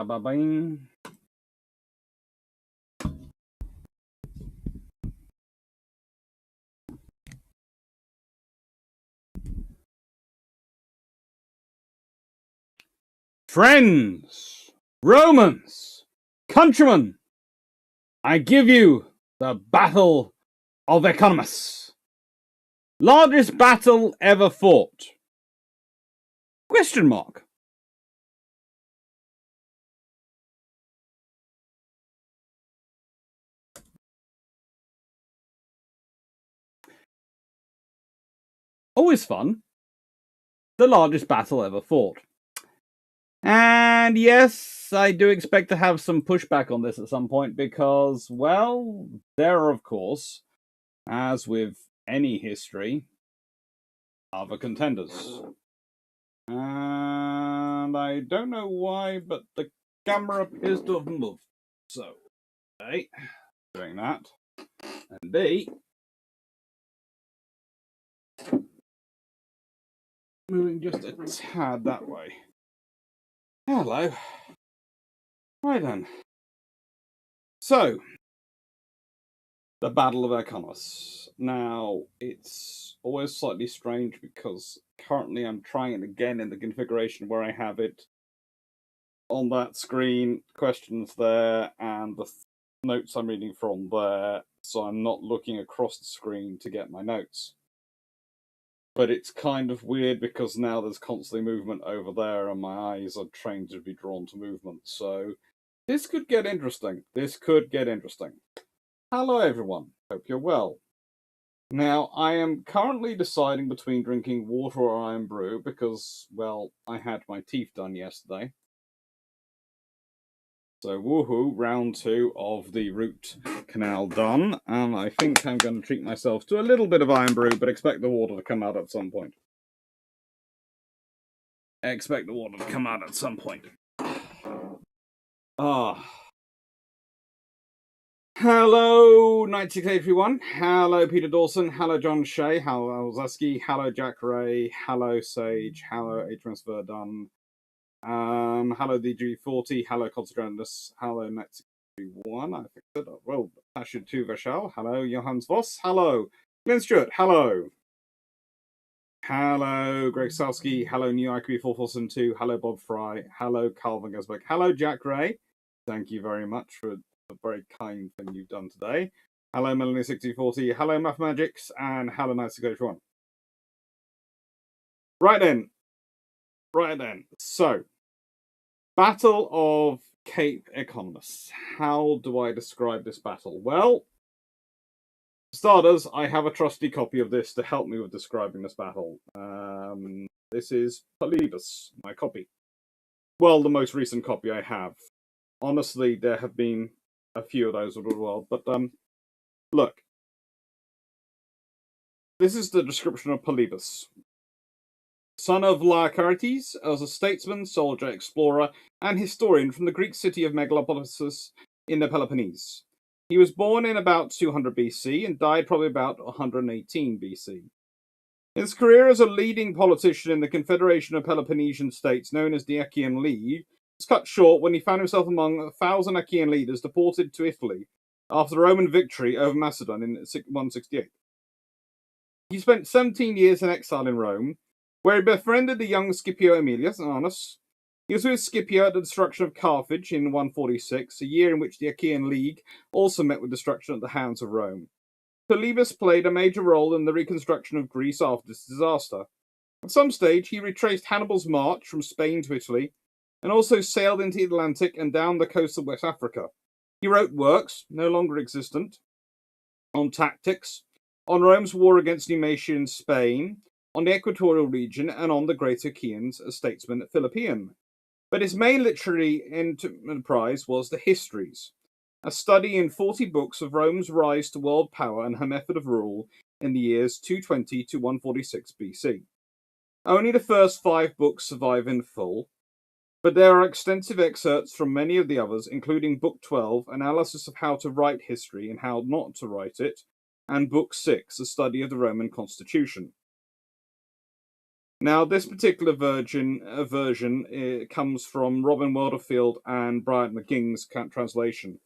Ba-ba-bing. Friends, Romans, countrymen, I give you the Battle of Ecnomus. Largest battle ever fought? Question mark. Always fun. The largest battle ever fought. And yes, I do expect to have some pushback on this at some point because, well, there are, of course, as with any history, other contenders. And I don't know why, but the camera appears to have moved. So, A, doing that, and B, moving just a tad that way. Hello. Right then. So, the Battle of Ecnomus. Now, it's always slightly strange because currently I'm trying it again in the configuration where I have it on that screen, questions there, and the notes I'm reading from there, so I'm not looking across the screen to get my notes. But it's kind of weird because now there's constantly movement over there and my eyes are trained to be drawn to movement, so this could get interesting. Hello everyone, hope you're well. Now, I am currently deciding between drinking water or iron brew because, well, I had my teeth done yesterday. So, woohoo, round 2 of the root canal done, and I think I'm going to treat myself to a little bit of iron brew, but expect the water to come out at some point. Hello, 9681. Hello, Peter Dawson. Hello, John Shea. Hello, Zeski. Hello, Jack Ray. Hello, Sage. Hello, Atrans Verdun. Hello, DG40. Hello, Consigrandus. Hello, 9631. I think that. Well, Tasha 2 Vashal. Hello, Johannes Voss. Hello, Glenn Stewart. Hello. Hello, Greg Salsky. Hello, New IQB 4472. Hello, Bob Fry. Hello, Calvin Gesbeck. Hello, Jack Ray. Thank you very much for the very kind thing you've done today. Hello, Melanie6040. Hello, Mathemagics. And hello, 9681. Right then. So, Battle of Cape Ecnomus. How do I describe this battle? Well, for starters, I have a trusty copy of this to help me with describing this battle. This is Polybus, my copy. Well, the most recent copy I have. Honestly, there have been a few of those as well, but look. This is the description of Polybus. Son of Laertes, as a statesman, soldier, explorer, and historian from the Greek city of Megalopolis in the Peloponnese. He was born in about 200 BC and died probably about 118 BC. His career as a leading politician in the Confederation of Peloponnesian States known as the Achaean League was cut short when he found himself among 1,000 Achaean leaders deported to Italy after the Roman victory over Macedon in 168. He spent 17 years in exile in Rome, where he befriended the young Scipio Aemilius Annus. He was with Scipio at the destruction of Carthage in 146, a year in which the Achaean League also met with destruction at the hands of Rome. Polybus played a major role in the reconstruction of Greece after this disaster. At some stage, he retraced Hannibal's march from Spain to Italy, and also sailed into the Atlantic and down the coast of West Africa. He wrote works, no longer existent, on tactics, on Rome's war against Numatia in Spain, on the equatorial region, and on the Great Achaeans as statesman at Philippium. But his main literary enterprise was the Histories, a study in 40 books of Rome's rise to world power and her method of rule in the years 220 to 146 BC. Only the first 5 books survive in full, but there are extensive excerpts from many of the others, including Book 12, Analysis of How to Write History and How Not to Write It, and Book 6, A Study of the Roman Constitution. Now, this particular version comes from Robin Waterfield and Brian McGing's translation,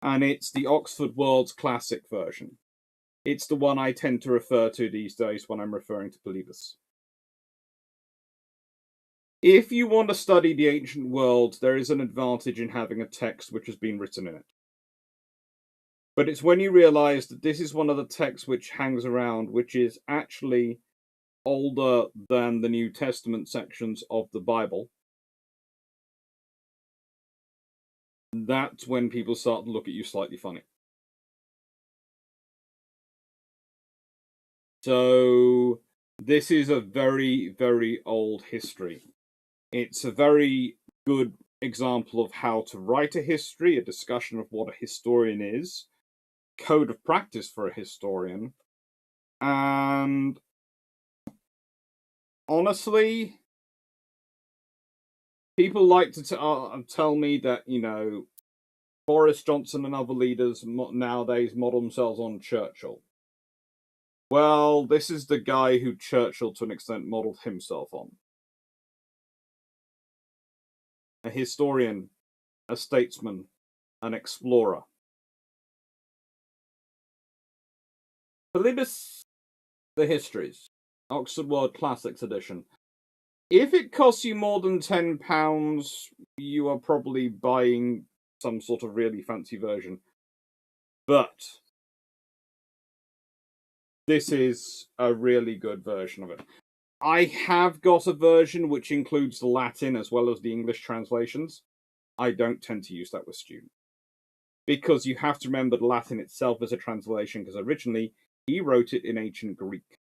and it's the Oxford World's Classic version. It's the one I tend to refer to these days when I'm referring to Polybus. If you want to study the ancient world, there is an advantage in having a text which has been written in it. But it's when you realize that this is one of the texts which hangs around, which is actually older than the New Testament sections of the Bible, that's when people start to look at you slightly funny. So this is a very, very old history. It's a very good example of how to write a history, a discussion of what a historian is, code of practice for a historian, and honestly, people like to tell me that, Boris Johnson and other leaders nowadays model themselves on Churchill. Well, this is the guy who Churchill, to an extent, modeled himself on. A historian, a statesman, an explorer. Polybus, the Histories, Oxford World Classics Edition. If it costs you more than £10, you are probably buying some sort of really fancy version. But this is a really good version of it. I have got a version which includes the Latin as well as the English translations. I don't tend to use that with students. Because you have to remember the Latin itself is a translation, because originally he wrote it in ancient Greek.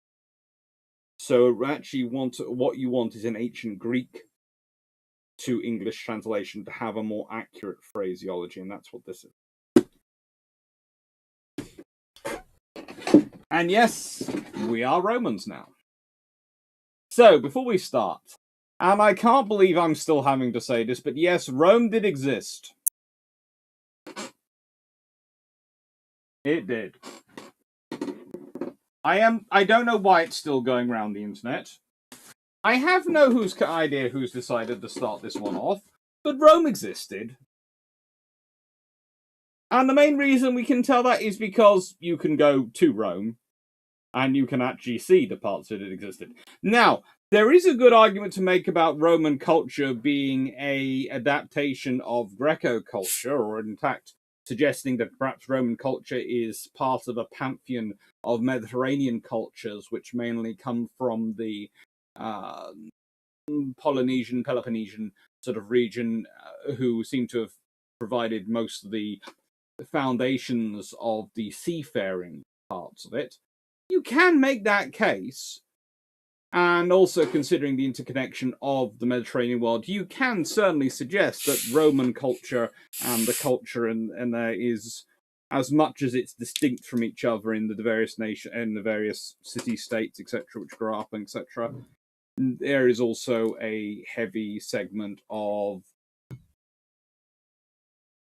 So actually what you want is an ancient Greek to English translation to have a more accurate phraseology, and that's what this is. And yes, we are Romans now. So, before we start, and I can't believe I'm still having to say this, but yes, Rome did exist. It did. I don't know why it's still going around the internet. I have no idea who's decided to start this one off, but Rome existed. And the main reason we can tell that is because you can go to Rome, and you can actually see the parts that it existed. Now, there is a good argument to make about Roman culture being an adaptation of Greco culture, or in fact, suggesting that perhaps Roman culture is part of a pantheon of Mediterranean cultures, which mainly come from the Polynesian, Peloponnesian sort of region, who seem to have provided most of the foundations of the seafaring parts of it. You can make that case, and also considering the interconnection of the Mediterranean world, you can certainly suggest that Roman culture and the culture in there is, as much as it's distinct from each other in the various the various city-states, etc., which grow up, etc., there is also a heavy segment of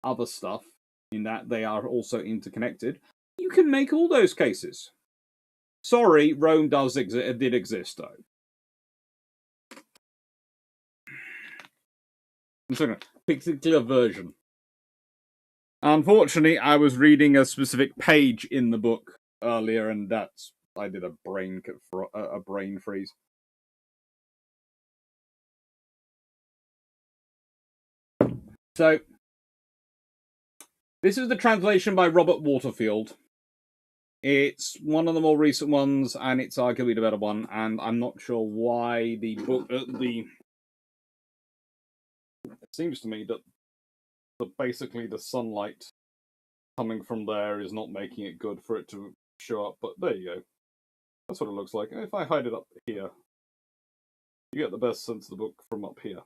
other stuff in that they are also interconnected. You can make all those cases. Sorry, Rome did exist, though. Particular version. Unfortunately, I was reading a specific page in the book earlier, and I did a brain freeze. So, this is the translation by Robert Waterfield. It's one of the more recent ones, and it's arguably the better one, and I'm not sure why the book... It seems to me that basically the sunlight coming from there is not making it good for it to show up, but there you go. That's what it looks like. And if I hide it up here, you get the best sense of the book from up here.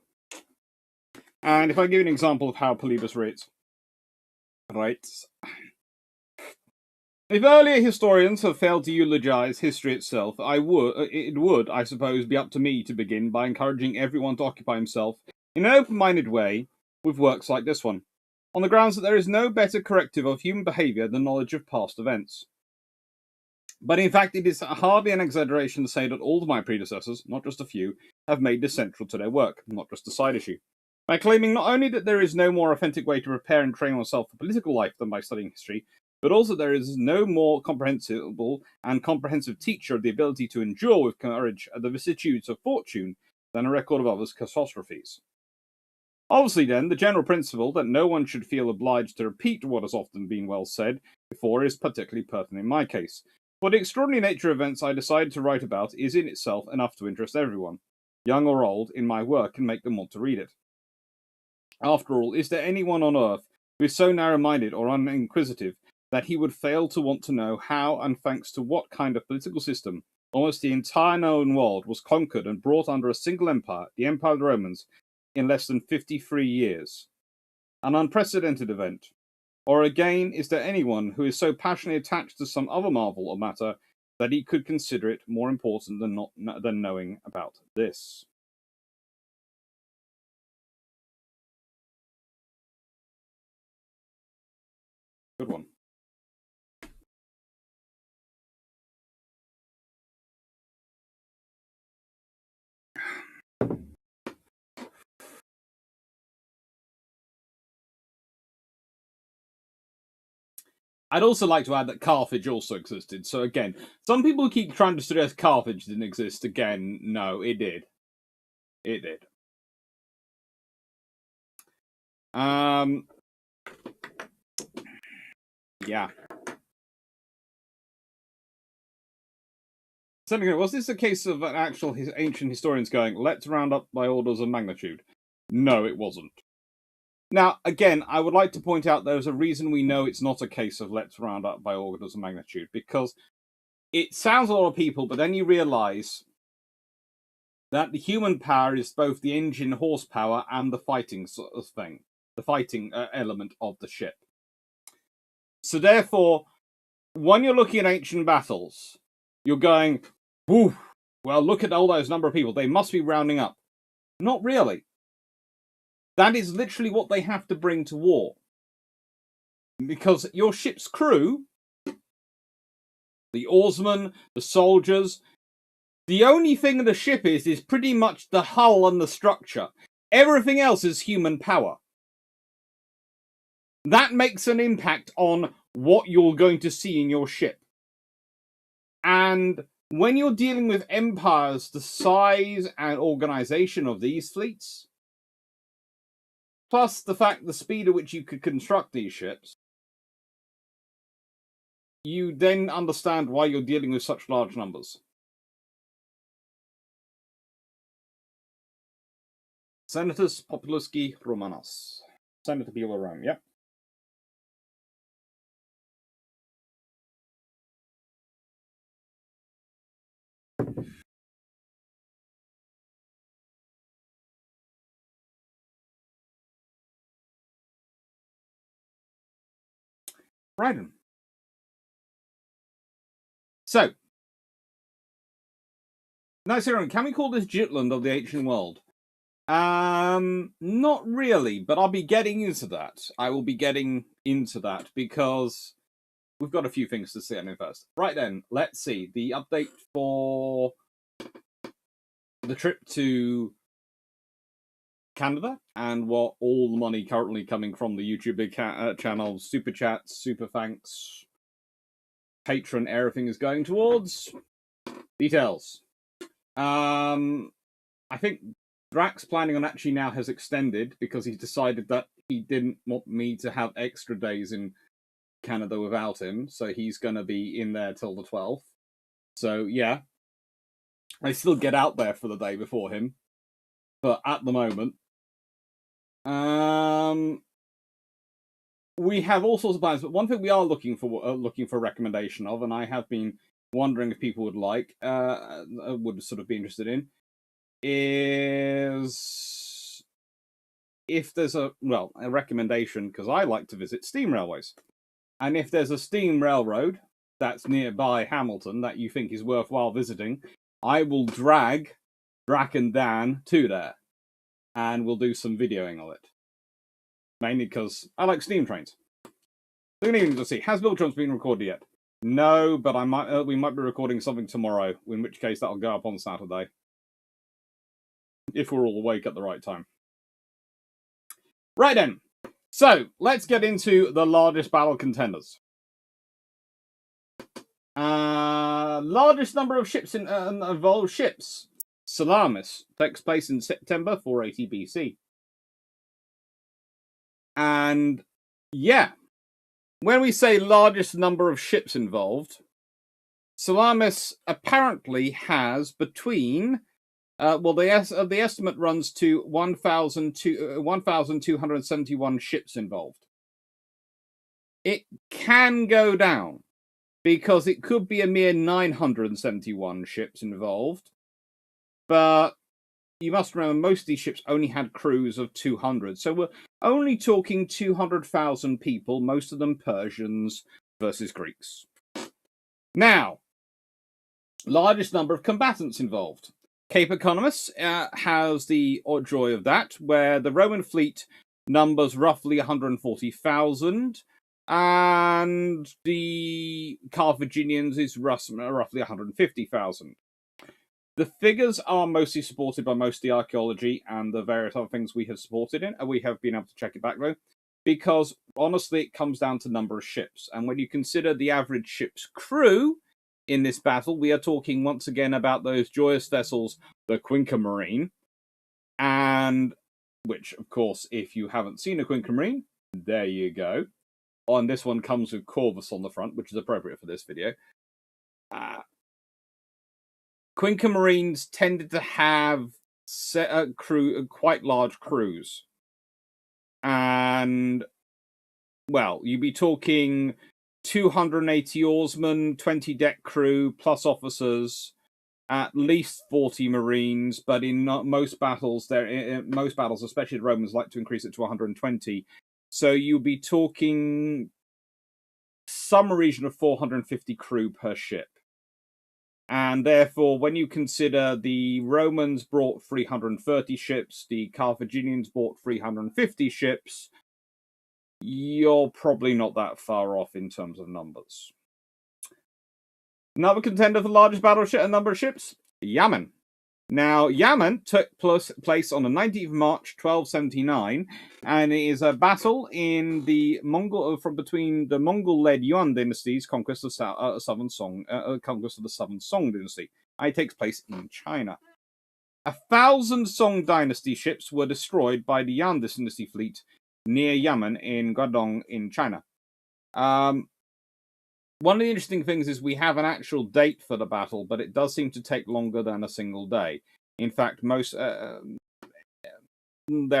And if I give you an example of how Polybus reads, right? If earlier historians have failed to eulogize history itself, it would, I suppose, be up to me to begin by encouraging everyone to occupy himself in an open-minded way with works like this one, on the grounds that there is no better corrective of human behaviour than knowledge of past events. But in fact, it is hardly an exaggeration to say that all of my predecessors, not just a few, have made this central to their work, not just a side issue. By claiming not only that there is no more authentic way to prepare and train oneself for political life than by studying history, but also there is no more comprehensible and comprehensive teacher of the ability to endure with courage the vicissitudes of fortune than a record of others' catastrophes. Obviously, then, the general principle that no one should feel obliged to repeat what has often been well said before is particularly pertinent in my case. For the extraordinary nature of events I decided to write about is in itself enough to interest everyone, young or old, in my work and make them want to read it. After all, is there anyone on earth who is so narrow-minded or uninquisitive that he would fail to want to know how and thanks to what kind of political system almost the entire known world was conquered and brought under a single empire, the Empire of the Romans, in less than 53 years? An unprecedented event. Or again, is there anyone who is so passionately attached to some other marvel or matter that he could consider it more important than knowing about this? Good one. I'd also like to add that Carthage also existed. So again, some people keep trying to suggest Carthage didn't exist. Again, no, it did. It did. Yeah. Was this a case of an actual ancient historians going, let's round up by orders of magnitude? No, it wasn't. Now, again, I would like to point out there's a reason we know it's not a case of let's round up by orders of magnitude, because it sounds a lot of people, but then you realize that the human power is both the engine horsepower and the fighting sort of thing, the fighting element of the ship. So therefore, when you're looking at ancient battles, you're going, whew, well, look at all those number of people. They must be rounding up. Not really. That is literally what they have to bring to war. Because your ship's crew, the oarsmen, the soldiers, the only thing the ship is pretty much the hull and the structure. Everything else is human power. That makes an impact on what you're going to see in your ship. And when you're dealing with empires the size and organization of these fleets, plus the fact the speed at which you could construct these ships, you then understand why you're dealing with such large numbers. Senatus Populusci Romanus. Senator people of Rome, yep. Right then. So, nice hearing. Can we call this Jutland of the ancient world? Not really, but I'll be getting into that. I will be getting into that because we've got a few things to see on it first. Right then, let's see the update for the trip to Canada and what all the money currently coming from the YouTube channel, super chats, super thanks, patron, everything is going towards. Details. I think Drax planning on actually now has extended because he's decided that he didn't want me to have extra days in Canada without him, so he's going to be in there till the 12th. So yeah, I still get out there for the day before him, but at the moment, we have all sorts of plans. But one thing we are looking for recommendation of, and I have been wondering if people would would sort of be interested in, is if there's a recommendation, because I like to visit steam railways, and if there's a steam railroad that's nearby Hamilton that you think is worthwhile visiting, I will drag Drac and Dan to there, and we'll do some videoing of it. Mainly because I like steam trains. We're going to see, has Biltron's been recorded yet? No, but we might be recording something tomorrow, in which case that'll go up on Saturday. If we're all awake at the right time. Right then. So, let's get into the largest battle contenders. Largest number of ships involved ships. Salamis takes place in September 480 BC. And yeah, when we say largest number of ships involved, Salamis apparently has between the estimate runs to 1,271 ships involved. It can go down because it could be a mere 971 ships involved. But you must remember, most of these ships only had crews of 200. So we're only talking 200,000 people, most of them Persians versus Greeks. Now, largest number of combatants involved. Cape Ecnomus has the joy of that, where the Roman fleet numbers roughly 140,000, and the Carthaginians is roughly 150,000. The figures are mostly supported by most of the archaeology and the various other things we have supported in, and we have been able to check it back though, because honestly it comes down to number of ships, and when you consider the average ship's crew in this battle, we are talking once again about those joyous vessels, the Quinca Marine, and which, of course, if you haven't seen a Quinca Marine, there you go. And this one comes with Corvus on the front, which is appropriate for this video. Quinca Marines tended to have quite large crews. And, well, you'd be talking 280 oarsmen, 20 deck crew, plus officers, at least 40 marines, but in most battles, especially the Romans, like to increase it to 120. So you'll be talking some region of 450 crew per ship. And therefore, when you consider the Romans brought 330 ships, the Carthaginians brought 350 ships, you're probably not that far off in terms of numbers. Another contender for the largest battle number of ships, Yemen. Now, Yemen took place on the 19th of March, 1279, and it is a battle in the between the Mongol-led Yuan dynasty's conquest of the Southern Song dynasty. And it takes place in China. 1,000 Song dynasty ships were destroyed by the Yuan dynasty fleet near Yemen in Guangdong in China. One of the interesting things is we have an actual date for the battle, but it does seem to take longer than a single day. In fact, there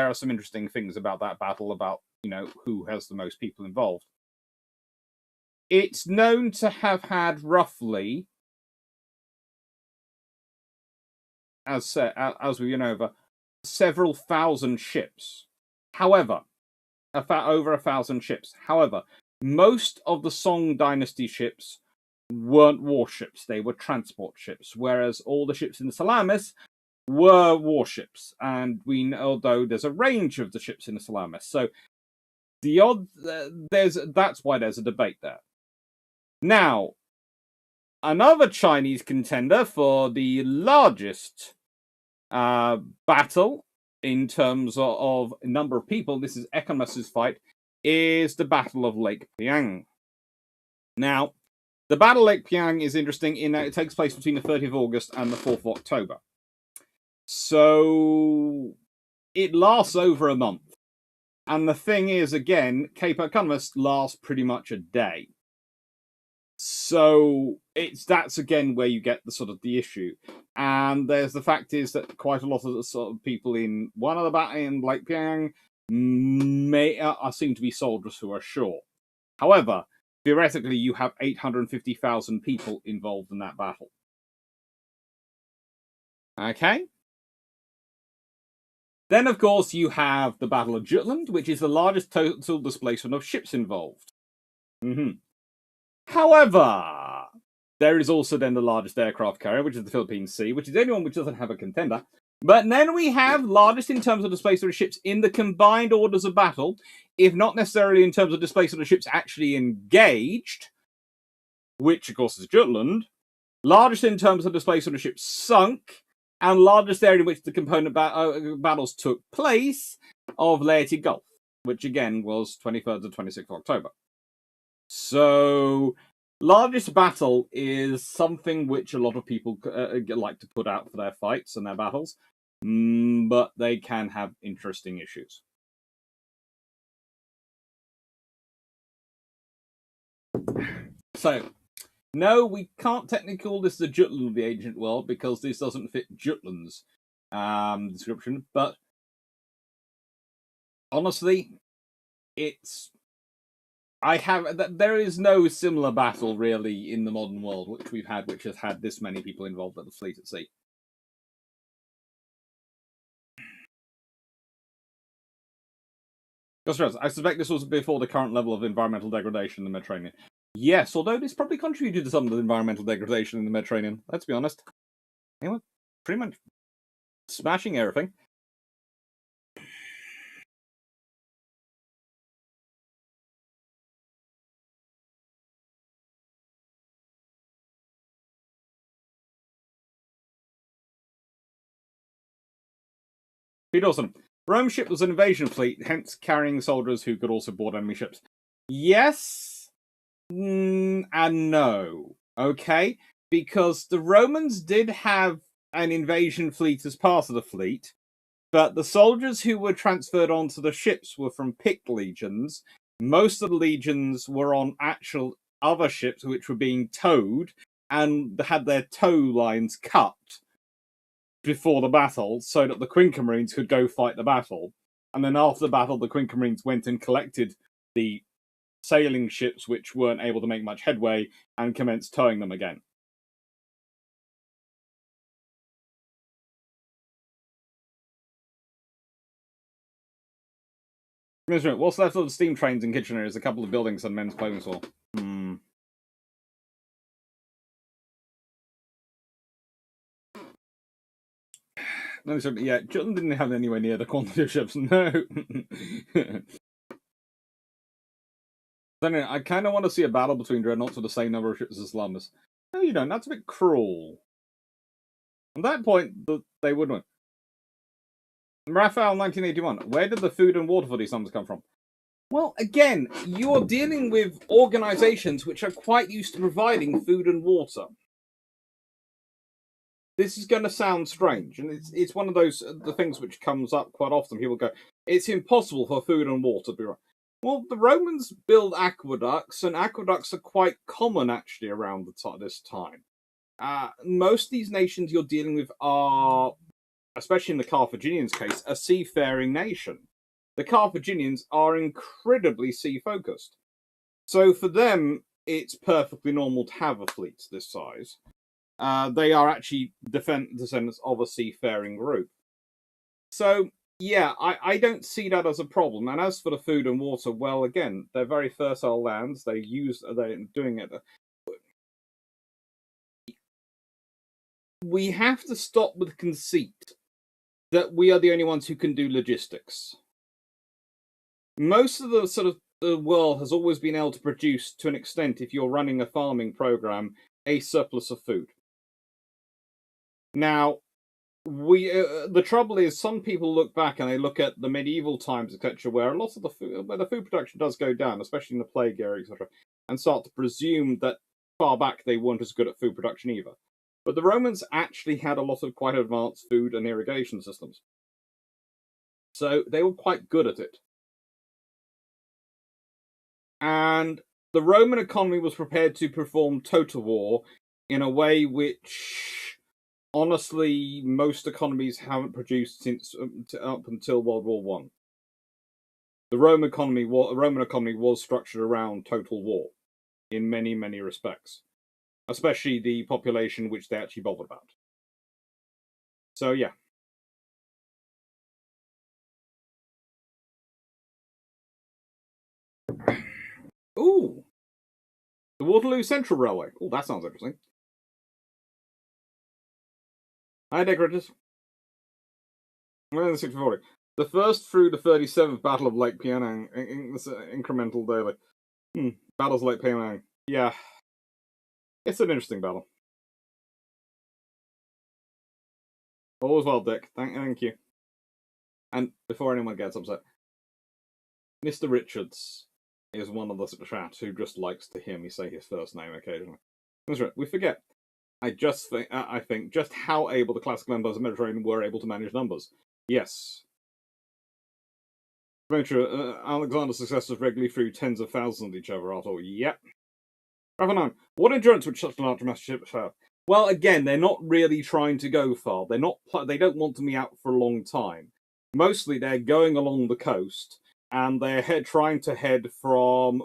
are some interesting things about that battle, about, who has the most people involved. It's known to have had roughly, as we went over, several thousand ships. However, over 1,000 ships. However, most of the Song dynasty ships weren't warships, they were transport ships, whereas all the ships in the Salamis were warships. And although there's a range of the ships in the Salamis, so that's why there's a debate there. Now, another Chinese contender for the largest battle in terms of number of people, this is Ecnomus's fight, is the Battle of Lake Piang. Now, the Battle of Lake Piang is interesting in that it takes place between the 30th of August and the 4th of October. So, it lasts over a month. And the thing is, again, Cape Ecnomus lasts pretty much a day. So, that's again where you get the issue. And there's the fact is that quite a lot of the sort of people in one of the battle in Lake Piang seem to be soldiers who are ashore. However, theoretically, you have 850,000 people involved in that battle. Okay? Then, of course, you have the Battle of Jutland, which is the largest total displacement of ships involved. However, there is also then the largest aircraft carrier, which is the Philippine Sea, which is the only one which doesn't have a contender. But then we have largest in terms of displacement of ships in the combined orders of battle, if not necessarily in terms of displacement of ships actually engaged. which of course is Jutland, largest in terms of displacement of ships sunk, and largest area in which the component battles took place of Laity Gulf, which again was 23rd to 26th of October. So, largest battle is something which a lot of people like to put out for their fights and their battles, but they can have interesting issues. So, no, we can't technically call this the Jutland of the ancient world because this doesn't fit Jutland's description. But honestly, there is no similar battle really in the modern world which we've had, which has had this many people involved at the fleet at sea. I suspect this was before the current level of environmental degradation in the Mediterranean. Yes, although this probably contributed to some of the environmental degradation in the Mediterranean, let's be honest. Anyway, pretty much smashing everything. Pete Dawson. Rome's ship was an invasion fleet, hence carrying soldiers who could also board enemy ships. Yes and no. Okay? Because the Romans did have an invasion fleet as part of the fleet, but the soldiers who were transferred onto the ships were from picked legions. Most of the legions were on actual other ships which were being towed and had their tow lines cut before the battle so that the Quinca Marines could go fight the battle. And then after the battle, the Quinca Marines went and collected the sailing ships which weren't able to make much headway and commenced towing them again. What's left of the steam trains in Kitchener is a couple of buildings and men's clothing store. Yeah, Jutland didn't have anywhere near the quantity of ships. No. Anyway, I kind of want to see a battle between dreadnoughts with the same number of ships as Slumbers. No, you don't. That's a bit cruel. At that point, they would win. Raphael, 1981. Where did the food and water for these numbers come from? Well, again, you're dealing with organizations which are quite used to providing food and water. This is going to sound strange, and it's one of the things which comes up quite often. People go, it's impossible for food and water to be right. Well, the Romans build aqueducts, and aqueducts are quite common actually around this time. Most of these nations you're dealing with are, especially in the Carthaginians' case, a seafaring nation. The Carthaginians are incredibly sea-focused. So for them, it's perfectly normal to have a fleet this size. They are actually descendants of a seafaring group. So, yeah, I don't see that as a problem. And as for the food and water, well, again, they're very fertile lands. They're doing it. We have to stop with conceit that we are the only ones who can do logistics. Most of the world has always been able to produce, to an extent, if you're running a farming program, a surplus of food. Now, the trouble is, some people look back and they look at the medieval times, etc., where a lot of the food production does go down, especially in the plague era, etc., and start to presume that far back they weren't as good at food production either. But the Romans actually had a lot of quite advanced food and irrigation systems, so they were quite good at it. And the Roman economy was prepared to perform total war in a way which, honestly, most economies haven't produced since up until World War One. The Roman economy was structured around total war in many, many respects, especially the population which they actually bothered about. So, yeah. Ooh! The Waterloo Central Railway. Oh, that sounds interesting. Hi, decorators. 640. The first through the 37th Battle of Lake Pianang. Incremental daily. Battles of Lake Pianang. Yeah. It's an interesting battle. All's well, Dick. Thank you. And before anyone gets upset, Mr. Richards is one of the chat who just likes to hear me say his first name occasionally. That's right. We forget. I think just how able the classical empires of the Mediterranean were able to manage numbers. Yes. Very true. Alexander's successors regularly threw tens of thousands at each other after all. Yep. Rafa 9. What endurance would such large mass ships have? Well, again, they're not really trying to go far. They're not. They don't want to be out for a long time. Mostly, they're going along the coast, and they're trying to head from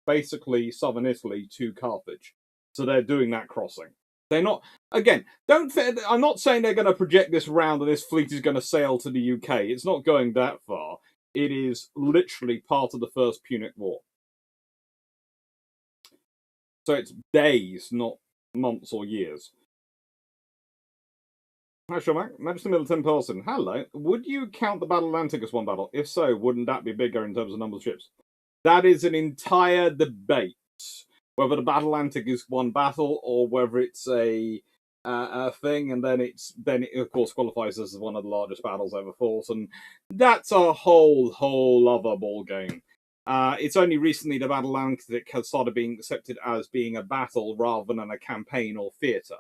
basically southern Italy to Carthage. So they're doing that crossing. They're not. Again, don't. I'm not saying they're going to project this round and this fleet is going to sail to the UK. It's not going that far. It is literally part of the First Punic War. So it's days, not months or years. Hi, Shomak. Majesty Middleton Person. Hello. Would you count the Battle of Atlantic as one battle? If so, wouldn't that be bigger in terms of number of ships? That is an entire debate. Whether the Battle of Atlantic is one battle or whether it's a thing, and then it of course qualifies as one of the largest battles ever fought, and that's a whole other ball game. It's only recently the Battle of Atlantic has started being accepted as being a battle rather than a campaign or theatre,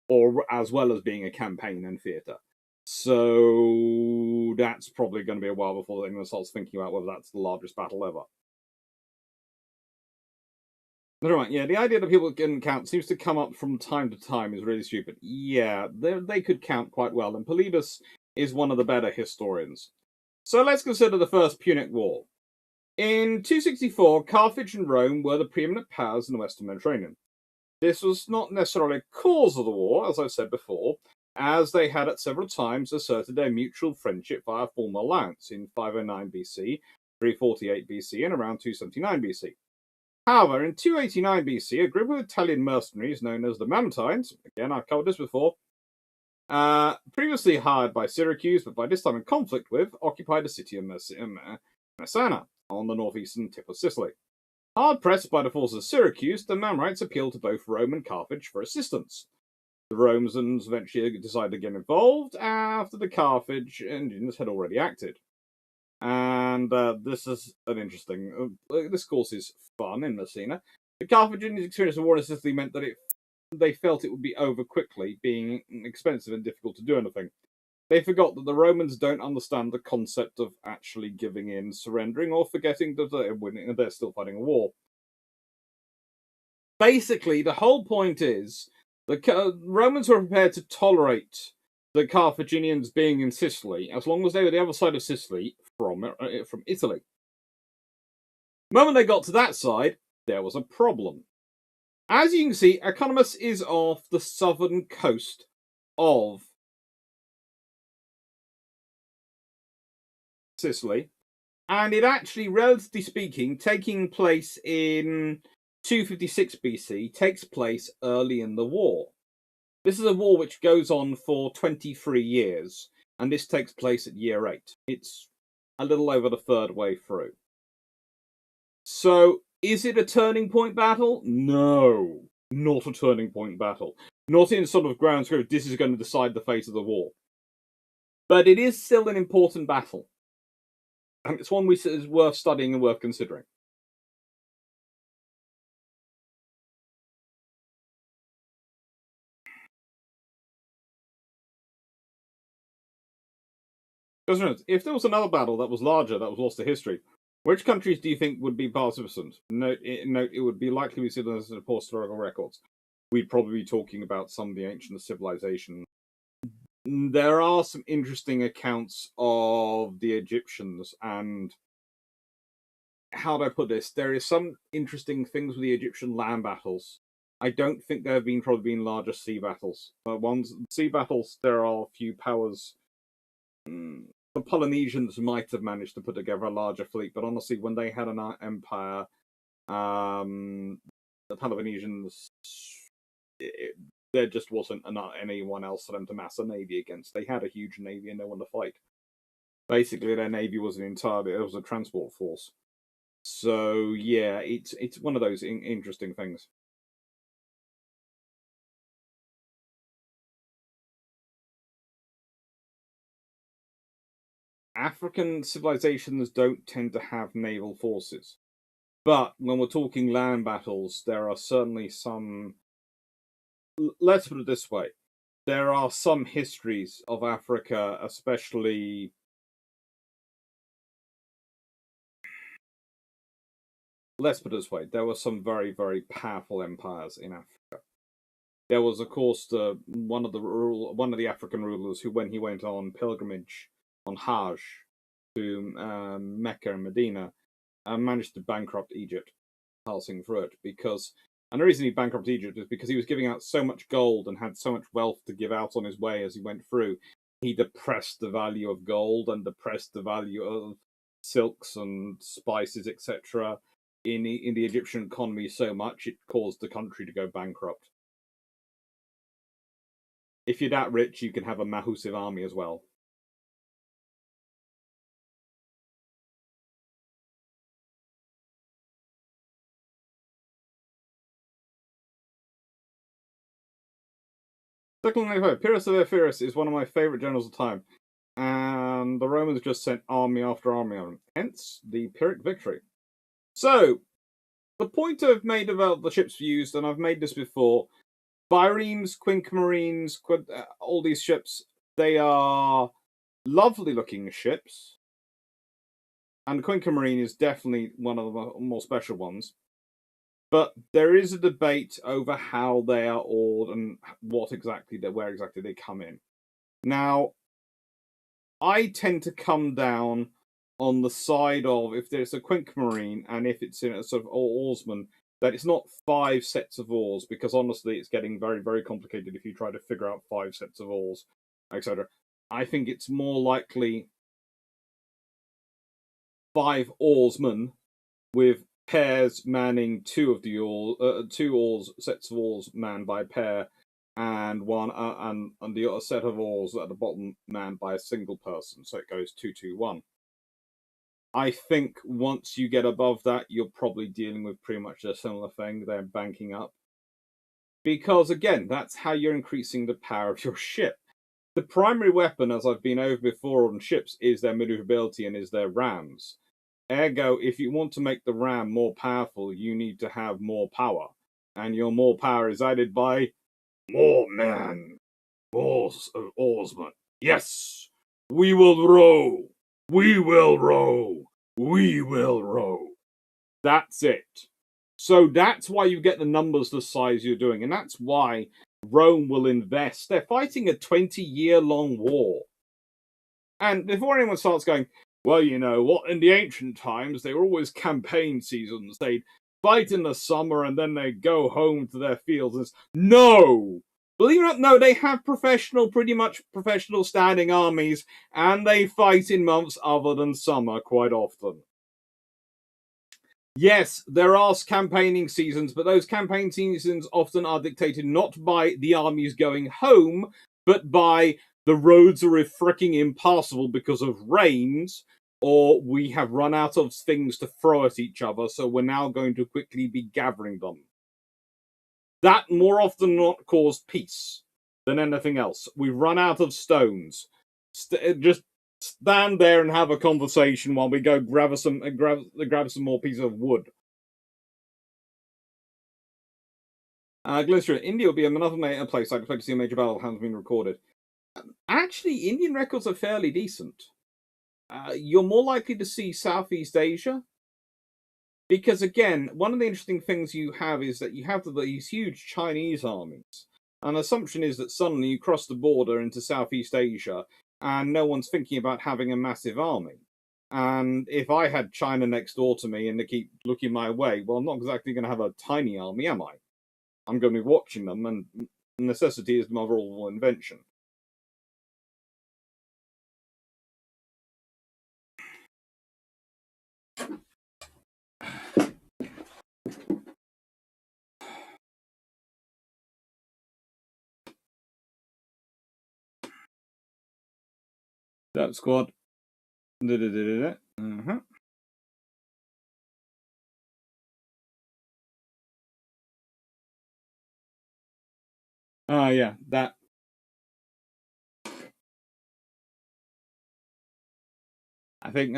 or as well as being a campaign and theatre. So that's probably going to be a while before anyone starts thinking about whether that's the largest battle ever. Right, yeah, the idea that people can count seems to come up from time to time is really stupid. Yeah, they could count quite well, and Polybus is one of the better historians. So let's consider the First Punic War. In 264, Carthage and Rome were the preeminent powers in the Western Mediterranean. This was not necessarily a cause of the war, as I've said before, as they had at several times asserted their mutual friendship via formal alliance in 509 BC, 348 BC, and around 279 BC. However, in 289 BC, a group of Italian mercenaries known as the Mamertines, again, I've covered this before, previously hired by Syracuse, but by this time in conflict with, occupied the city of Messana on the northeastern tip of Sicily. Hard pressed by the forces of Syracuse, the Mamrites appealed to both Rome and Carthage for assistance. The Romans eventually decided to get involved after the Carthage engines had already acted. And this is an interesting. This course is fun in Messina. The Carthaginians' experience of war in Sicily meant that they felt it would be over quickly, being expensive and difficult to do anything. They forgot that the Romans don't understand the concept of actually giving in, surrendering, or forgetting that they're winning and they're still fighting a war. Basically, the whole point is the Romans were prepared to tolerate the Carthaginians being in Sicily as long as they were the other side of Sicily from Italy. The moment they got to that side, there was a problem. As you can see, Ecnomus is off the southern coast of Sicily, and it actually, relatively speaking, taking place in 256 BC, takes place early in the war. This is a war which goes on for 23 years, and this takes place at year 8. It's a little over the third way through. So, is it a turning point battle? No, not a turning point battle. Not in sort of ground script, this is going to decide the fate of the war. But it is still an important battle. And it's one which is worth studying and worth considering. If there was another battle that was larger, that was lost to history, which countries do you think would be participants? Note, it would be likely we see them as historical records. We'd probably be talking about some of the ancient civilizations. There are some interesting accounts of the Egyptians, and how do I put this? There is some interesting things with the Egyptian land battles. I don't think there have probably been larger sea battles. Sea battles, there are a few powers. The Polynesians might have managed to put together a larger fleet, but honestly, when they had an empire, the Polynesians, there just wasn't anyone else for them to mass a navy against. They had a huge navy and no one to fight. Basically, their navy was it was a transport force. So yeah, it's one of those interesting things. African civilizations don't tend to have naval forces. But when we're talking land battles, there are certainly some. Let's put it this way: there are some histories of Africa, especially. Let's put it this way: there were some very, very powerful empires in Africa. There was, of course, one of the African rulers who, when he went on pilgrimage on Hajj to Mecca and Medina, managed to bankrupt Egypt, passing through it and the reason he bankrupted Egypt is because he was giving out so much gold and had so much wealth to give out on his way as he went through. He depressed the value of gold and depressed the value of silks and spices, etc. In the Egyptian economy so much it caused the country to go bankrupt. If you're that rich, you can have a massive army as well. Secondly, Pyrrhus of Epirus is one of my favourite generals of the time, and the Romans just sent army after army on him. Hence the Pyrrhic victory. So, the point I've made about the ships used, and I've made this before, biremes, quinquemarines, all these ships, they are lovely looking ships, and the quinquemarine is definitely one of the more special ones. But there is a debate over how they are oared and where exactly they come in. Now, I tend to come down on the side of if there's a quinquemarine and if it's in a sort of oarsman, that it's not 5 sets of oars, because honestly, it's getting very, very complicated if you try to figure out 5 sets of oars, etc. I think it's more likely 5 oarsmen with pairs manning 2 of the sets of oars manned by a pair, and one and the other set of oars at the bottom manned by a single person. So it goes 2-2-1. I think once you get above that, you're probably dealing with pretty much a similar thing. They're banking up. Because again, that's how you're increasing the power of your ship. The primary weapon, as I've been over before on ships, is their maneuverability and is their rams. Ergo, if you want to make the ram more powerful, you need to have more power. And your more power is added by more men. Oarsmen. Yes! We will row! We will row! We will row! That's it. So that's why you get the numbers the size you're doing. And that's why Rome will invest. They're fighting a 20-year-long war. And before anyone starts going, well, you know what, in the ancient times, they were always campaign seasons. They'd fight in the summer and then they'd go home to their fields. No! Believe it or not, no, they have pretty much professional standing armies, and they fight in months other than summer quite often. Yes, there are campaigning seasons, but those campaign seasons often are dictated not by the armies going home, but by the roads are freaking impassable because of rains, or we have run out of things to throw at each other, so we're now going to quickly be gathering them. That more often than not caused peace than anything else. We've run out of stones. Just stand there and have a conversation while we go grab some more pieces of wood. Glycerin, India will be another place I'd expect to see a major battle has been recorded. Actually, Indian records are fairly decent. You're more likely to see Southeast Asia. Because again, one of the interesting things you have is that you have these huge Chinese armies. An assumption is that suddenly you cross the border into Southeast Asia and no one's thinking about having a massive army. And if I had China next door to me and they keep looking my way, well, I'm not exactly going to have a tiny army, am I? I'm going to be watching them, and necessity is the mother of all invention. That squad. Uh-huh. Yeah, that. I think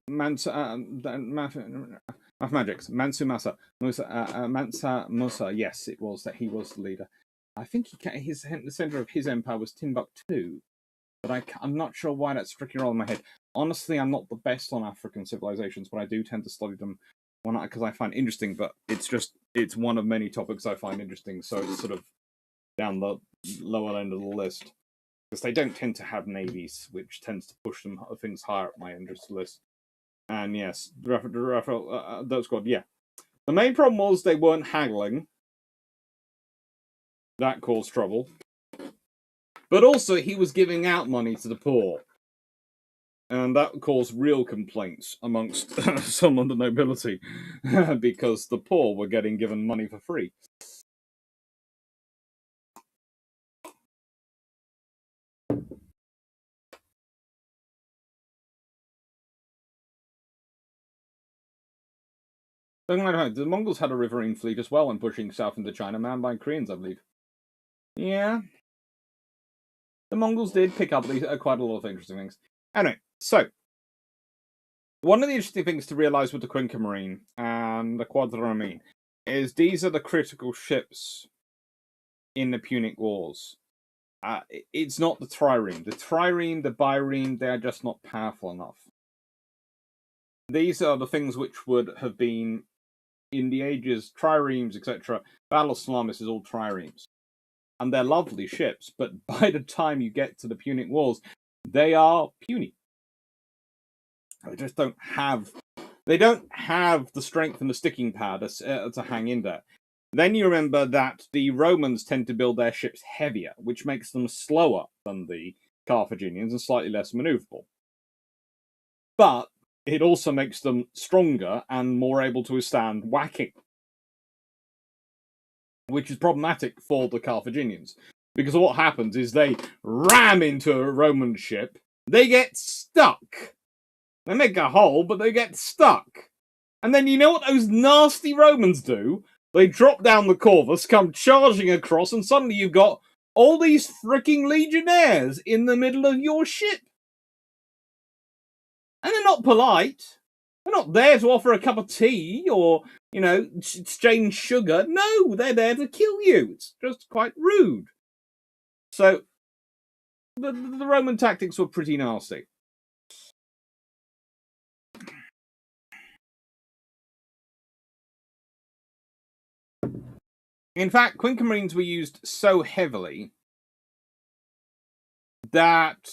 Mathematics, Mansa Musa, yes, it was that he was the leader. I think the center of his empire was Timbuktu, but I'm not sure why that's sticking around in my head. Honestly, I'm not the best on African civilizations, but I do tend to study them because I find interesting. But it's one of many topics I find interesting, so it's sort of down the lower end of the list because they don't tend to have navies, which tends to push things higher up my interest list. And yes, Raphael, that's good. Yeah, the main problem was they weren't haggling. That caused trouble. But also, he was giving out money to the poor. And that caused real complaints amongst some of the nobility because the poor were getting given money for free. The Mongols had a riverine fleet as well and pushing south into China, manned by Koreans, I believe. Yeah. The Mongols did pick up quite a lot of interesting things. Anyway, so one of the interesting things to realise with the Quinca Marine and the Quadramine is these are the critical ships in the Punic Wars. It's not the trireme. The trireme, the bireme, they're just not powerful enough. These are the things which would have been in the ages, triremes, etc. Battle of Salamis is all triremes. And they're lovely ships, but by the time you get to the Punic Wars, they are puny. They just don't have the strength and the sticking power to hang in there. Then you remember that the Romans tend to build their ships heavier, which makes them slower than the Carthaginians and slightly less maneuverable. But it also makes them stronger and more able to withstand whacking, which is problematic for the Carthaginians. Because what happens is they ram into a Roman ship, they get stuck. They make a hole, but they get stuck. And then you know what those nasty Romans do? They drop down the Corvus, come charging across, and suddenly you've got all these freaking legionnaires in the middle of your ship. And they're not polite. They're not there to offer a cup of tea or, exchange sugar. No, they're there to kill you. It's just quite rude. So, the Roman tactics were pretty nasty. In fact, Quinca Marines were used so heavily that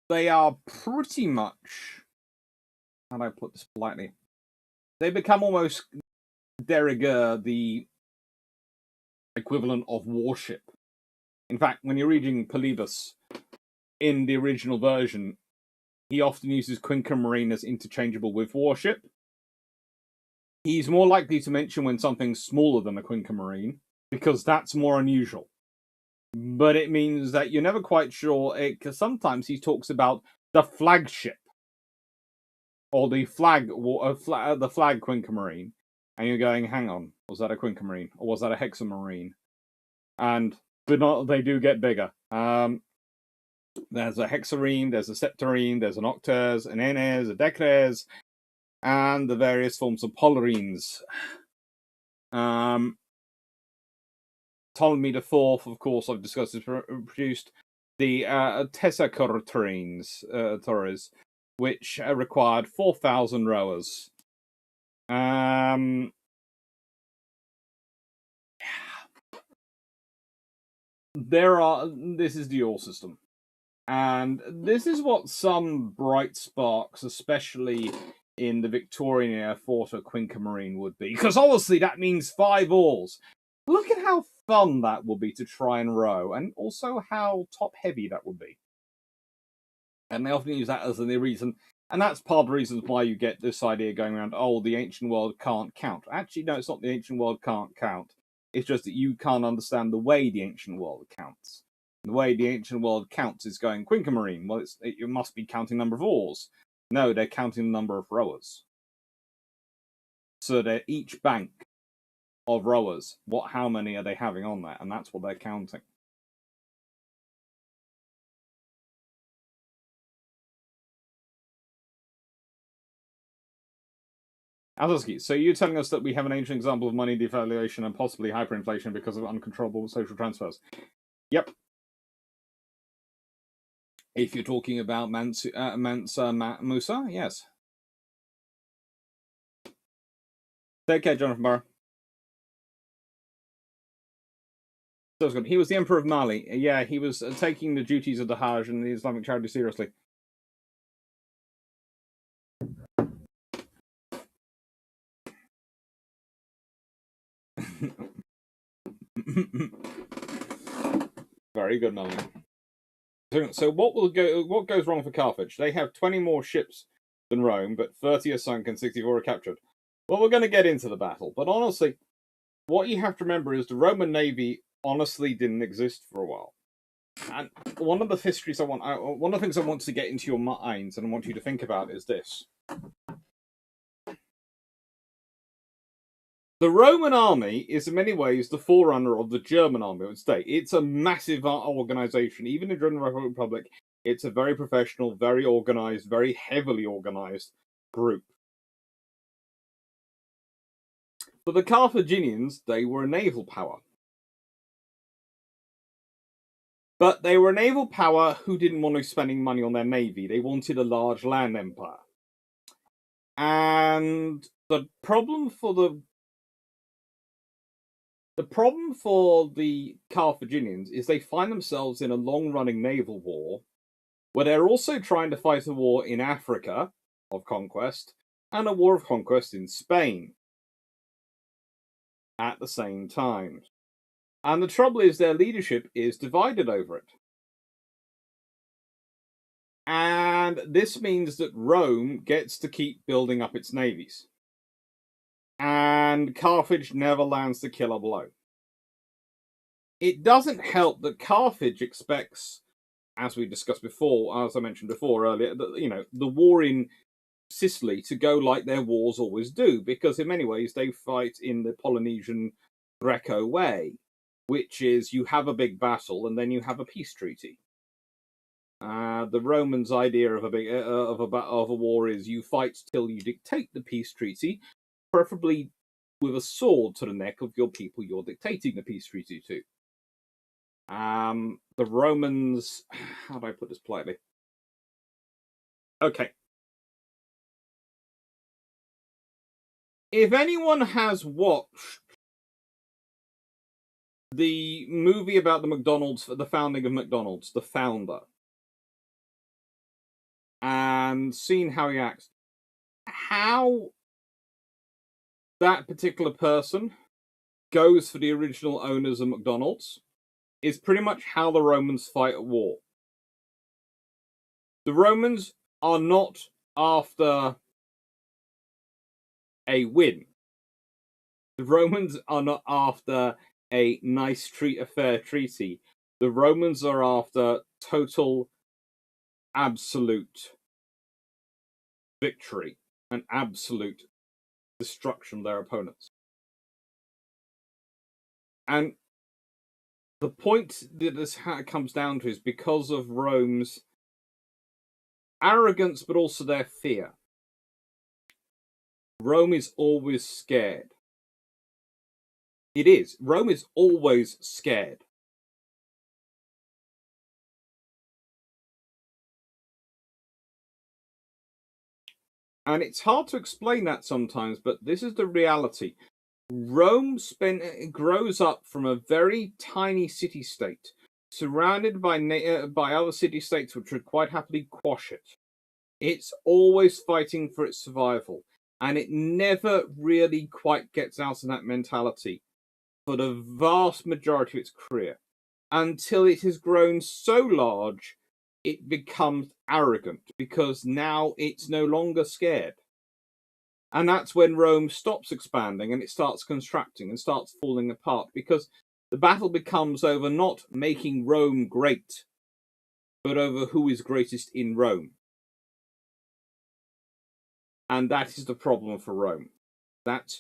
they are pretty much, how do I put this politely? They become almost de rigueur the equivalent of warship. In fact, when you're reading Polybus in the original version, he often uses Quinca Marine as interchangeable with warship. He's more likely to mention when something's smaller than a Quinca Marine, because that's more unusual. But it means that you're never quite sure, because sometimes he talks about the flagship, or the flag Quinca Marine, and you're going, hang on, was that a Quinca Marine, or was that a Hexamarine? But they do get bigger. There's a Hexareme, there's a Septareme, there's an Octars, an Enes, a Decres, and the various forms of Polyremes. Ptolemy IV, of course, I've discussed, has produced the Tessacortrines, which required 4,000 rowers. This is the yawl system. And this is what some bright sparks, especially in the Victorian era, thought a Quinca Marine would be. Because obviously that means 5 oars. Look at how fun that would be to try and row, and also how top-heavy that would be. And they often use that as the reason, and that's part of the reasons why you get this idea going around, the ancient world can't count. Actually, no, it's not the ancient world can't count. It's just that you can't understand the way the ancient world counts. The way the ancient world counts is going Quinca Marine. Well, it must be counting number of oars. No, they're counting the number of rowers. So they're each bank of rowers. How many are they having on that? And that's what they're counting. Azuski, so you're telling us that we have an ancient example of money devaluation and possibly hyperinflation because of uncontrollable social transfers? Yep. If you're talking about Mansa Musa, yes. Take care, Jonathan Burrow. He was the Emperor of Mali. Yeah, he was taking the duties of the Hajj and the Islamic charity seriously. Very good, Melanie. So what goes wrong for Carthage? They have 20 more ships than Rome, but 30 are sunk and 64 are captured. Well, we're going to get into the battle, but honestly, what you have to remember is the Roman navy honestly didn't exist for a while. And one of the things I want to get into your minds and I want you to think about is this. The Roman army is in many ways the forerunner of the German army, I would say. It's a massive organization. Even during the Roman Republic, it's a very professional, very organized, very heavily organized group. But the Carthaginians, they were a naval power. But they were a naval power who didn't want to be spending money on their navy. They wanted a large land empire. And the problem for the Carthaginians is they find themselves in a long-running naval war where they're also trying to fight a war in Africa of conquest and a war of conquest in Spain at the same time. And the trouble is their leadership is divided over it. And this means that Rome gets to keep building up its navies. And Carthage never lands the killer blow. It doesn't help that Carthage expects, as we discussed before, as I mentioned before earlier, that the war in Sicily to go like their wars always do, because in many ways they fight in the Polynesian Greco way, which is you have a big battle and then you have a peace treaty. The Romans' idea of a war is you fight till you dictate the peace treaty, preferably with a sword to the neck of your people you're dictating the peace treaty to. The Romans, how do I put this politely? Okay. If anyone has watched the movie about the founding of McDonald's, the founder, and seen how he acts, how that particular person goes for the original owners of McDonald's is pretty much how the Romans fight a war. The Romans are not after a win. The Romans are not after a fair treaty. The Romans are after total, absolute victory and absolute destruction of their opponents. And the point that this comes down to is because of Rome's arrogance, but also their fear. Rome is always scared. It is. Rome is always scared. And it's hard to explain that sometimes, but this is the reality. Rome grows up from a very tiny city-state, surrounded by other city-states which would quite happily quash it. It's always fighting for its survival, and it never really quite gets out of that mentality for the vast majority of its career, until it has grown so large it becomes arrogant, because now it's no longer scared. And that's when Rome stops expanding and it starts contracting and starts falling apart, because the battle becomes over not making Rome great, but over who is greatest in Rome. And that is the problem for Rome. That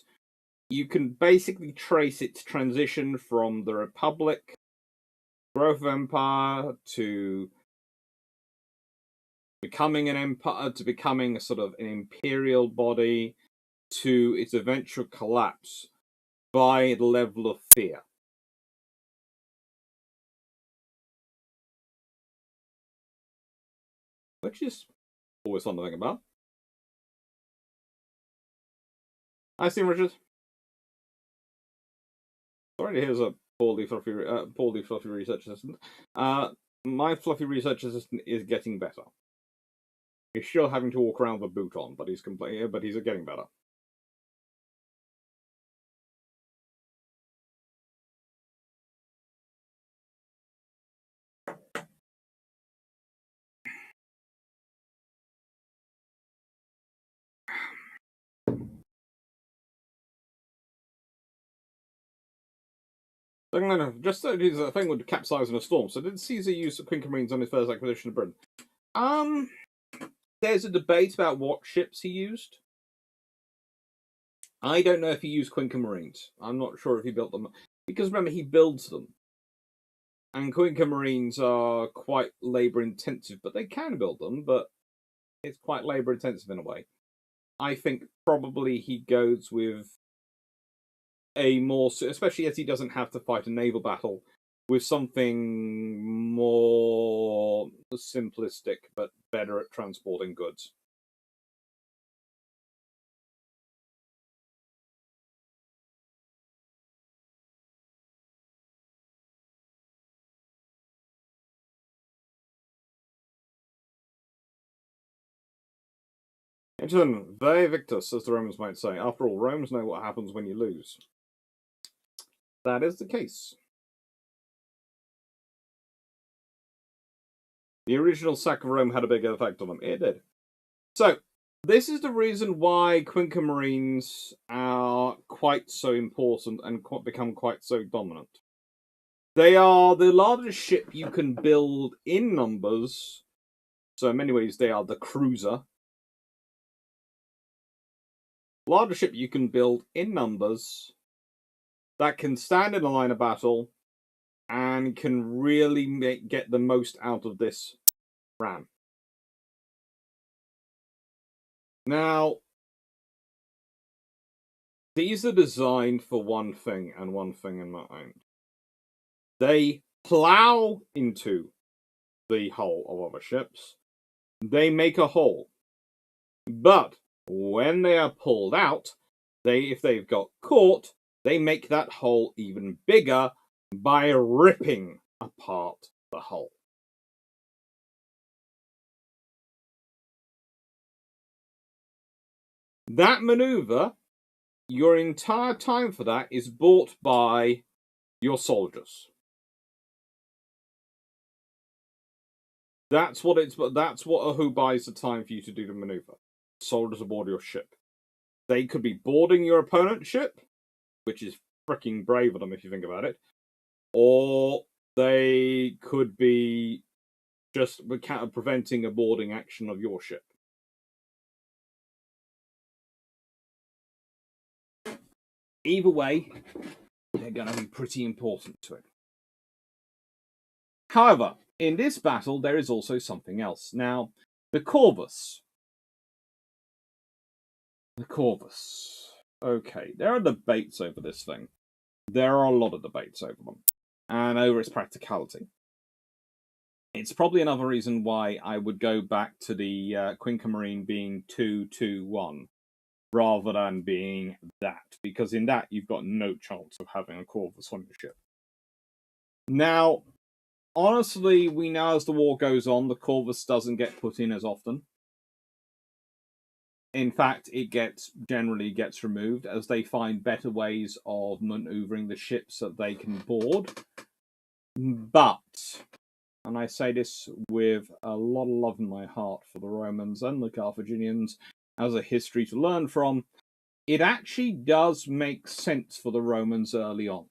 you can basically trace its transition from the Republic, growth of empire, to becoming an empire, to becoming a sort of an imperial body, to its eventual collapse by the level of fear. Which is always fun to think about. I see, Richard. Sorry to hear there's a poorly fluffy research assistant. My fluffy research assistant is getting better. He's still having to walk around with a boot on, but he's getting better. Just so he's a thing with capsize in a storm. So did Caesar use Quinca Marines on his first acquisition of Britain? There's a debate about what ships he used. I don't know if he used Quinca Marines. I'm not sure if he built them. Because remember, he builds them. And Quinca Marines are quite labour intensive, but they can build them, but it's quite labour intensive in a way. I think probably he goes with a more, especially as he doesn't have to fight a naval battle, with something more simplistic but better at transporting goods. Interesting. Vae victus, as the Romans might say. After all, Romans know what happens when you lose. That is the case. The original sack of Rome had a big effect on them. It did. So, this is the reason why Quinca Marines are quite so important and become quite so dominant. They are the largest ship you can build in numbers. So, in many ways, they are the cruiser. Largest ship you can build in numbers that can stand in a line of battle and can really get the most out of this ram. Now, these are designed for one thing and one thing in mind. They plow into the hull of other ships. They make a hole. But when they are pulled out, if they've got caught, they make that hole even bigger by ripping apart the hull. That maneuver, your entire time for that is bought by your soldiers. That's what who buys the time for you to do the maneuver. Soldiers aboard your ship. They could be boarding your opponent's ship, which is freaking brave of them if you think about it, or they could be just preventing a boarding action of your ship. Either way, they're going to be pretty important to it. However, in this battle, there is also something else. Now, the Corvus. The Corvus. Okay, there are debates over this thing. There are a lot of debates over them, and over its practicality. It's probably another reason why I would go back to the Quinca Marine being 2-2-1 rather than being that, because in that you've got no chance of having a Corvus on your ship. Now, honestly, we know as the war goes on, the Corvus doesn't get put in as often. In fact, it generally gets removed as they find better ways of maneuvering the ships that they can board. But, and I say this with a lot of love in my heart for the Romans and the Carthaginians as a history to learn from, it actually does make sense for the Romans early on.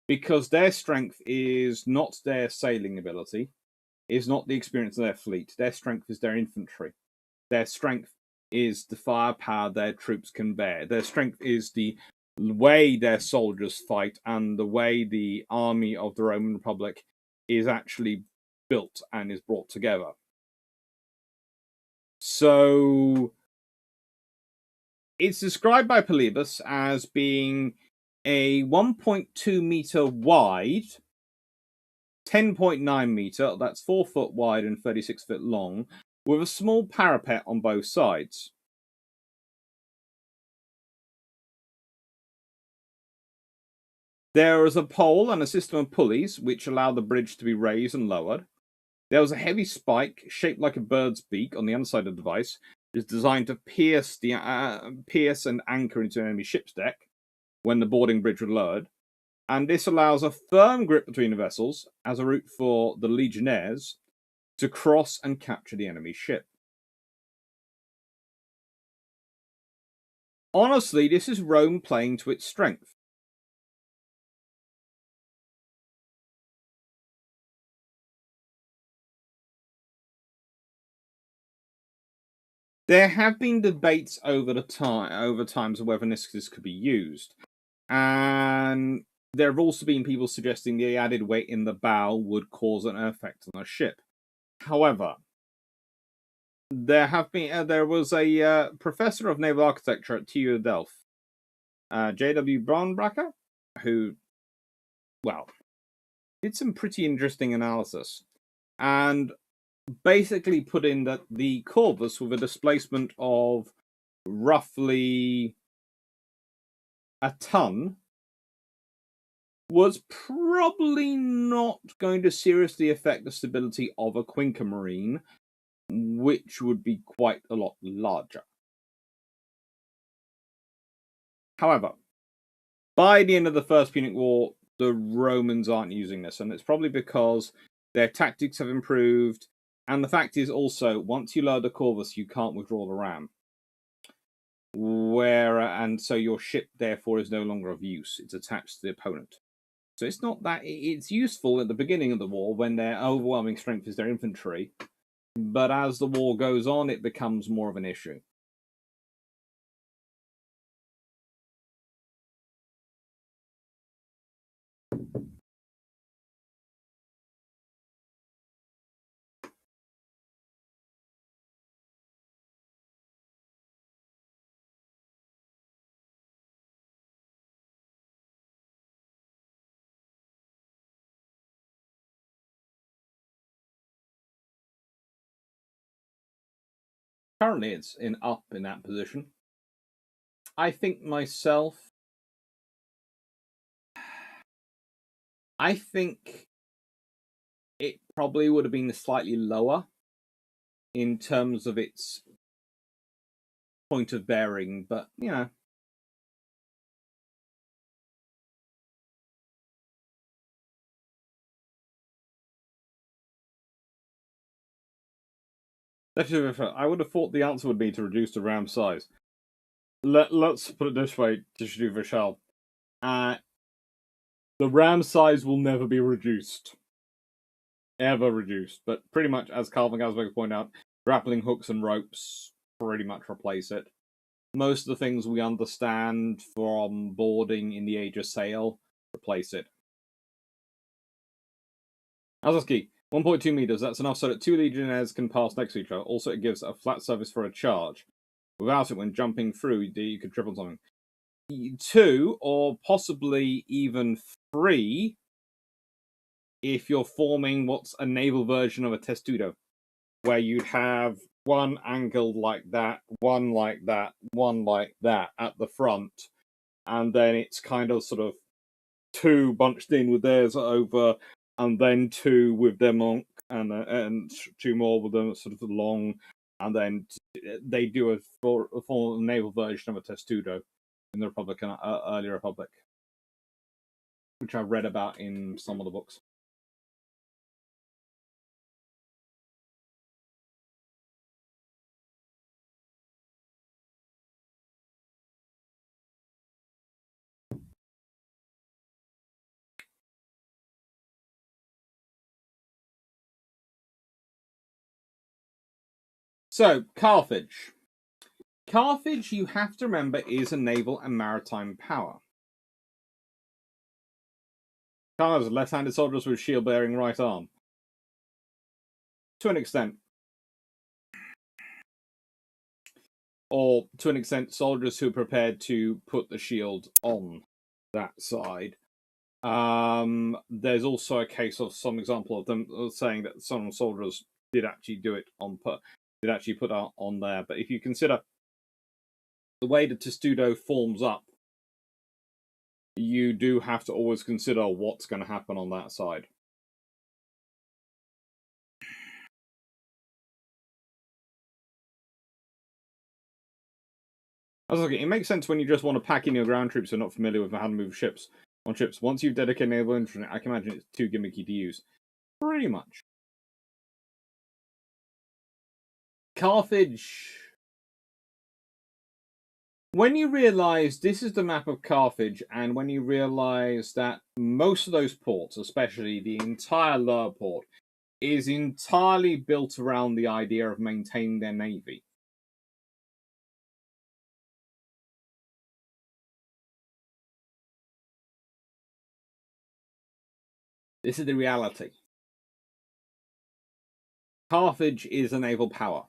Because their strength is not their sailing ability, is not the experience of their fleet. Their strength is their infantry. Their strength is the firepower their troops can bear. Their strength is the way their soldiers fight and the way the army of the Roman Republic is actually built and is brought together. So It's described by Polybus as being a 1.2 meter wide, 10.9 meter, that's 4 foot wide and 36 foot long, with a small parapet on both sides. There is a pole and a system of pulleys which allow the bridge to be raised and lowered. There was a heavy spike shaped like a bird's beak on the underside of the device, which is designed to pierce and anchor into an enemy ship's deck when the boarding bridge was lowered. And this allows a firm grip between the vessels as a route for the legionnaires to cross and capture the enemy ship. Honestly, this is Rome playing to its strength. There have been debates over times of whether this could be used, and there have also been people suggesting the added weight in the bow would cause an effect on a ship. However, there was a professor of naval architecture at TU Delft, J.W. Braunbracker, who, well, did some pretty interesting analysis, and basically put in that the Corvus, with a displacement of roughly a ton, was probably not going to seriously affect the stability of a Quinca Marine, which would be quite a lot larger. However, by the end of the First Punic War, the Romans aren't using this, and it's probably because their tactics have improved, and the fact is also, once you load the Corvus, you can't withdraw the ram. And so your ship, therefore, is no longer of use. It's attached to the opponent. So it's not that it's useful at the beginning of the war when their overwhelming strength is their infantry, but as the war goes on, it becomes more of an issue. Currently, it's up in that position. I think myself, I think it probably would have been slightly lower in terms of its point of bearing, but you know. I would have thought the answer would be to reduce the RAM size. Let's put it this way, Tishu Vishal. The RAM size will never be reduced. Ever reduced. But pretty much, as Calvin Gasberg pointed out, grappling hooks and ropes pretty much replace it. Most of the things we understand from boarding in the Age of Sail replace it. Azaski, 1.2 meters, that's enough so that two legionnaires can pass next to each other. Also, it gives a flat surface for a charge. Without it, when jumping through, you could trip on something. 2, or possibly even 3, if you're forming what's a naval version of a testudo, where you'd have one angled like that, one like that, one like that at the front, and then it's kind of sort of 2 bunched in with theirs over, and then 2 with them on, and 2 more with them sort of long, and then they do a full naval version of a testudo in the early Republic, which I've read about in some of the books. So, Carthage. Carthage, you have to remember, is a naval and maritime power. Carthage, left-handed soldiers with shield-bearing right arm. To an extent. or to an extent, soldiers who are prepared to put the shield on that side. There's also a case of some example of them saying that some soldiers did actually do it did actually put it on there. But if you consider the way the testudo forms up, you do have to always consider what's going to happen on that side. I was looking, it makes sense when you just want to pack in your ground troops who are not familiar with how to move ships on ships. Once you've dedicated naval infantry, I can imagine it's too gimmicky to use. Pretty much. Carthage. When you realise this is the map of Carthage, and when you realise that most of those ports, especially the entire lower port, is entirely built around the idea of maintaining their navy. This is the reality. Carthage is a naval power.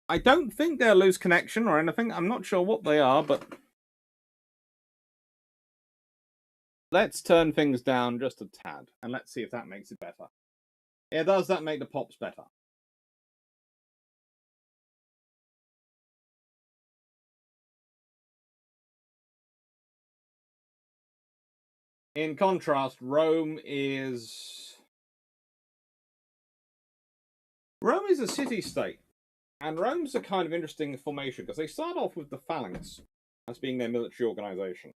I don't think they'll lose connection or anything. I'm not sure what they are, but let's turn things down just a tad, and let's see if that makes it better. Yeah, does that make the pops better? In contrast, Rome is a city-state, and Rome's a kind of interesting formation because they start off with the phalanx as being their military organization.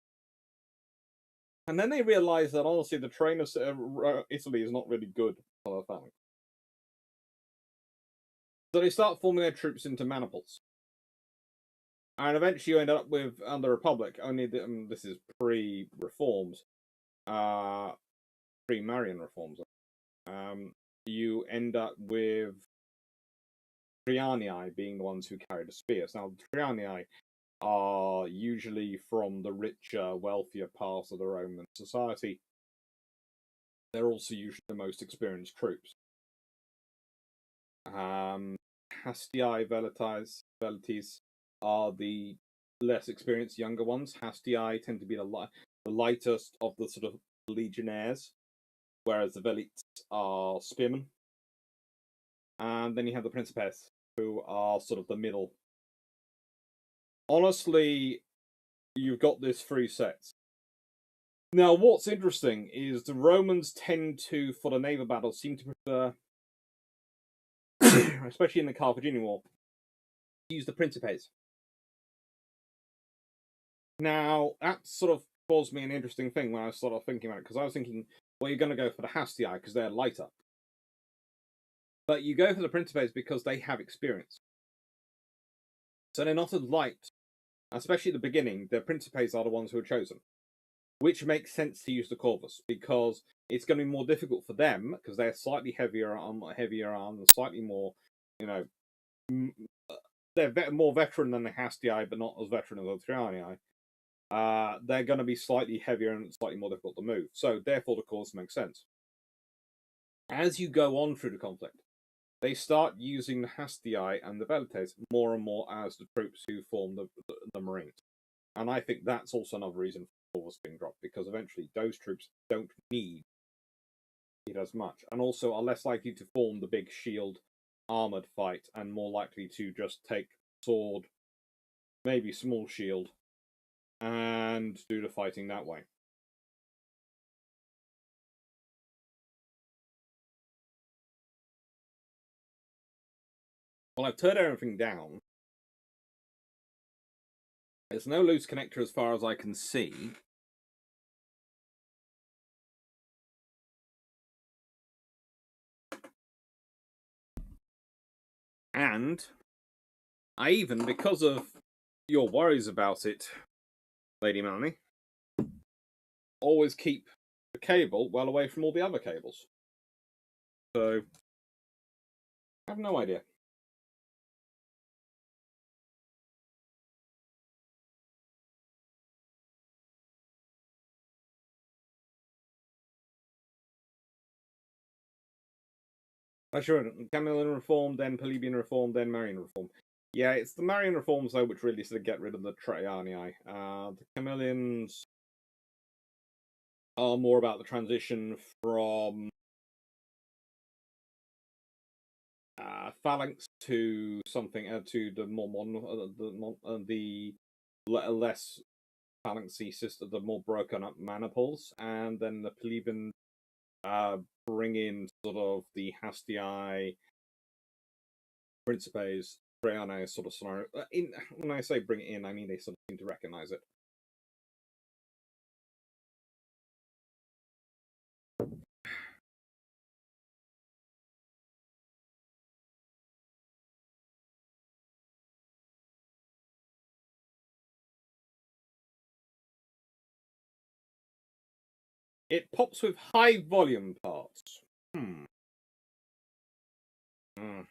And then they realize that, honestly, the terrain of Italy is not really good for the phalanx. So they start forming their troops into maniples. And eventually you end up with, under Republic, only this is pre-reforms, pre-Marian reforms, you end up with Trianii being the ones who carry the spears. Now, the Trianii are usually from the richer, wealthier parts of the Roman society. They're also usually the most experienced troops. Hastii Velites are the less experienced younger ones. Hastii tend to be the lightest of the sort of legionnaires, whereas the Velites are spearmen. And then you have the Principes, who are sort of the middle. Honestly, you've got this three sets. Now, what's interesting is the Romans tend to, for the naval battles, seem to prefer, especially in the Carthaginian War, to use the Principes. Now, that sort of caused me an interesting thing when I was sort of thinking about it, because I was thinking, well, you're going to go for the Hastii because they're lighter. But you go for the Principes because they have experience. So they're not as light, especially at the beginning. The Principes are the ones who are chosen, which makes sense to use the Corvus because it's going to be more difficult for them because they're slightly heavier armed, slightly more, they're more veteran than the Hastii, but not as veteran as the Trianii. They're going to be slightly heavier and slightly more difficult to move. So, therefore, the Corvus makes sense. As you go on through the conflict, they start using the Hastii and the Velites more and more as the troops who form the Marines. And I think that's also another reason for Corvus being dropped, because eventually those troops don't need it as much, and also are less likely to form the big shield armored fight, and more likely to just take sword, maybe small shield, and do the fighting that way. Well, I've turned everything down. There's no loose connector as far as I can see. And I even, because of your worries about it, Lady Melanie, always keep the cable well away from all the other cables. So, I have no idea. Sure. Camillian reform, then Plebeian reform, then Marian reform. Yeah, it's the Marian reforms though which really sort of get rid of the Trajanii. The Camillians are more about the transition from phalanx to something to the more modern, the less phalanxy system, the more broken up maniples, and then the plebeian bring in sort of the Hastii Principes, Trajanii sort of scenario. When I say bring it in, I mean they sort of seem to recognize it. It pops with high volume parts. Hmm. Mm.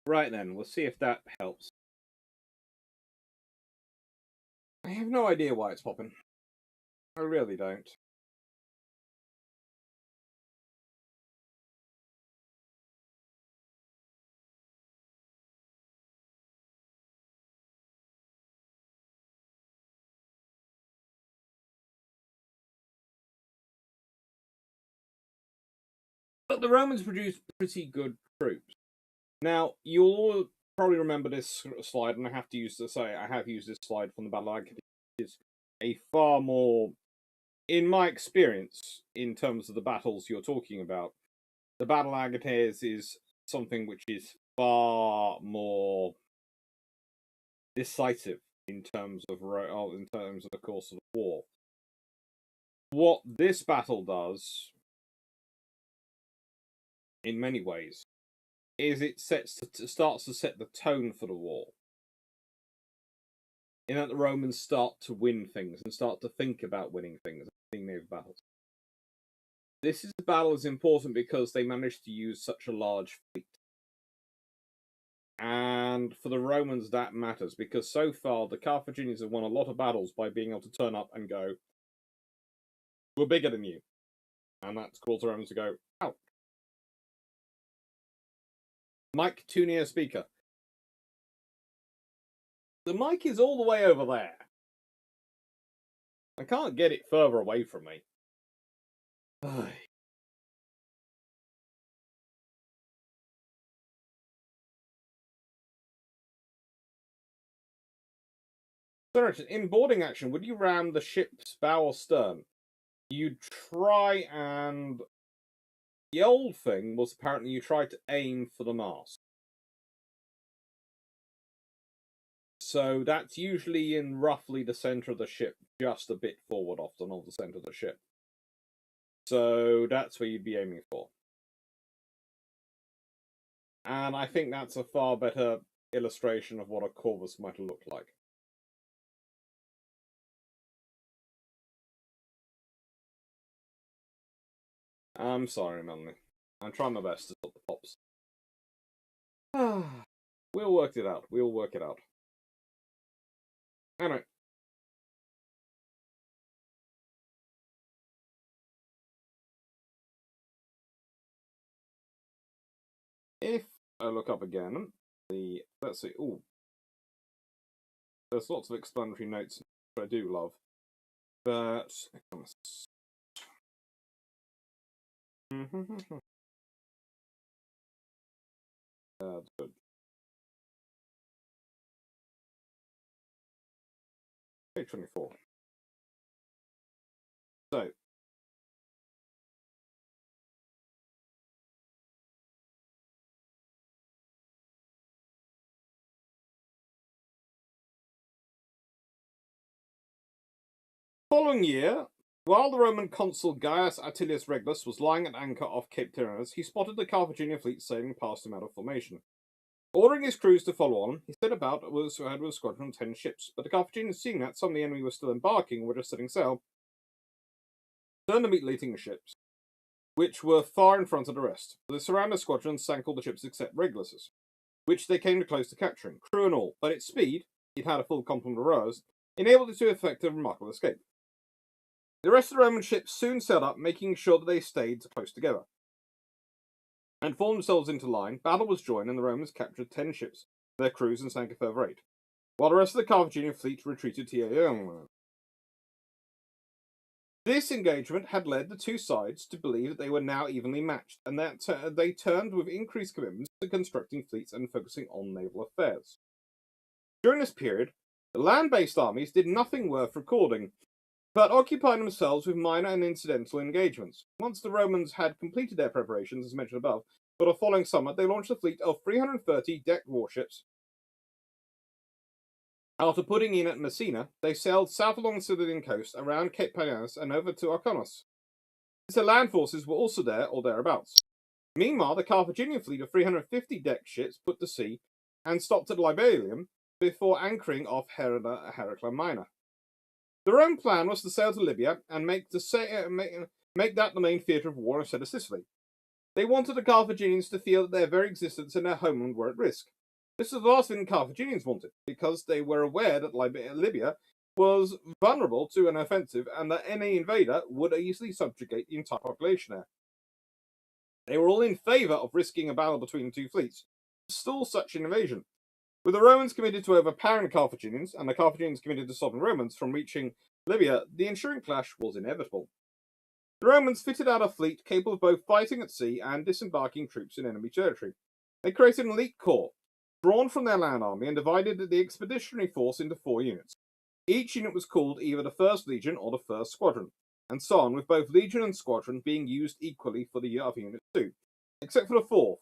Right then, we'll see if that helps. I have no idea why it's popping. I really don't. But the Romans produced pretty good troops. Now, you'll all probably remember this slide, and I have used this slide from the Battle of Agadir, which is a far more, in my experience, in terms of the battles you're talking about, the Battle of Agadir is something which is far more decisive in terms of the course of the war. What this battle does, in many ways, is it starts to set the tone for the war. In that the Romans start to win things and start to think about winning things, winning those battles. This battle is important because they managed to use such a large fleet. And for the Romans, that matters because so far the Carthaginians have won a lot of battles by being able to turn up and go, "We're bigger than you," and that's caused the Romans to go, "Ow." Mic too near speaker. The mic is all the way over there. I can't get it further away from me. In boarding action, would you ram the ship's bow or stern? You'd try and... The old thing was apparently you tried to aim for the mast. So that's usually in roughly the centre of the ship, just a bit forward often of the centre of the ship. So that's where you'd be aiming for. And I think that's a far better illustration of what a corvus might have looked like. I'm sorry, Melanie. I'm trying my best to stop the pops. We'll work it out. We'll work it out. Anyway. If I look up again, let's see. Oh, there's lots of explanatory notes which I do love, but that's good. Page 24. So. Following year, while the Roman consul Gaius Atilius Regulus was lying at anchor off Cape Tyrannus, he spotted the Carthaginian fleet sailing past him out of formation. Ordering his crews to follow on, he set about with a squadron of 10 ships, but the Carthaginians, seeing that some of the enemy were still embarking and were just setting sail, turned to meet leading ships, which were far in front of the rest. The surrounding squadron sank all the ships except Regulus's, which they came close to capturing, crew and all, but its speed, it had a full complement of rowers, enabled it to effect a remarkable escape. The rest of the Roman ships soon sailed up, making sure that they stayed close together and formed themselves into line. Battle was joined, and the Romans captured 10 ships, their crews, and sank a further 8, while the rest of the Carthaginian fleet retreated to Ecnomus. This engagement had led the two sides to believe that they were now evenly matched, and that they turned with increased commitments to constructing fleets and focusing on naval affairs. During this period, the land-based armies did nothing worth recording, but occupied themselves with minor and incidental engagements. Once the Romans had completed their preparations, as mentioned above, for the following summer, they launched a fleet of 330 decked warships. After putting in at Messina, they sailed south along the Sicilian coast, around Cape Pianus, and over to Ecnomus. The land forces were also there, or thereabouts. Meanwhile, the Carthaginian fleet of 350 decked ships put to sea and stopped at Libelium before anchoring off Heraclea Minor. The Roman plan was to sail to Libya and make that the main theatre of war instead of Sicily. They wanted the Carthaginians to feel that their very existence and their homeland were at risk. This was the last thing the Carthaginians wanted, because they were aware that Libya was vulnerable to an offensive and that any invader would easily subjugate the entire population there. They were all in favour of risking a battle between the two fleets to stall such an invasion. With the Romans committed to overpowering the Carthaginians, and the Carthaginians committed to stopping Romans from reaching Libya, the ensuing clash was inevitable. The Romans fitted out a fleet capable of both fighting at sea and disembarking troops in enemy territory. They created an elite corps, drawn from their land army, and divided the expeditionary force into 4 units. Each unit was called either the 1st Legion or the 1st Squadron, and so on, with both Legion and Squadron being used equally for the other units too, except for the 4th,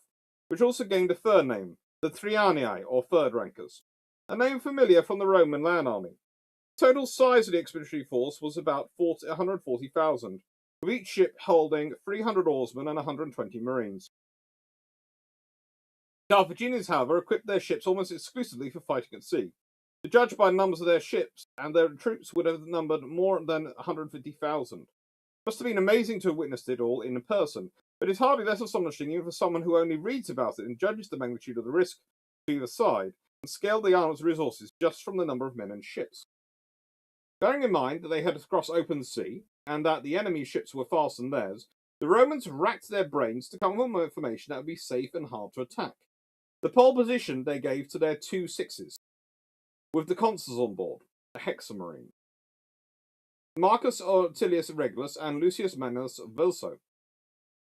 which also gained a third name, the Trianii, or Third Rankers, a name familiar from the Roman land army. The total size of the expeditionary force was about 140,000, with each ship holding 300 oarsmen and 120 marines. The Carthaginians, however, equipped their ships almost exclusively for fighting at sea. To judge by the numbers of their ships, and their troops would have numbered more than 150,000. It must have been amazing to have witnessed it all in person, but it is hardly less astonishing even for someone who only reads about it and judges the magnitude of the risk to either side, and scaled the army's resources just from the number of men and ships. Bearing in mind that they had to cross open sea, and that the enemy's ships were faster than theirs, the Romans racked their brains to come up with information that would be safe and hard to attack. The pole position they gave to their 2 sixes, with the consuls on board, the hexamarine, Marcus Aurelius Regulus and Lucius Manlius Vulso.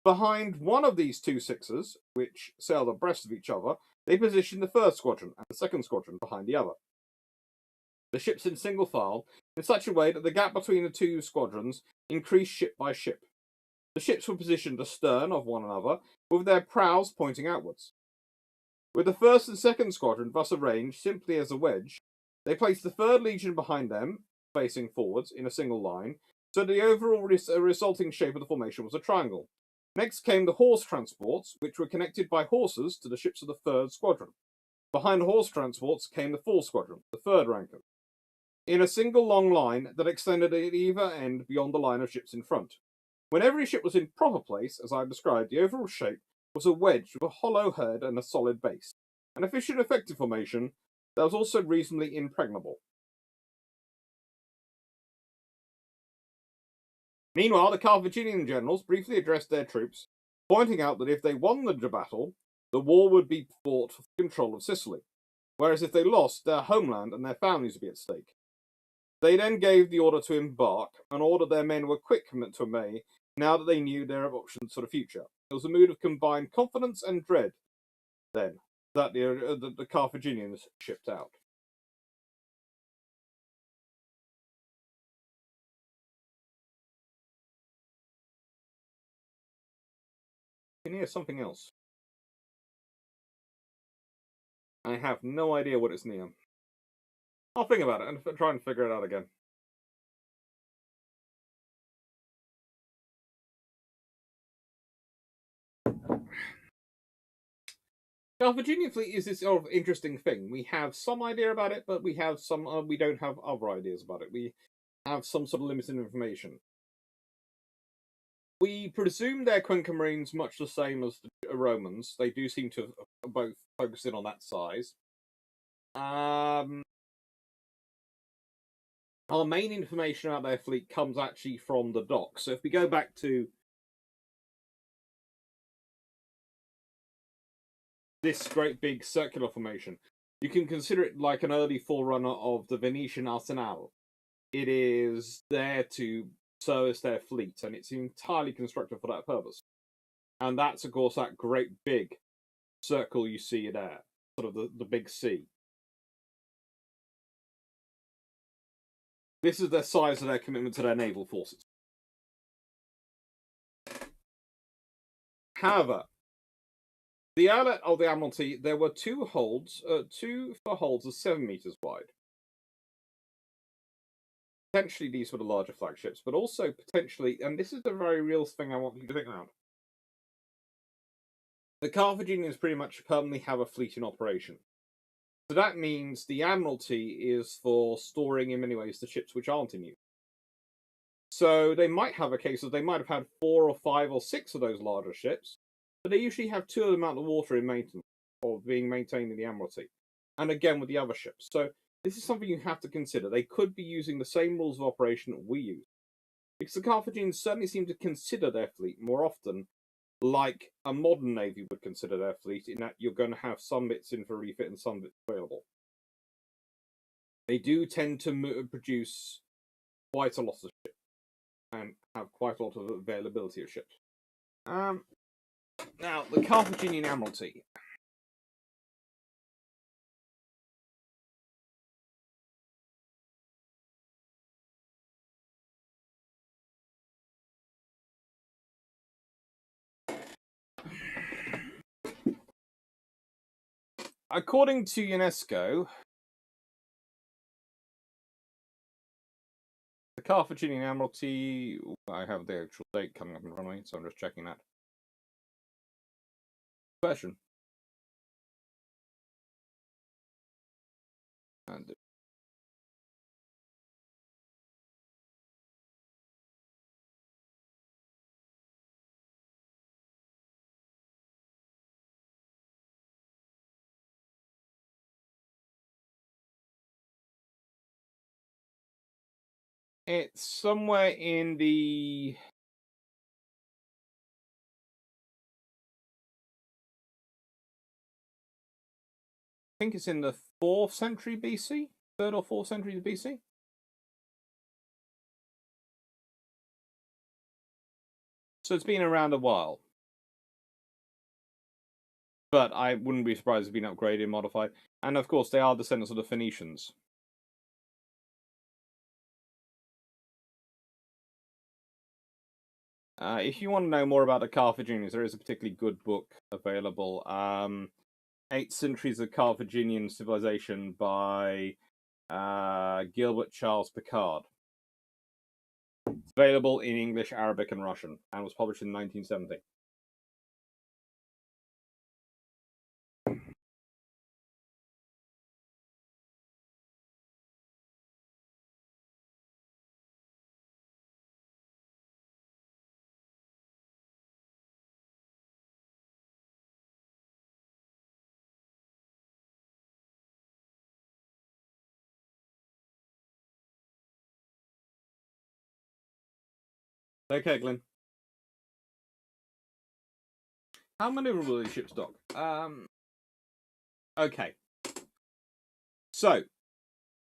Behind one of these 2 sixes, which sailed abreast of each other, they positioned the 1st Squadron and the 2nd Squadron behind the other. The ships in single file, in such a way that the gap between the 2 squadrons increased ship by ship. The ships were positioned astern of one another, with their prows pointing outwards. With the 1st and 2nd Squadron thus arranged simply as a wedge, they placed the 3rd Legion behind them, facing forwards, in a single line, so the overall resulting shape of the formation was a triangle. Next came the horse transports, which were connected by horses to the ships of the 3rd Squadron. Behind the horse transports came the 4th Squadron, the 3rd Ranker, in a single long line that extended at either end beyond the line of ships in front. When every ship was in proper place, as I have described, the overall shape was a wedge with a hollow head and a solid base, an efficient, effective formation that was also reasonably impregnable. Meanwhile, the Carthaginian generals briefly addressed their troops, pointing out that if they won the battle, the war would be fought for the control of Sicily, whereas if they lost, their homeland and their families would be at stake. They then gave the order to embark, and ordered their men were quick to obey, now that they knew their options for the future. It was a mood of combined confidence and dread, then, that the Carthaginians shipped out. And here's something else. I have no idea what it's near. I'll think about it and try and figure it out again. Carthaginian fleet is this sort of interesting thing. We have some idea about it, but we have some. We don't have other ideas about it. We have some sort of limited information. We presume they're Cuenca Marines much the same as the Romans. They do seem to have both focus in on that size. our main information about their fleet comes actually from the docks. So if we go back to this great big circular formation, you can consider it like an early forerunner of the Venetian arsenal. It is there to service their fleet, and it's entirely constructed for that purpose. And that's, of course, that great big circle you see there, sort of the big C. This is the size of their commitment to their naval forces. However, the outlet of the Admiralty, there were two holds of 7 meters wide. Potentially these were the larger flagships, but also potentially, and this is the very real thing I want you to think about, the Carthaginians pretty much permanently have a fleet in operation. So that means the Admiralty is for storing, in many ways, the ships which aren't in use. So they might have a case of they might have had 4 or 5 or 6 of those larger ships, but they usually have 2 of them out of the water in maintenance, or being maintained in the Admiralty. And again with the other ships. So this is something you have to consider. They could be using the same rules of operation that we use. Because the Carthaginians certainly seem to consider their fleet more often like a modern navy would consider their fleet, in that you're going to have some bits in for refit and some bits available. They do tend to produce quite a lot of ships and have quite a lot of availability of ships. Now, the Carthaginian Admiralty. According to UNESCO, the Carthaginian Admiralty, I have the actual date coming up in front of me, so I'm just checking that. Version. And it's somewhere in the... I think it's in the 4th century BC? 3rd or 4th century BC? So it's been around a while. But I wouldn't be surprised if it's been upgraded, modified. And of course, they are descendants of the Phoenicians. If you want to know more about the Carthaginians, there is a particularly good book available. 8 Centuries of Carthaginian Civilization by Gilbert Charles Picard. It's available in English, Arabic, and Russian, and was published in 1970. Okay, Glenn. How maneuverable are these ships, Doc? Okay. So,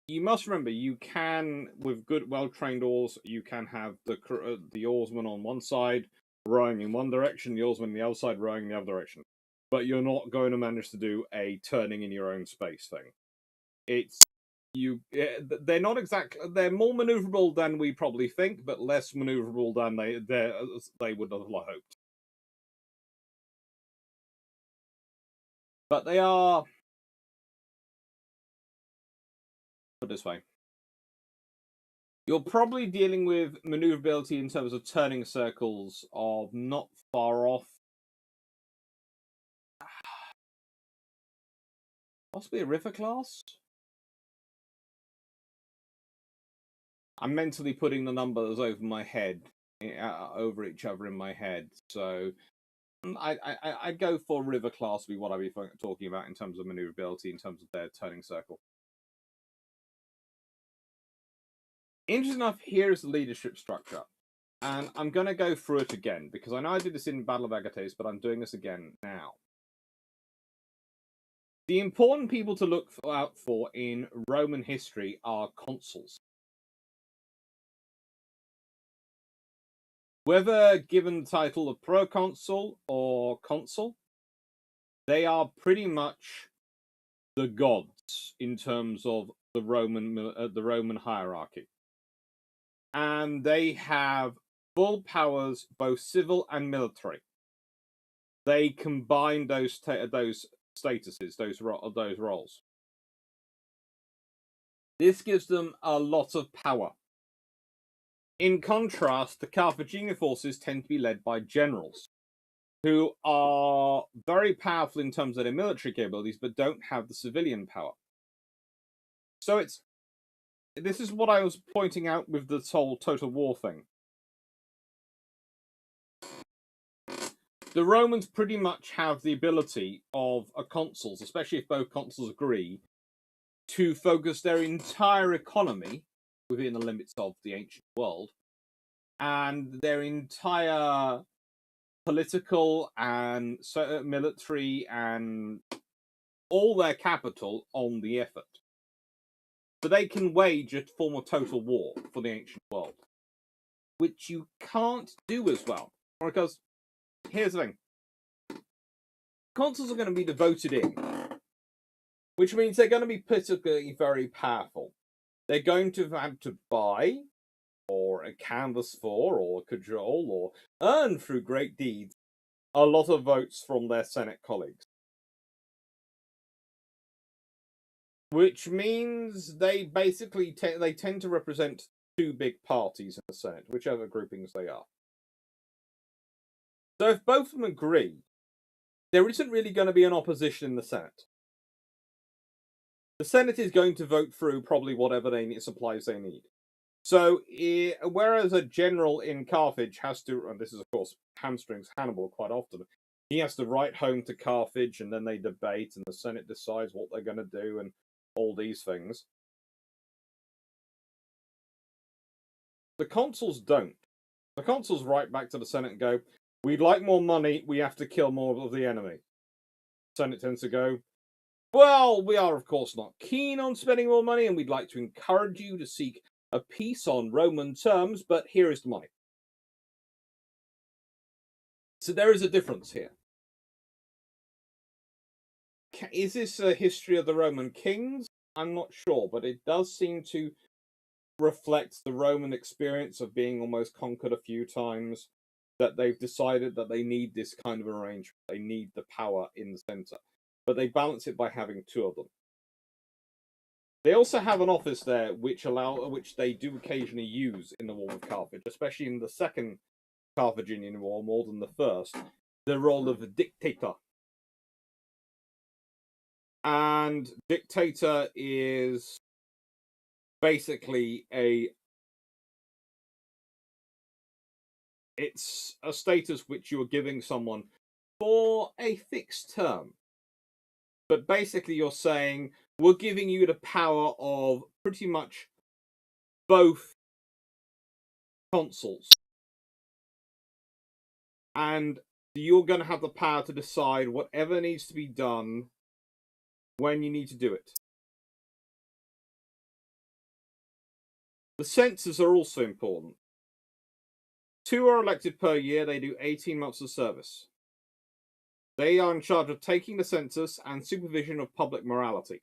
you must remember, you can, with good, well-trained oars, you can have the oarsman on one side rowing in one direction, the oarsman on the other side rowing in the other direction. But you're not going to manage to do a turning in your own space thing. They're not exactly, they're more maneuverable than we probably think, but less maneuverable than they would have hoped. But they are, put it this way, you're probably dealing with maneuverability in terms of turning circles of not far off. Possibly a river class? I'm mentally putting the numbers over my head, over each other in my head. So I'd go for river class would be what I'd be talking about in terms of maneuverability, in terms of their turning circle. Interesting enough, here is the leadership structure. And I'm going to go through it again, because I know I did this in Battle of Agates, but I'm doing this again now. The important people to look out for in Roman history are consuls. Whether given the title of proconsul or consul, they are pretty much the gods in terms of the Roman hierarchy, and they have full powers, both civil and military. They combine those statuses, those roles. This gives them a lot of power. In contrast, the Carthaginian forces tend to be led by generals, who are very powerful in terms of their military capabilities, but don't have the civilian power. So this is what I was pointing out with this whole total war thing. The Romans pretty much have the ability of consuls, especially if both consuls agree, to focus their entire economy within the limits of the ancient world and their entire political and military and all their capital on the effort. So they can wage a form of total war for the ancient world, which you can't do as well. Because here's the thing. Consuls are going to be devoted in, which means they're going to be politically very powerful. They're going to have to buy, or canvass for, or cajole, or earn through great deeds a lot of votes from their Senate colleagues. Which means they basically they tend to represent two big parties in the Senate, whichever groupings they are. So if both of them agree, there isn't really going to be an opposition in the Senate. The Senate is going to vote through probably whatever supplies they need. So, whereas a general in Carthage has to, and this is of course hamstrings Hannibal quite often, he has to write home to Carthage and then they debate and the Senate decides what they're going to do and all these things. The consuls don't. The consuls write back to the Senate and go, we'd like more money, we have to kill more of the enemy. The Senate tends to go, well, we are of course not keen on spending more money and we'd like to encourage you to seek a peace on Roman terms, but here is the money. So there is a difference here. Is this a history of the Roman kings? I'm not sure, but it does seem to reflect the Roman experience of being almost conquered a few times, that they've decided that they need this kind of arrangement. They need the power in the center, but they balance it by having two of them. They also have an office there which they do occasionally use in the War of Carthage, especially in the Second Carthaginian War more than the first, the role of the dictator. And dictator is basically it's a status which you are giving someone for a fixed term. But basically you're saying, we're giving you the power of pretty much both consuls. And you're going to have the power to decide whatever needs to be done when you need to do it. The censors are also important. 2 are elected per year. They do 18 months of service. They are in charge of taking the census and supervision of public morality.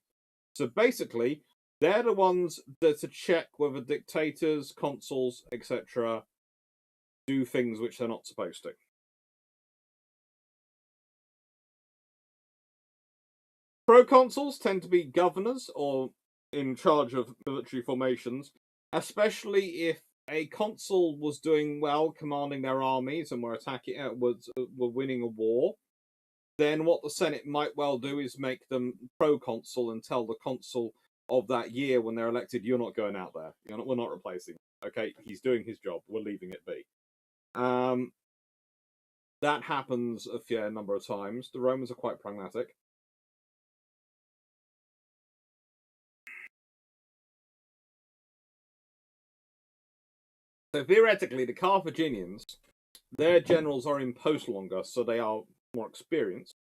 So basically, they're the ones that to check whether dictators, consuls, etc. do things which they're not supposed to. Proconsuls tend to be governors or in charge of military formations, especially if a consul was doing well commanding their armies and were winning a war. Then what the Senate might well do is make them proconsul and tell the consul of that year when they're elected, you're not going out there. We're not replacing him. Okay, he's doing his job. We're leaving it be. That happens a fair number of times. The Romans are quite pragmatic. So theoretically, the Carthaginians, their generals are in post longer, so they are more experienced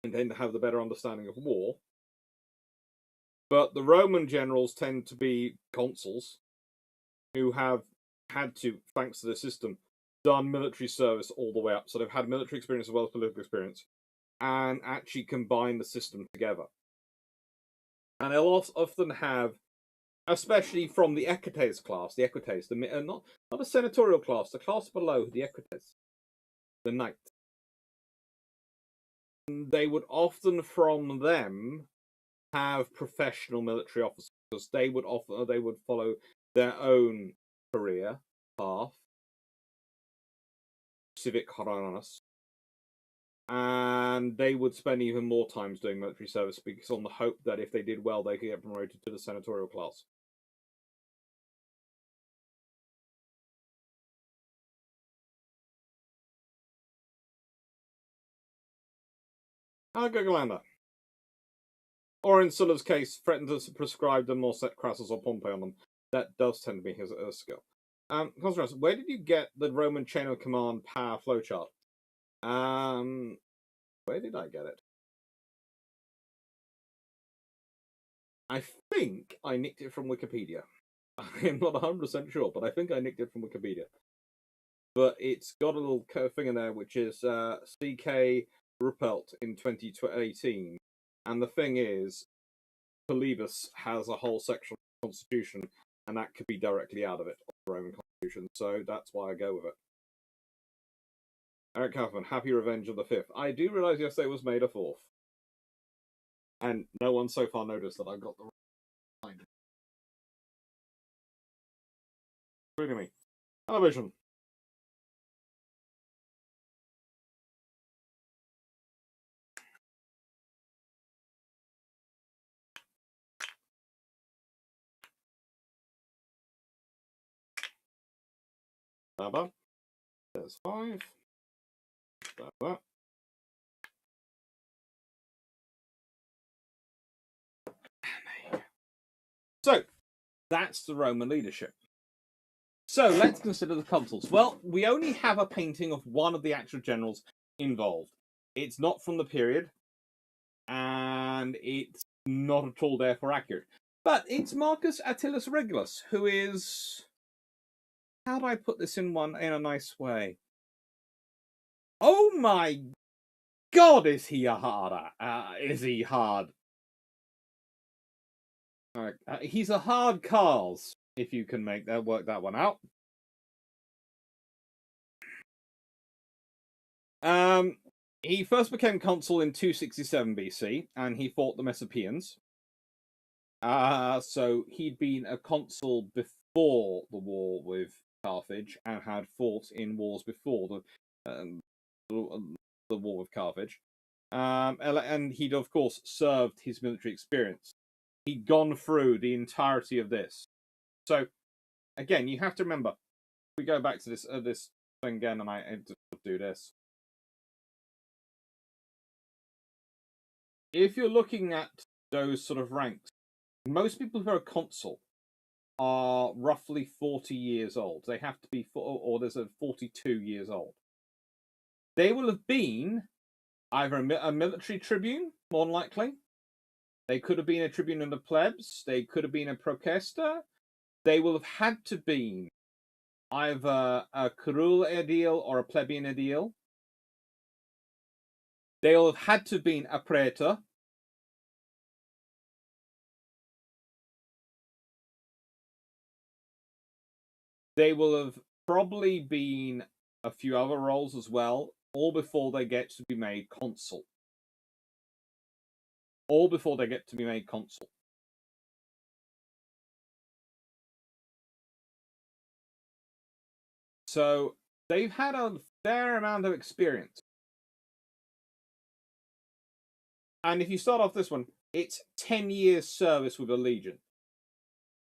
and tend to have the better understanding of war. But the Roman generals tend to be consuls who have had to, thanks to the system, done military service all the way up. So they've had military experience as well as political experience and actually combine the system together. And they'll often have, especially from the Equites class, not the senatorial class, the class below, the Equites, the knight. They would often from them have professional military officers because they would follow their own career path, civic haranas, and they would spend even more times doing military service because on the hope that if they did well, they could get promoted to the senatorial class. Agricola. Or in Sulla's case, threatened to prescribe them or set Crassus or Pompey on them. That does tend to be his skill. Constance, where did you get the Roman chain of command power flowchart? Where did I get it? I think I nicked it from Wikipedia. I'm not 100% sure, but I think I nicked it from Wikipedia. But it's got a little thing in there, which is CK Ruppelt in 2018. And the thing is, Polybus has a whole section of the Constitution, and that could be directly out of it, of the Roman Constitution. So that's why I go with it. Eric Kaufman, Happy Revenge of the 5th. I do realise yesterday was May the 4th. And no one so far noticed that I got the right line. Including me. Television. That. There's 5. That. So, that's the Roman leadership. So, let's consider the consuls. Well, we only have a painting of one of the actual generals involved. It's not from the period, and it's not at all therefore accurate. But it's Marcus Attalus Regulus, who is... How do I put this in a nice way? Oh my God, is he a harder? Is he hard? He's a hard Carls, if you can work that one out. He first became consul in 267 BC, and he fought the Messapians. So he'd been a consul before the war with Carthage and had fought in wars before the war with Carthage. And he'd, of course, served his military experience. He'd gone through the entirety of this. So, again, you have to remember, we go back to this thing again, and I do this. If you're looking at those sort of ranks, most people who are consul are roughly 40 years old. They have to be, or there's a 42 years old. They will have been either a military tribune, more than likely. They could have been a tribune of the plebs. They could have been a procaster. They will have had to be either a curule aedile or a plebeian aedile. They will have had to have been a praetor. They will have probably been a few other roles as well, all before they get to be made consul. All before they get to be made consul. So they've had a fair amount of experience. And if you start off this one, it's 10 years service with a legion.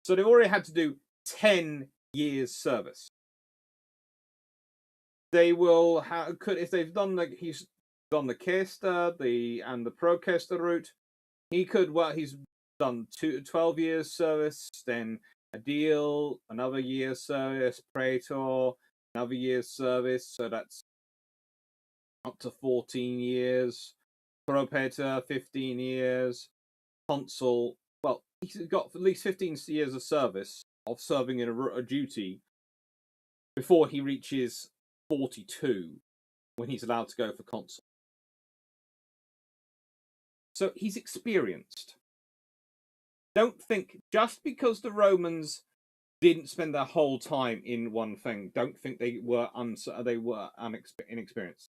So they've already had to do 10 years service. They will have, if they've done he's done the Caester, and the Procaester route, he could, well, he's done 12 years service, then Ideal, another year's service. Praetor, another year's service. So that's up to 14 years. Propator, 15 years. Consul, well, he's got at least 15 years of service, of serving in a duty, before he reaches 42, when he's allowed to go for consul. So he's experienced. Don't think, just because the Romans didn't spend their whole time in one thing, don't think they were inexperienced.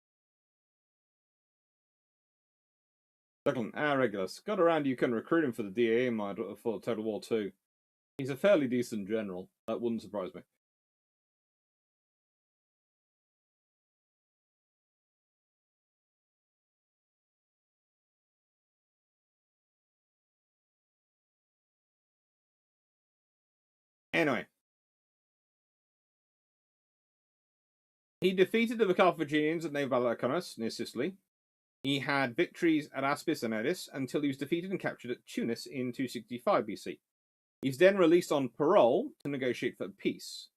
Declan, Regulus. Got around you can recruit him for the DA mod for Total War 2. He's a fairly decent general. That wouldn't surprise me. Anyway. He defeated the Carthaginians at Naval Ecnomus, near Sicily. He had victories at Aspis and Edis until he was defeated and captured at Tunis in 265 BC. He's then released on parole to negotiate for peace.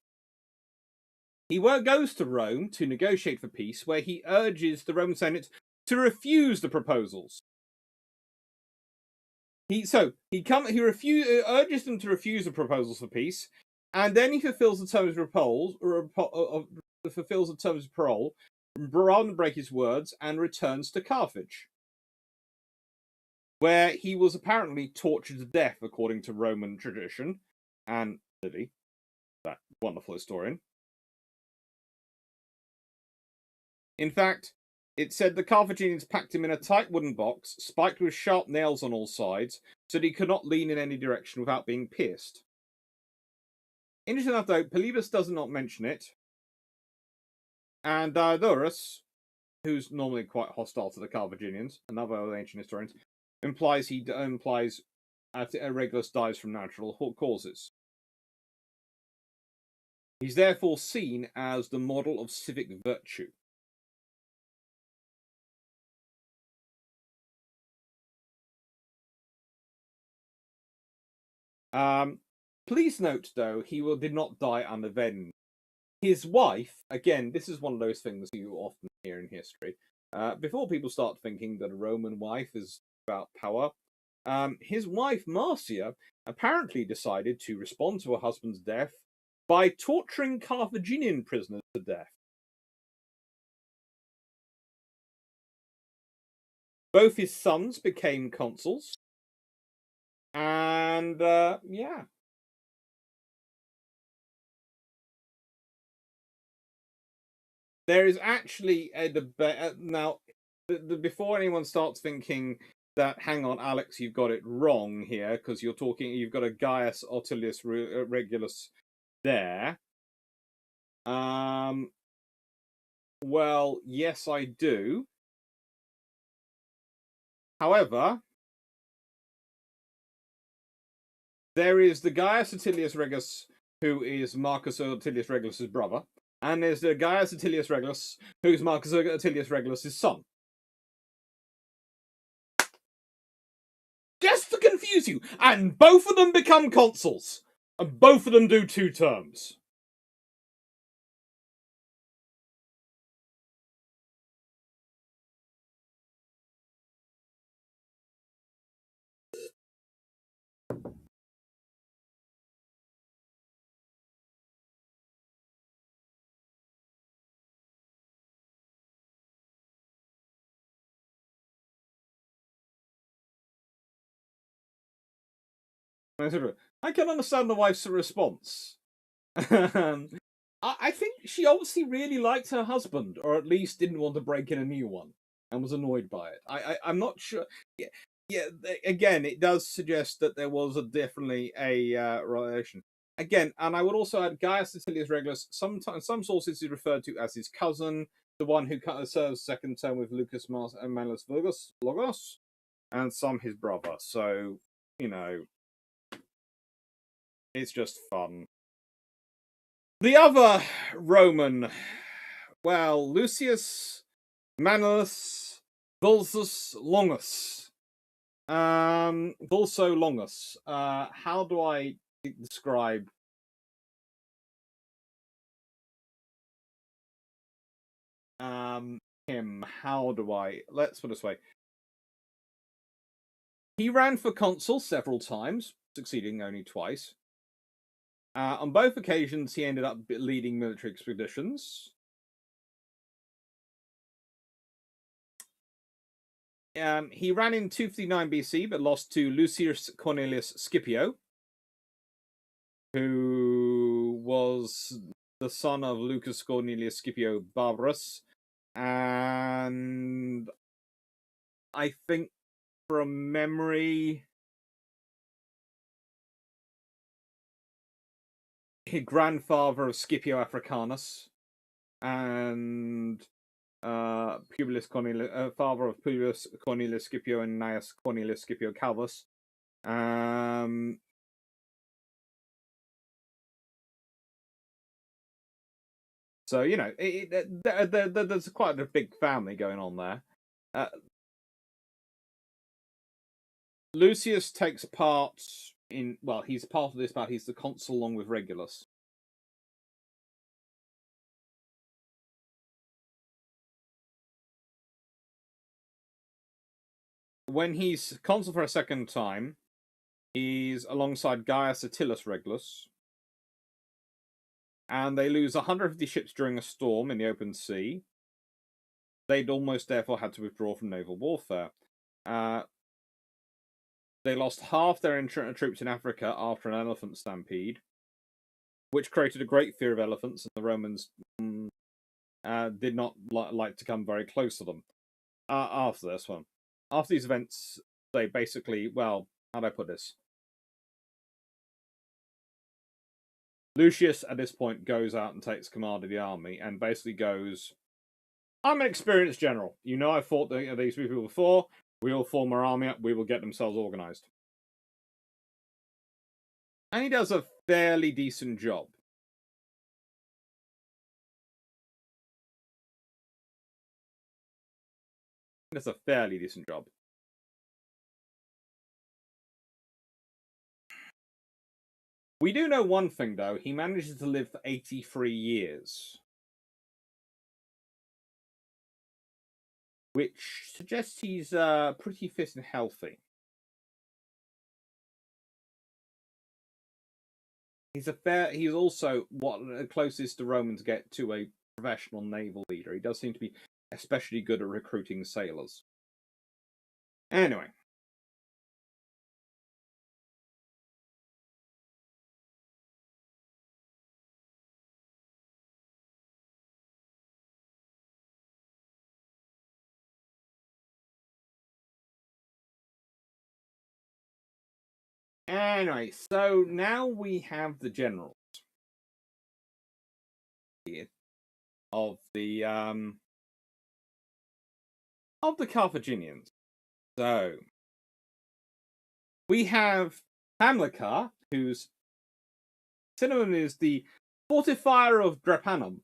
He goes to Rome to negotiate for peace, where he urges the Roman Senate to refuse the proposals. He urges them to refuse the proposals for peace, and then he fulfills the terms of parole, rather than break his words, and returns to Carthage, where he was apparently tortured to death, according to Roman tradition, and Livy, that wonderful historian. In fact, it said the Carthaginians packed him in a tight wooden box, spiked with sharp nails on all sides, so that he could not lean in any direction without being pierced. Interesting enough, though, Polybus does not mention it, and Diodorus, who's normally quite hostile to the Carthaginians, another ancient historian, implies Regulus dies from natural causes. He's therefore seen as the model of civic virtue. Please note, though, he did not die unavenged. His wife, again, this is one of those things you often hear in history. Before people start thinking that a Roman wife is about power, his wife, Marcia, apparently decided to respond to her husband's death by torturing Carthaginian prisoners to death. Both his sons became consuls, and yeah. There is actually a debate now. Before anyone starts thinking that, hang on, Alex, you've got it wrong here, because you've got a Gaius Ottilius Regulus there. Well, yes, I do. However, there is the Gaius Ottilius Regulus, who is Marcus Ottilius Regulus's brother, and there's the Gaius Ottilius Regulus, who's Marcus Ottilius Regulus's son. Just to confuse you, and both of them become consuls, and both of them do 2 terms. I can understand the wife's response. I think she obviously really liked her husband, or at least didn't want to break in a new one, and was annoyed by it. I'm not sure. Yeah. Again, it does suggest that there was definitely a relation. Again, and I would also add Gaius Atilius Regulus. Some sources is referred to as his cousin, the one who serves second term with Lucas Manlius Logos, and some his brother. So, it's just fun. The other Roman, well, Lucius Manlius Vulsus Longus. Vulso Longus. How do I describe him. How do I? Let's put it this way. He ran for consul several times, succeeding only twice. On both occasions, he ended up leading military expeditions. He ran in 259 BC, but lost to Lucius Cornelius Scipio, who was the son of Lucus Cornelius Scipio Barbarus, and I think from memory, his grandfather of Scipio Africanus, and Publius Cornelius, father of Publius Cornelius Scipio and Gnaeus Cornelius Scipio Calvus. So, you know, there's quite a big family going on there. Lucius takes part in, well, he's part of this battle. He's the consul along with Regulus. When he's consul for a second time, he's alongside Gaius Attilus Regulus. And they lose 150 ships during a storm in the open sea. They'd almost therefore had to withdraw from naval warfare. They lost half their troops in Africa after an elephant stampede, which created a great fear of elephants, and the Romans did not like to come very close to them. After this one, after these events, they basically, well, how do I put this? Lucius, at this point, goes out and takes command of the army and basically goes, I'm an experienced general. You know, I fought these people before. We will form our army up. We will get themselves organized. And he does a fairly decent job. That's a fairly decent job. We do know one thing, though. He manages to live for 83 years. Which suggests he's pretty fit and healthy. He's also what the closest the Romans get to a professional naval leader. He does seem to be especially good at recruiting sailors. Anyway. Anyway, so now we have the generals of the Carthaginians. So we have Hamilcar, whose synonym is the fortifier of Drepanum.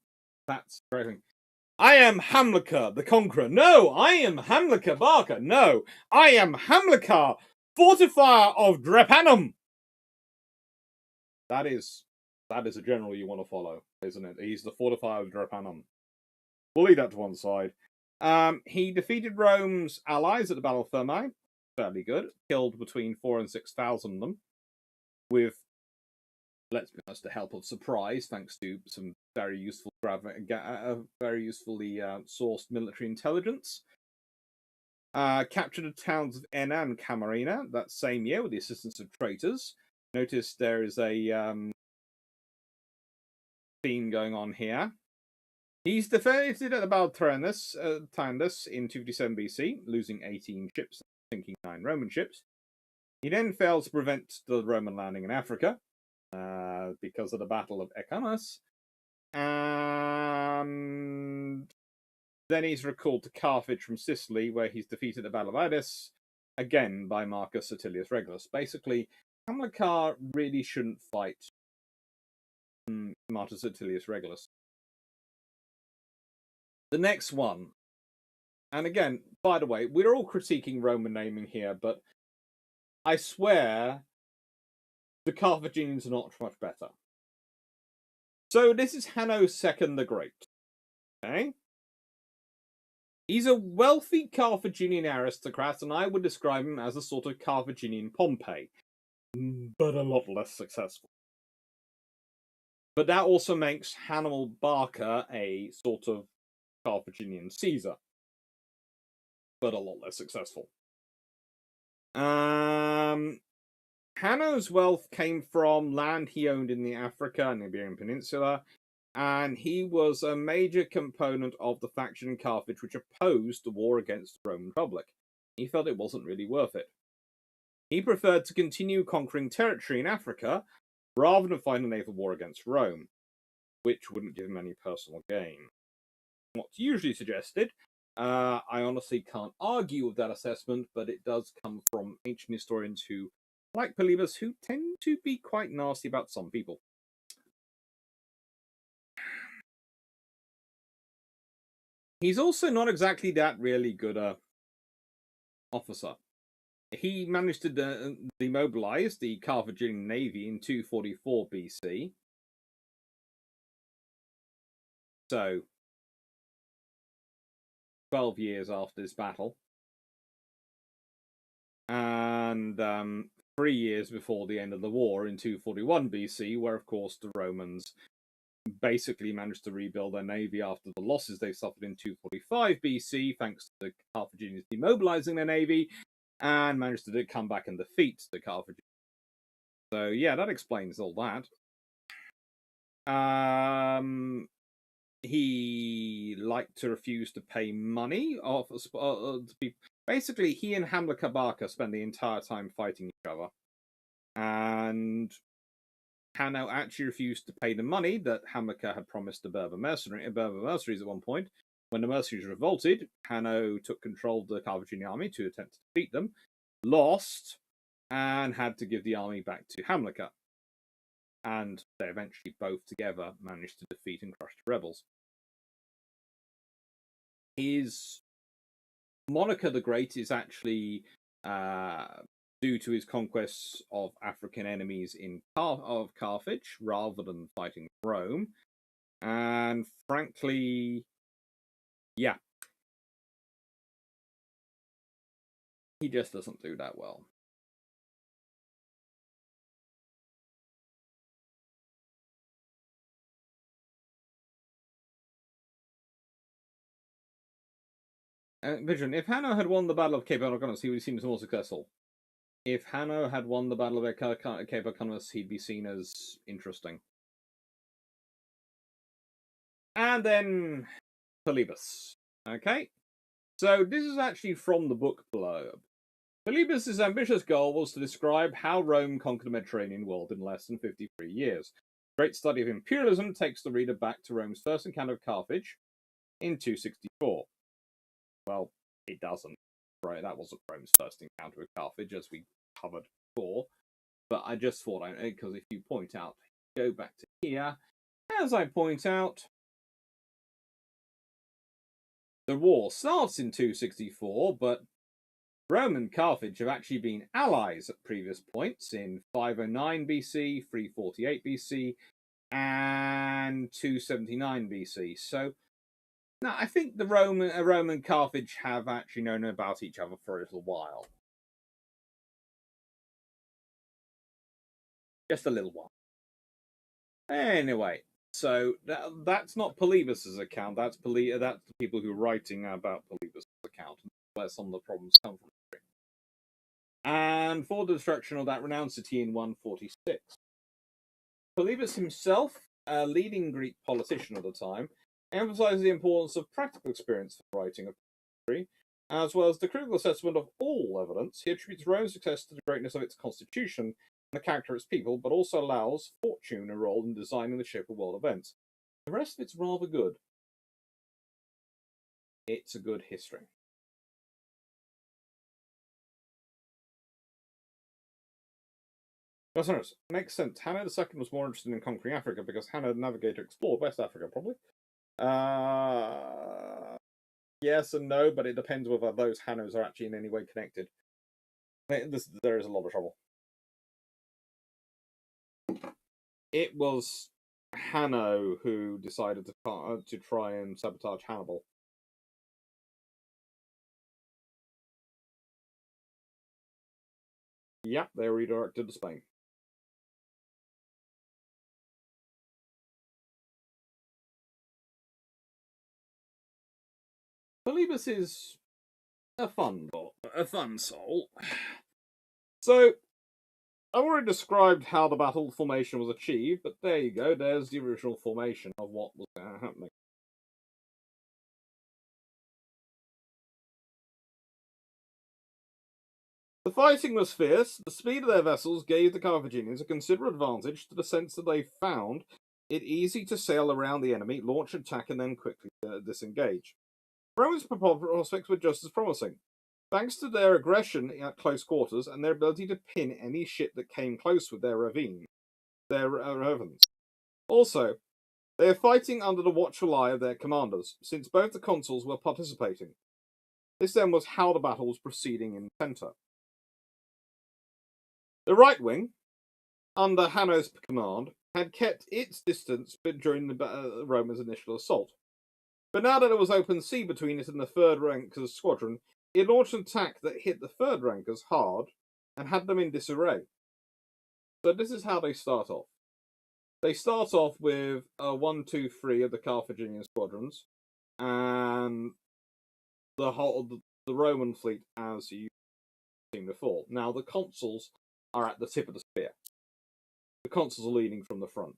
That's great. I am Hamilcar the Conqueror. No, I am Hamilcar Barca. No, I am Hamilcar, fortifier of Drepanum. That is a general you want to follow, isn't it? He's the fortifier of Drepanum. We'll leave that to one side. He defeated Rome's allies at the Battle of Thermae. Fairly good. Killed between 4,000 and 6,000 of them. With, let's be honest, the help of surprise, thanks to some very useful, very usefully sourced military intelligence. Captured the towns of Enna and Camarina that same year with the assistance of traitors. Notice there is a theme going on here. He's defeated at the Battle of Tyrannus in 257 BC, losing 18 ships, sinking 9 Roman ships. He then failed to prevent the Roman landing in Africa because of the Battle of Ecnomus. And then he's recalled to Carthage from Sicily, where he's defeated at the Battle of Adis, again by Marcus Atilius Regulus. Basically, Hamilcar really shouldn't fight Marcus Atilius Regulus. The next one, and again, by the way, we're all critiquing Roman naming here, but I swear the Carthaginians are not much better. So this is Hanno II the Great. Okay? He's a wealthy Carthaginian aristocrat, and I would describe him as a sort of Carthaginian Pompey, but a lot less successful. But that also makes Hannibal Barca a sort of Carthaginian Caesar, but a lot less successful. Hanno's wealth came from land he owned in the Africa and Iberian Peninsula, and he was a major component of the faction in Carthage which opposed the war against the Roman Republic. He felt it wasn't really worth it. He preferred to continue conquering territory in Africa rather than fight a naval war against Rome, which wouldn't give him any personal gain. What's usually suggested, I honestly can't argue with that assessment, but it does come from ancient historians who, like Polybus, who tend to be quite nasty about some people. He's also not exactly that really good officer. He managed to demobilize the Carthaginian navy in 244 BC. So, 12 years after this battle. And 3 years before the end of the war in 241 BC, where, of course, the Romans basically managed to rebuild their navy after the losses they suffered in 245 BC, thanks to the Carthaginians demobilizing their navy, and managed to come back and defeat the Carthaginians. So, yeah, that explains all that. He liked to refuse to pay money off to people. Basically, he and Hamilcar Barca spent the entire time fighting each other. And Hanno actually refused to pay the money that Hamilcar had promised the Berber mercenaries at one point. When the mercenaries revolted, Hanno took control of the Carthaginian army to attempt to defeat them, lost, and had to give the army back to Hamilcar. And they eventually both together managed to defeat and crush the rebels. His moniker the Great is actually due to his conquests of African enemies of Carthage rather than fighting Rome. And frankly, yeah, he just doesn't do that well. Vision, if Hanno had won the Battle of Cape Hyrcanus, he would seem more successful. If Hanno had won the Battle of Cape Hyrcanus, he'd be seen as interesting. And then Polybus. Okay? So this is actually from the book blurb. Polybus' ambitious goal was to describe how Rome conquered the Mediterranean world in less than 53 years. A great study of imperialism takes the reader back to Rome's first encounter of Carthage in 264. Well, it doesn't. Right, that wasn't Rome's first encounter with Carthage, as we covered before. But I just thought, because if you point out, go back to here, as I point out, the war starts in 264, but Rome and Carthage have actually been allies at previous points in 509 BC, 348 BC, and 279 BC. So, no, I think the Rome and Carthage have actually known about each other for a little while. Just a little while. Anyway, so that's not Polybus's account. That's the people who are writing about Polybus's account. Where some of the problems come from. And for the destruction of that renowned city in 146. Polybus himself, a leading Greek politician at the time, emphasized the importance of practical experience for writing of history, as well as the critical assessment of all evidence. He attributes Rome's success to the greatness of its constitution and the character of its people, but also allows fortune a role in designing the shape of world events. The rest of it's rather good. It's a good history. Listeners, makes sense. Hanno II was more interested in conquering Africa because Hanno the Navigator explored West Africa, probably. Yes and no, but it depends whether those Hannos are actually in any way connected. There is a lot of trouble. it was Hanno who decided to try and sabotage Hannibal. Yep, they redirected to Spain. Polybus is a fun soul. So, I've already described how the battle formation was achieved, but there you go, there's the original formation of what was happening. The fighting was fierce. The speed of their vessels gave the Carthaginians a considerable advantage to the sense that they found it easy to sail around the enemy, launch an attack, and then quickly disengage. Romans' prospects were just as promising. Thanks to their aggression at close quarters and their ability to pin any ship that came close with their ravines. Also, they are fighting under the watchful eye of their commanders, since both the consuls were participating. This then was how the battle was proceeding in the centre. The right wing, under Hanno's command, had kept its distance during the Romans' initial assault. But now that it was open sea between it and the third ranker's squadron, it launched an attack that hit the third rankers hard and had them in disarray. So this is how they start off. They start off with a 1, 2, 3 of the Carthaginian squadrons, and the Roman fleet as you've seen before. Now the consuls are at the tip of the spear. The consuls are leading from the front.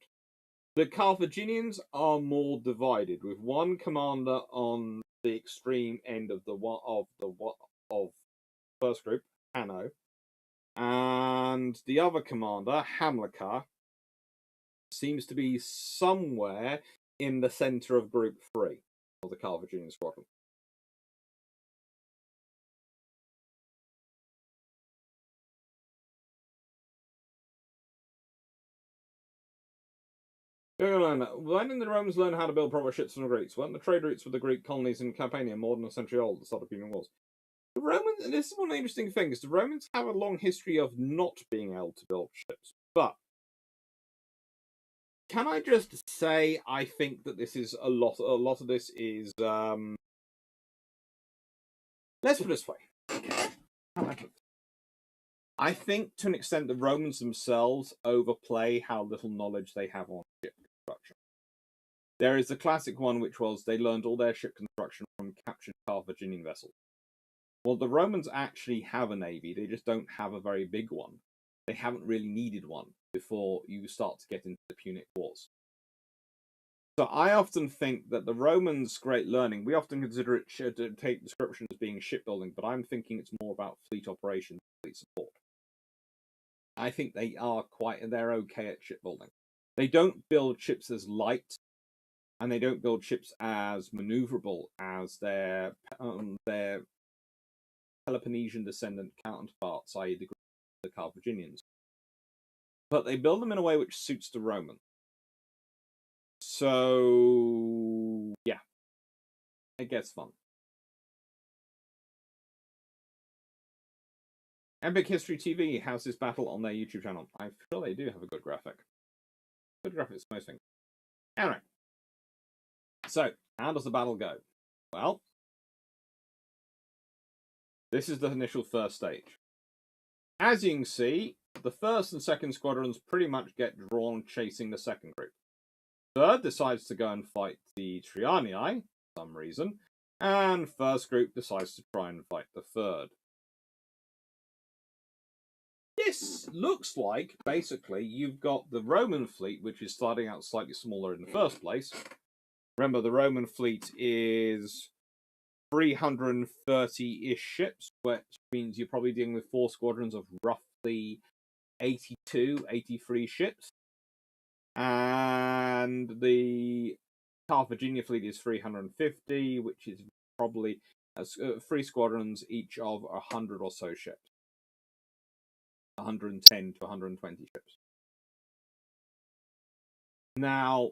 The Carthaginians are more divided, with one commander on the extreme end of the first group, Hanno, and the other commander, Hamilcar, seems to be somewhere in the centre of Group 3 of the Carthaginian squadron. When did the Romans learn how to build proper ships from the Greeks? Weren't the trade routes with the Greek colonies in Campania more than a century old at the start of Punic Wars? The Romans, and this is one of the interesting things, the Romans have a long history of not being able to build ships. But can I just say, I think that this is a lot of this is let's put it this way. I think to an extent the Romans themselves overplay how little knowledge they have on ship construction. There is the classic one, which was they learned all their ship construction from captured Carthaginian vessels. Well, the Romans actually have a navy, they just don't have a very big one. They haven't really needed one before you start to get into the Punic Wars. So I often think that the Romans' great learning, we often consider it to take description as being shipbuilding, but I'm thinking it's more about fleet operations, fleet support. I think they're okay at shipbuilding. They don't build ships as light, and they don't build ships as maneuverable as their Peloponnesian descendant counterparts, i.e. the Carthaginians. But they build them in a way which suits the Romans. So, yeah. It gets fun. Epic History TV has this battle on their YouTube channel. I'm sure they do have a good graphic. Good graphics, most things. Anyway. So, how does the battle go? Well, this is the initial first stage. As you can see, the first and second squadrons pretty much get drawn chasing the second group. Third decides to go and fight the Trianii for some reason, and first group decides to try and fight the third. This looks like, basically, you've got the Roman fleet, which is starting out slightly smaller in the first place. Remember, the Roman fleet is 330-ish ships, which means you're probably dealing with 4 squadrons of roughly 82, 83 ships. And the Carthaginian fleet is 350, which is probably 3 squadrons, each of 100 or so ships. 110 to 120 ships. Now,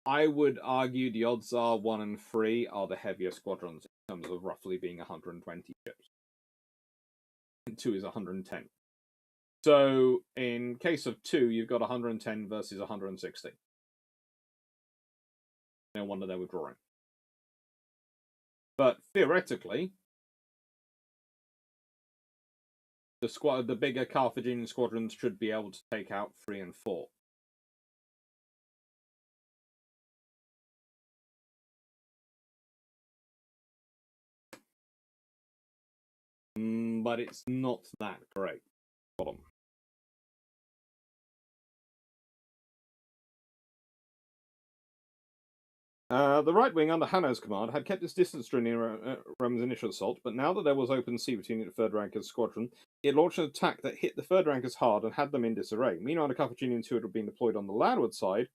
I would argue the odds are 1 and 3 are the heavier squadrons in terms of roughly being 120 ships. And 2 is 110. So, in case of 2, you've got 110 versus 160. No wonder they're withdrawing. But theoretically, the bigger Carthaginian squadrons should be able to take out 3 and 4. But it's not that great. Bottom. The right wing, under Hanno's command, had kept its distance during Rome's initial assault, but now that there was open sea between the third ranker's squadron, it launched an attack that hit the third rankers hard and had them in disarray. Meanwhile, the Carthaginians who had been deployed on the landward side,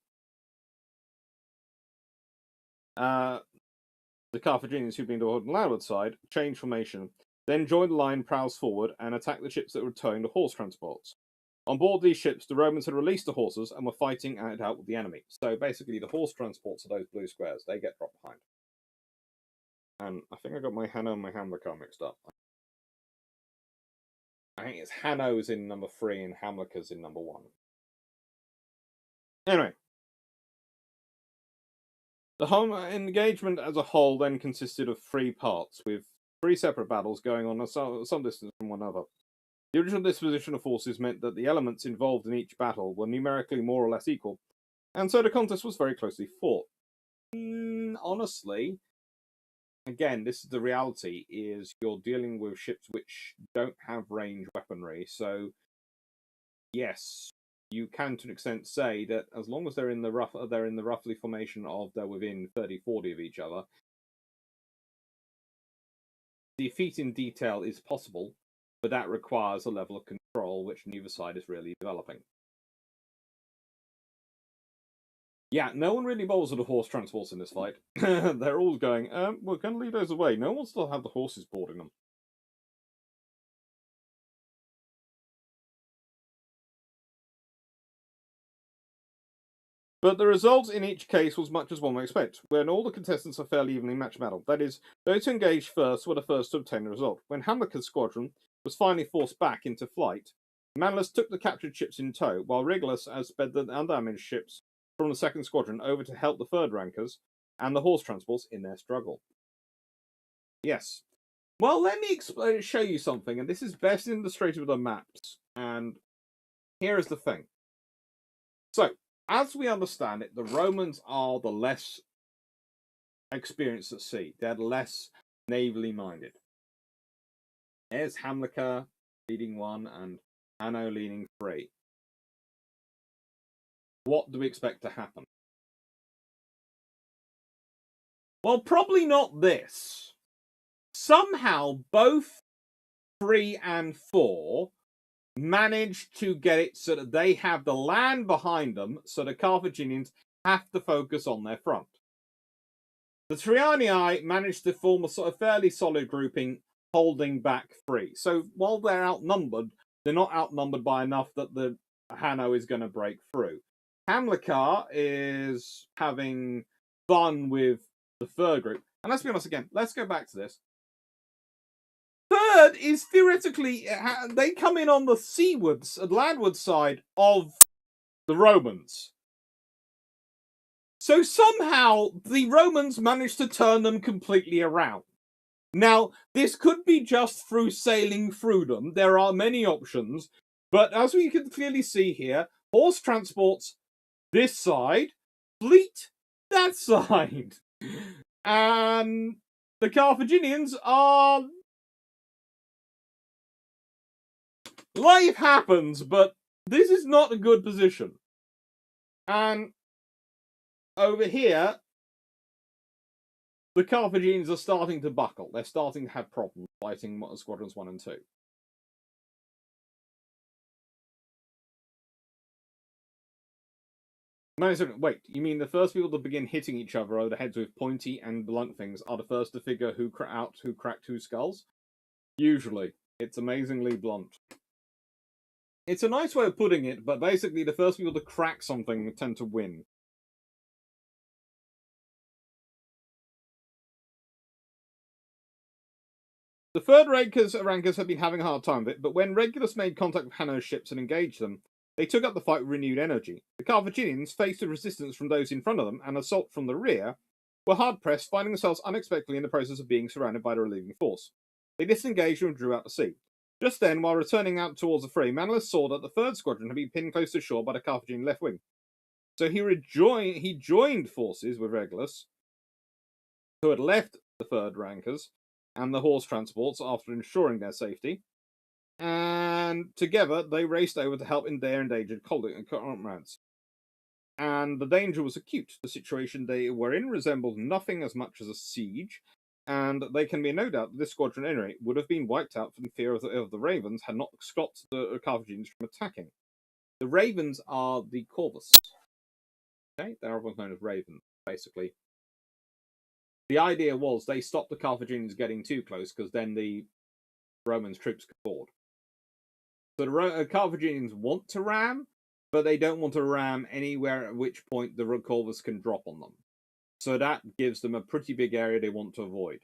changed formation, then joined the line, prowls forward, and attacked the ships that were towing the horse transports. On board these ships, the Romans had released the horses and were fighting it out with the enemy. So basically, the horse transports are those blue squares. They get dropped behind. And I think I got my Hanno and my Hamilcar mixed up. I think it's Hanno's in number 3 and Hamilcar's in number 1. Anyway. The whole engagement as a whole then consisted of 3 parts, with 3 separate battles going on some distance from one another. The original disposition of forces meant that the elements involved in each battle were numerically more or less equal, and so the contest was very closely fought. Honestly, again, this is the reality, is you're dealing with ships which don't have range weaponry, so yes, you can to an extent say that as long as they're in the roughly formation of they're within 30-40 of each other, defeat in detail is possible, but that requires a level of control which neither side is really developing. Yeah, no one really bothers with the horse transports in this fight. They're all going, we're going to leave those away. No one still have the horses boarding them. But the result in each case was much as one might expect, when all the contestants are fairly evenly matched battle. That is, those who engaged first were the first to obtain the result. When Hamilcar's squadron was finally forced back into flight, Manlius took the captured ships in tow, while Regulus sped the undamaged ships from the second squadron over to help the third rankers and the horse transports in their struggle. Yes. Well, let me show you something, and this is best illustrated with the maps. And here is the thing. So, as we understand it, the Romans are the less experienced at sea. They're less navally minded. There's Hamilcar leading 1 and Hanno leading 3. What do we expect to happen? Well, probably not this. Somehow, both 3 and 4 managed to get it so that they have the land behind them, so the Carthaginians have to focus on their front. The Trianii managed to form a sort of fairly solid grouping, holding back 3. So while they're outnumbered, they're not outnumbered by enough that the Hanno is going to break through. Hamilcar is having fun with the third group. And let's be honest again, let's go back to this. Third is theoretically, they come in on the landward side of the Romans. So somehow the Romans managed to turn them completely around. Now, this could be just through sailing through them. There are many options. But as we can clearly see here, horse transports this side, fleet that side. And the Carthaginians are... Life happens, but this is not a good position. And over here, the Carthaginians are starting to buckle. They're starting to have problems fighting Squadrons 1 and 2. Wait, you mean the first people to begin hitting each other over the heads with pointy and blunt things are the first to figure who cracked whose skulls? Usually. It's amazingly blunt. It's a nice way of putting it, but basically the first people to crack something tend to win. The third rankers had been having a hard time of it, but when Regulus made contact with Hanno's ships and engaged them, they took up the fight with renewed energy. The Carthaginians, faced with resistance from those in front of them and assault from the rear, were hard-pressed, finding themselves unexpectedly in the process of being surrounded by the relieving force. They disengaged and withdrew out to sea. Just then, while returning out towards the fray, Manlius saw that the third squadron had been pinned close to shore by the Carthaginian left wing. So he joined forces with Regulus, who had left the third rankers and the horse transports after ensuring their safety, and together they raced over to help in their endangered comrades. And the danger was acute. The situation they were in resembled nothing as much as a siege, and there can be no doubt that this squadron anyway would have been wiped out from fear of the Ravens had not stopped the Carthaginians from attacking. The Ravens are the Corvus. Okay, they're otherwise known as Ravens, basically. The idea was they stopped the Carthaginians getting too close because then the Romans' troops could board. So the Carthaginians want to ram, but they don't want to ram anywhere at which point the Corvus can drop on them. So that gives them a pretty big area they want to avoid.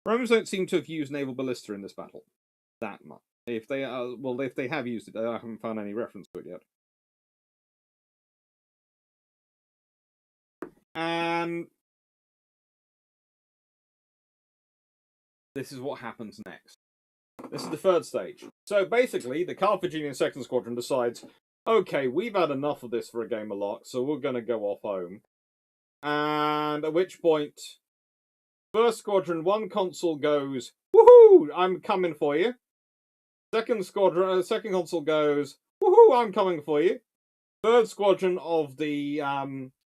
Romans don't seem to have used naval ballista in this battle that much. If they have used it, I haven't found any reference to it yet. And this is what happens next. This is the third stage. So basically, the Carthaginian second squadron decides, okay, we've had enough of this for a game of lock, so we're going to go off home. And at which point, first squadron, one consul goes, woohoo, I'm coming for you. Second consul goes, woohoo, I'm coming for you. Third squadron of the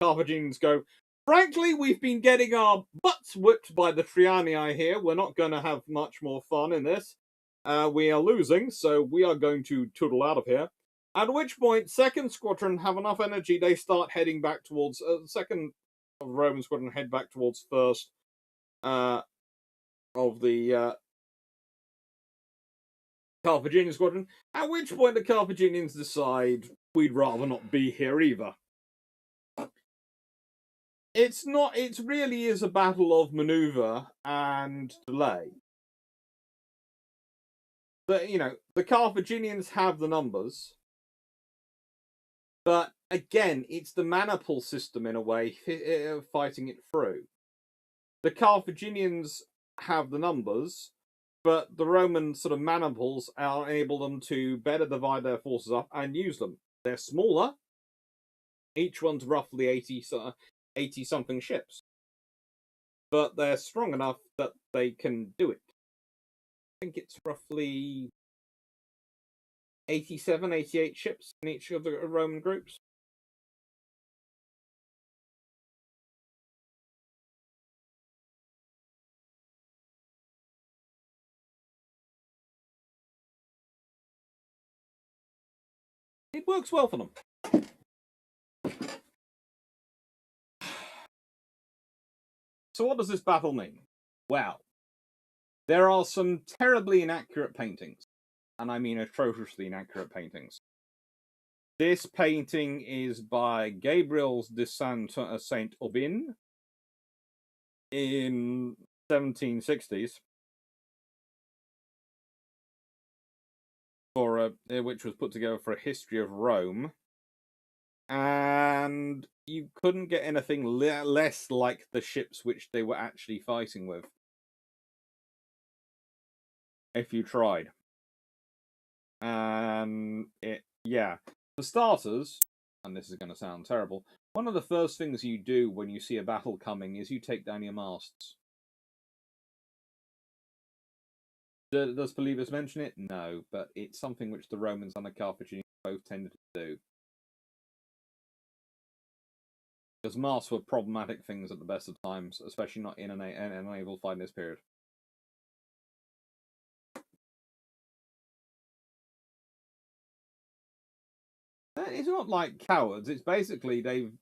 Carthaginians go, frankly, we've been getting our butts whipped by the Trianii here. We're not going to have much more fun in this. We are losing, so we are going to toodle out of here. At which point, second squadron have enough energy, they start heading back towards... second of the Roman squadron head back towards first of the Carthaginian squadron. At which point, the Carthaginians decide, we'd rather not be here either. It's not... It really is a battle of maneuver and delay. But, you know, the Carthaginians have the numbers. But, again, it's the mana pull system, in a way, fighting it through. The Carthaginians have the numbers, but the Roman sort of mana pulls enable them to better divide their forces up and use them. They're smaller. Each one's roughly 80-something ships. But they're strong enough that they can do it. I think it's roughly 87, 88 ships in each of the Roman groups. It works well for them. So what does this battle mean? Well, there are some terribly inaccurate paintings. And I mean atrociously inaccurate paintings. This painting is by Gabriel de Saint-Aubin in 1760s. Which was put together for a history of Rome. And you couldn't get anything less like the ships which they were actually fighting with. If you tried. And for starters, and this is going to sound terrible, one of the first things you do when you see a battle coming is you take down your masts. Does Polybus mention it? No, but it's something which the Romans and the Carthaginians both tended to do. Because masts were problematic things at the best of times, especially not in a naval fight in this period. It's not like cowards. It's basically they've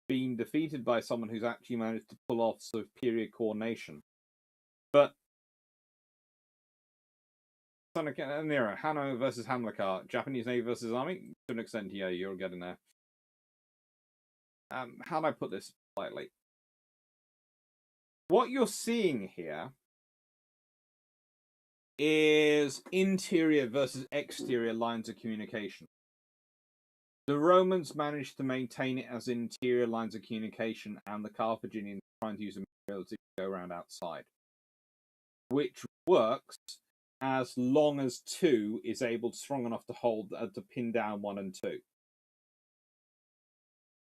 been defeated by someone who's actually managed to pull off superior coordination. But Nero, Hanno versus Hamilcar, Japanese Navy versus Army. To an extent, yeah, you're getting there. How do I put this politely? What you're seeing here is interior versus exterior lines of communication. The Romans managed to maintain it as interior lines of communication, and the Carthaginians trying to use the ability to go around outside, which works as long as 2 is strong enough to hold to pin down 1 and 2,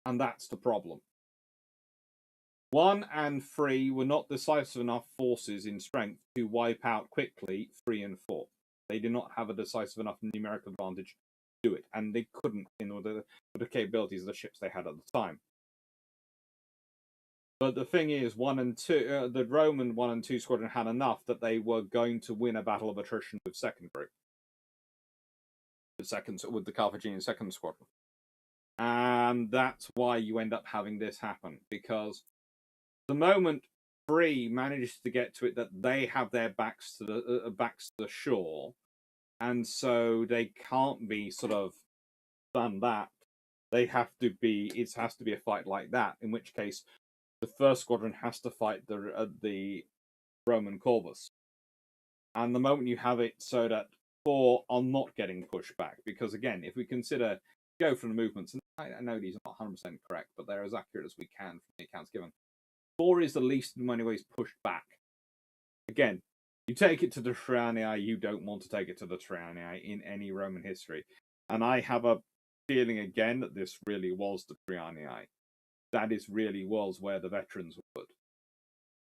and that's the problem. 1 and 3 were not decisive enough forces in strength to wipe out quickly 3 and 4. They did not have a decisive enough numerical advantage to do it, and they couldn't in order with the capabilities of the ships they had at the time. But the thing is, 1 and 2, the Roman 1 and 2 squadron had enough that they were going to win a battle of attrition with second group, with the Carthaginian second squadron, and that's why you end up having this happen, because the moment 3 manages to get to it, that they have their backs to the shore, and so they can't be sort of done that. They have to be. It has to be a fight like that. In which case, the first squadron has to fight the Roman corvus, and the moment you have it so that 4 are not getting pushed back, because again, if we go from the movements, and I know these are not 100% correct, but they're as accurate as we can from the accounts given. 4 is the least in many ways pushed back. Again, you take it to the Trianii, you don't want to take it to the Trianii in any Roman history. And I have a feeling again that this really was the Trianii. That really was where the veterans were put.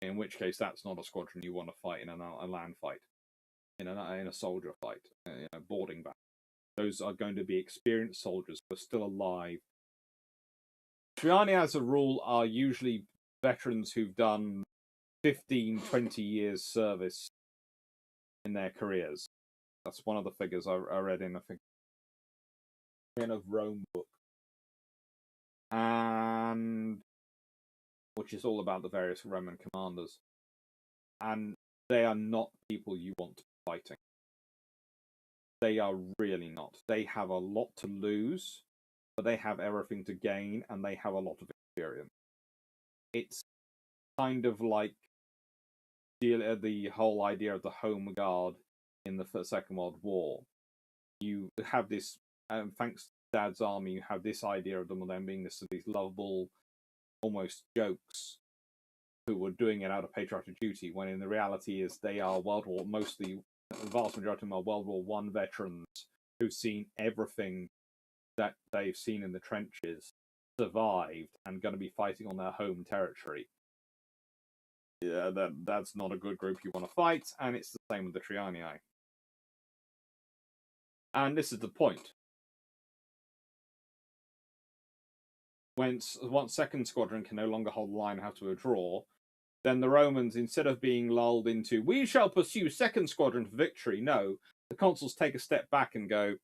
In which case, that's not a squadron you want to fight in a land fight, in a soldier fight, in a boarding battle. Those are going to be experienced soldiers who are still alive. Trianii, as a rule, are usually veterans who've done 15, 20 years service in their careers. That's one of the figures I read in, I think, Men of Rome book, and which is all about the various Roman commanders. And they are not people you want to be fighting. They are really not. They have a lot to lose, but they have everything to gain, and they have a lot of experience. It's kind of like the whole idea of the Home Guard in the Second World War. You have this, thanks to Dad's army, you have this idea of them being these lovable, almost jokes, who were doing it out of patriotic duty, when in the reality is they are the vast majority of them are World War I veterans who've seen everything that they've seen in the trenches, survived, and going to be fighting on their home territory. Yeah, that's not a good group you want to fight, and it's the same with the Trianii. And this is the point. Once second squadron can no longer hold the line and have to withdraw, then the Romans, instead of being lulled into, we shall pursue second squadron for victory, no, the consuls take a step back and go,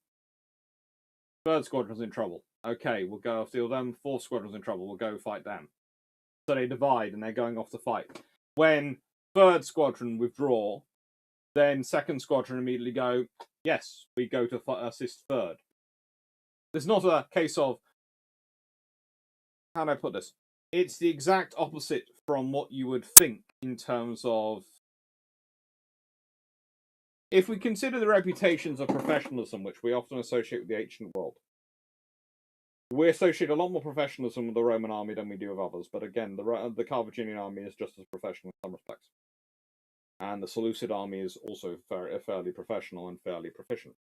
third squadron's in trouble. Okay, we'll go steal them. Fourth squadron's in trouble. We'll go fight them. So they divide, and they're going off to fight. When third squadron withdraw, then second squadron immediately go, yes, we go to assist third. There's not a case of, how do I put this? It's the exact opposite from what you would think in terms of, if we consider the reputations of professionalism, which we often associate with the ancient world, we associate a lot more professionalism with the Roman army than we do with others. But again, the Carthaginian army is just as professional in some respects. And the Seleucid army is also fairly professional and fairly proficient.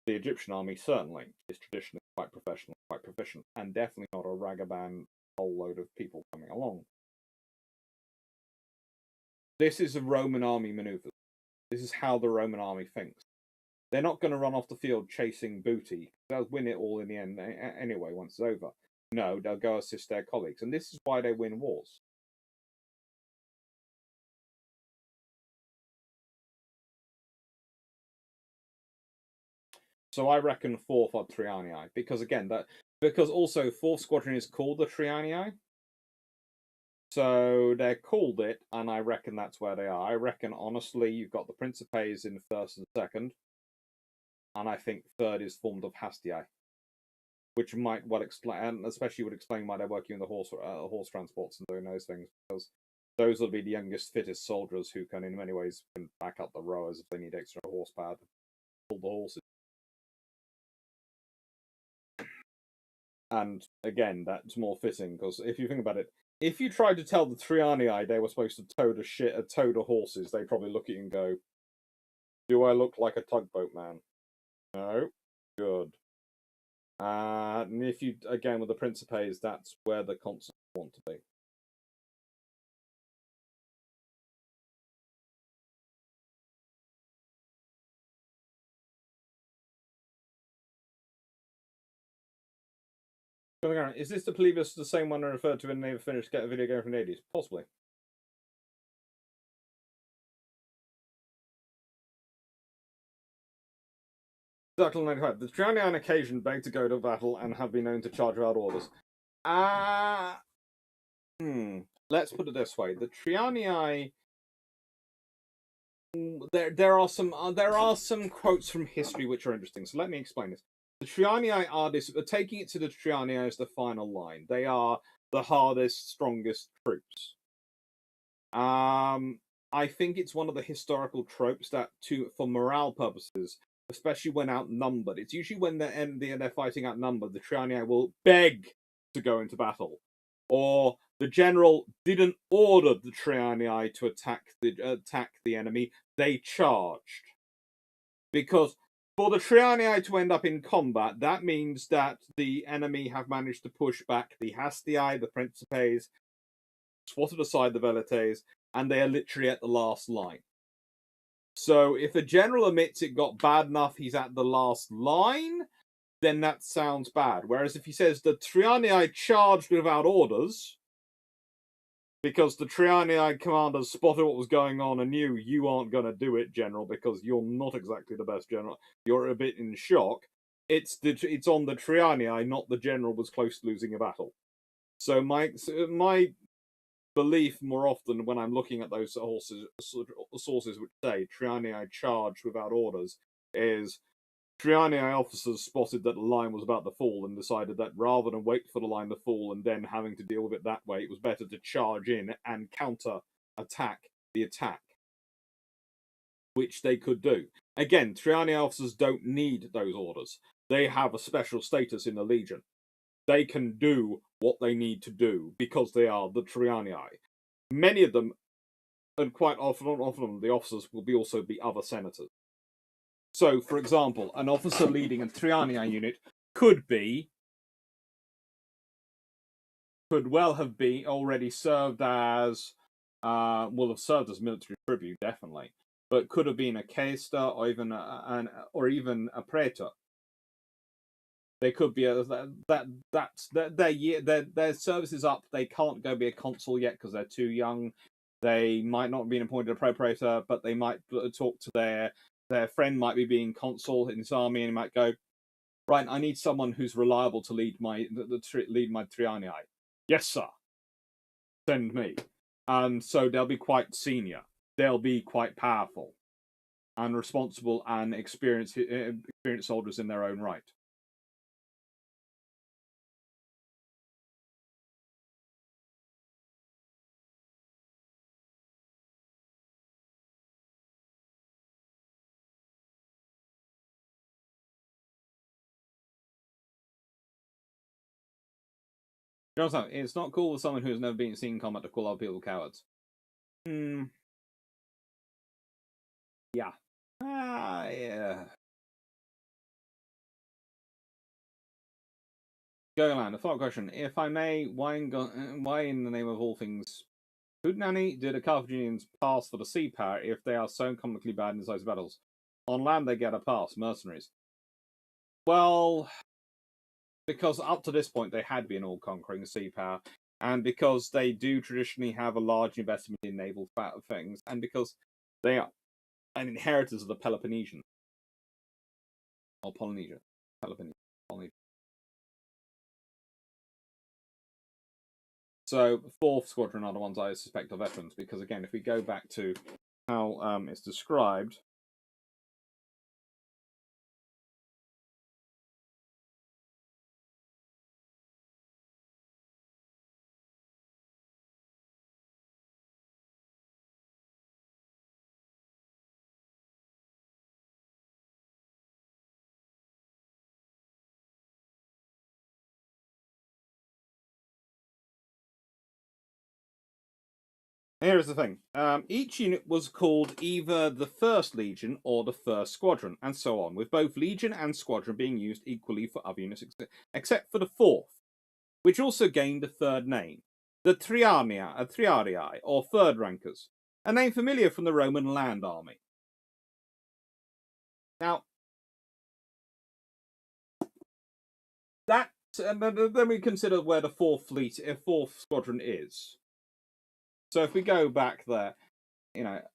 The Egyptian army certainly is traditionally quite professional, quite proficient, and definitely not a ragavan whole load of people coming along. This is a Roman army maneuver. This is how the Roman army thinks. They're not going to run off the field chasing booty. They'll win it all in the end anyway once it's over. No, they'll go assist their colleagues. And this is why they win wars. So I reckon 4th are Trianii. Because again, because also 4th Squadron is called the Trianii. So they're called it, and I reckon that's where they are. I reckon, honestly, you've got the Principes in 1st and 2nd. And I think 3rd is formed of Hastii, which might well explain, and especially would explain why they're working in the horse transports and doing those things, because those will be the youngest, fittest soldiers who can, in many ways, can back up the rowers if they need extra horsepower to pull the horses. And again, that's more fitting because if you think about it, if you tried to tell the Trianii they were supposed to tow the horses, they probably look at you and go, "Do I look like a tugboat man?" No, good. And if you again with the Principes, that's where the consuls want to be. Is this the Plebis, the same one I referred to in Never Finished Get a Video Game from the 80s? Possibly. Circle 95. The Trianii on occasion beg to go to battle and have been known to charge without orders. Let's put it this way: the Trianii. There are some quotes from history which are interesting. So let me explain this. The Trianii are taking it to the Trianii as the final line. They are the hardest, strongest troops. I think it's one of the historical tropes that, for morale purposes, especially when outnumbered, it's usually when they're fighting outnumbered, the Trianii will beg to go into battle, or the general didn't order the Trianii to attack the enemy; they charged. Because for the Trianii to end up in combat, that means that the enemy have managed to push back the Hastii, the Principes, swatted aside the Velites, and they are literally at the last line. So if a general admits it got bad enough, he's at the last line, then that sounds bad. Whereas if he says the Trianii charged without orders, because the Trianii commanders spotted what was going on and knew you aren't going to do it, General, because you're not exactly the best general. You're a bit in shock. It's on the Trianii, not the general was close to losing a battle. So my belief more often when I'm looking at those sources which say Trianii charged without orders is Trianii officers spotted that the line was about to fall and decided that rather than wait for the line to fall and then having to deal with it that way, it was better to charge in and counter attack the attack, which they could do. Again, Trianii officers don't need those orders. They have a special status in the Legion. They can do what they need to do because they are the Trianii. Many of them, and quite often the officers will also be other senators. So, for example, an officer leading a Trianii unit could well have been already served as, will have served as military tribute, definitely, but could have been a quaestor or even a praetor. They could be their service is up. They can't go be a consul yet because they're too young. They might not have been appointed a praetor, but they might talk to their friend might be being consul in his army, and he might go, right, I need someone who's reliable to lead my Trianii. Yes, sir. Send me. And so they'll be quite senior. They'll be quite powerful and responsible and experienced soldiers in their own right. You know, it's not cool with someone who has never been seen in combat to call other people cowards. Yeah. Yeah. Golan, a thought question. If I may, why in the name of all things Hootenanny did the Carthaginians pass for the sea power if they are so comically bad in decisive battles? On land they get a pass, mercenaries. Well, because up to this point they had been all-conquering sea power, and because they do traditionally have a large investment in naval things, and because they are an inheritors of the Peloponnesian. Or Polynesia. Peloponnesian. Polynesia. So, 4th Squadron are the ones I suspect are veterans, because again, if we go back to how it's described, Here's the thing. Each unit was called either the First Legion or the First Squadron, and so on, with both Legion and Squadron being used equally for other units, except for the Fourth, which also gained a third name, the Triarii, or Third Rankers, a name familiar from the Roman land army. Now, then we consider where the Fourth Squadron is. So if we go back there, the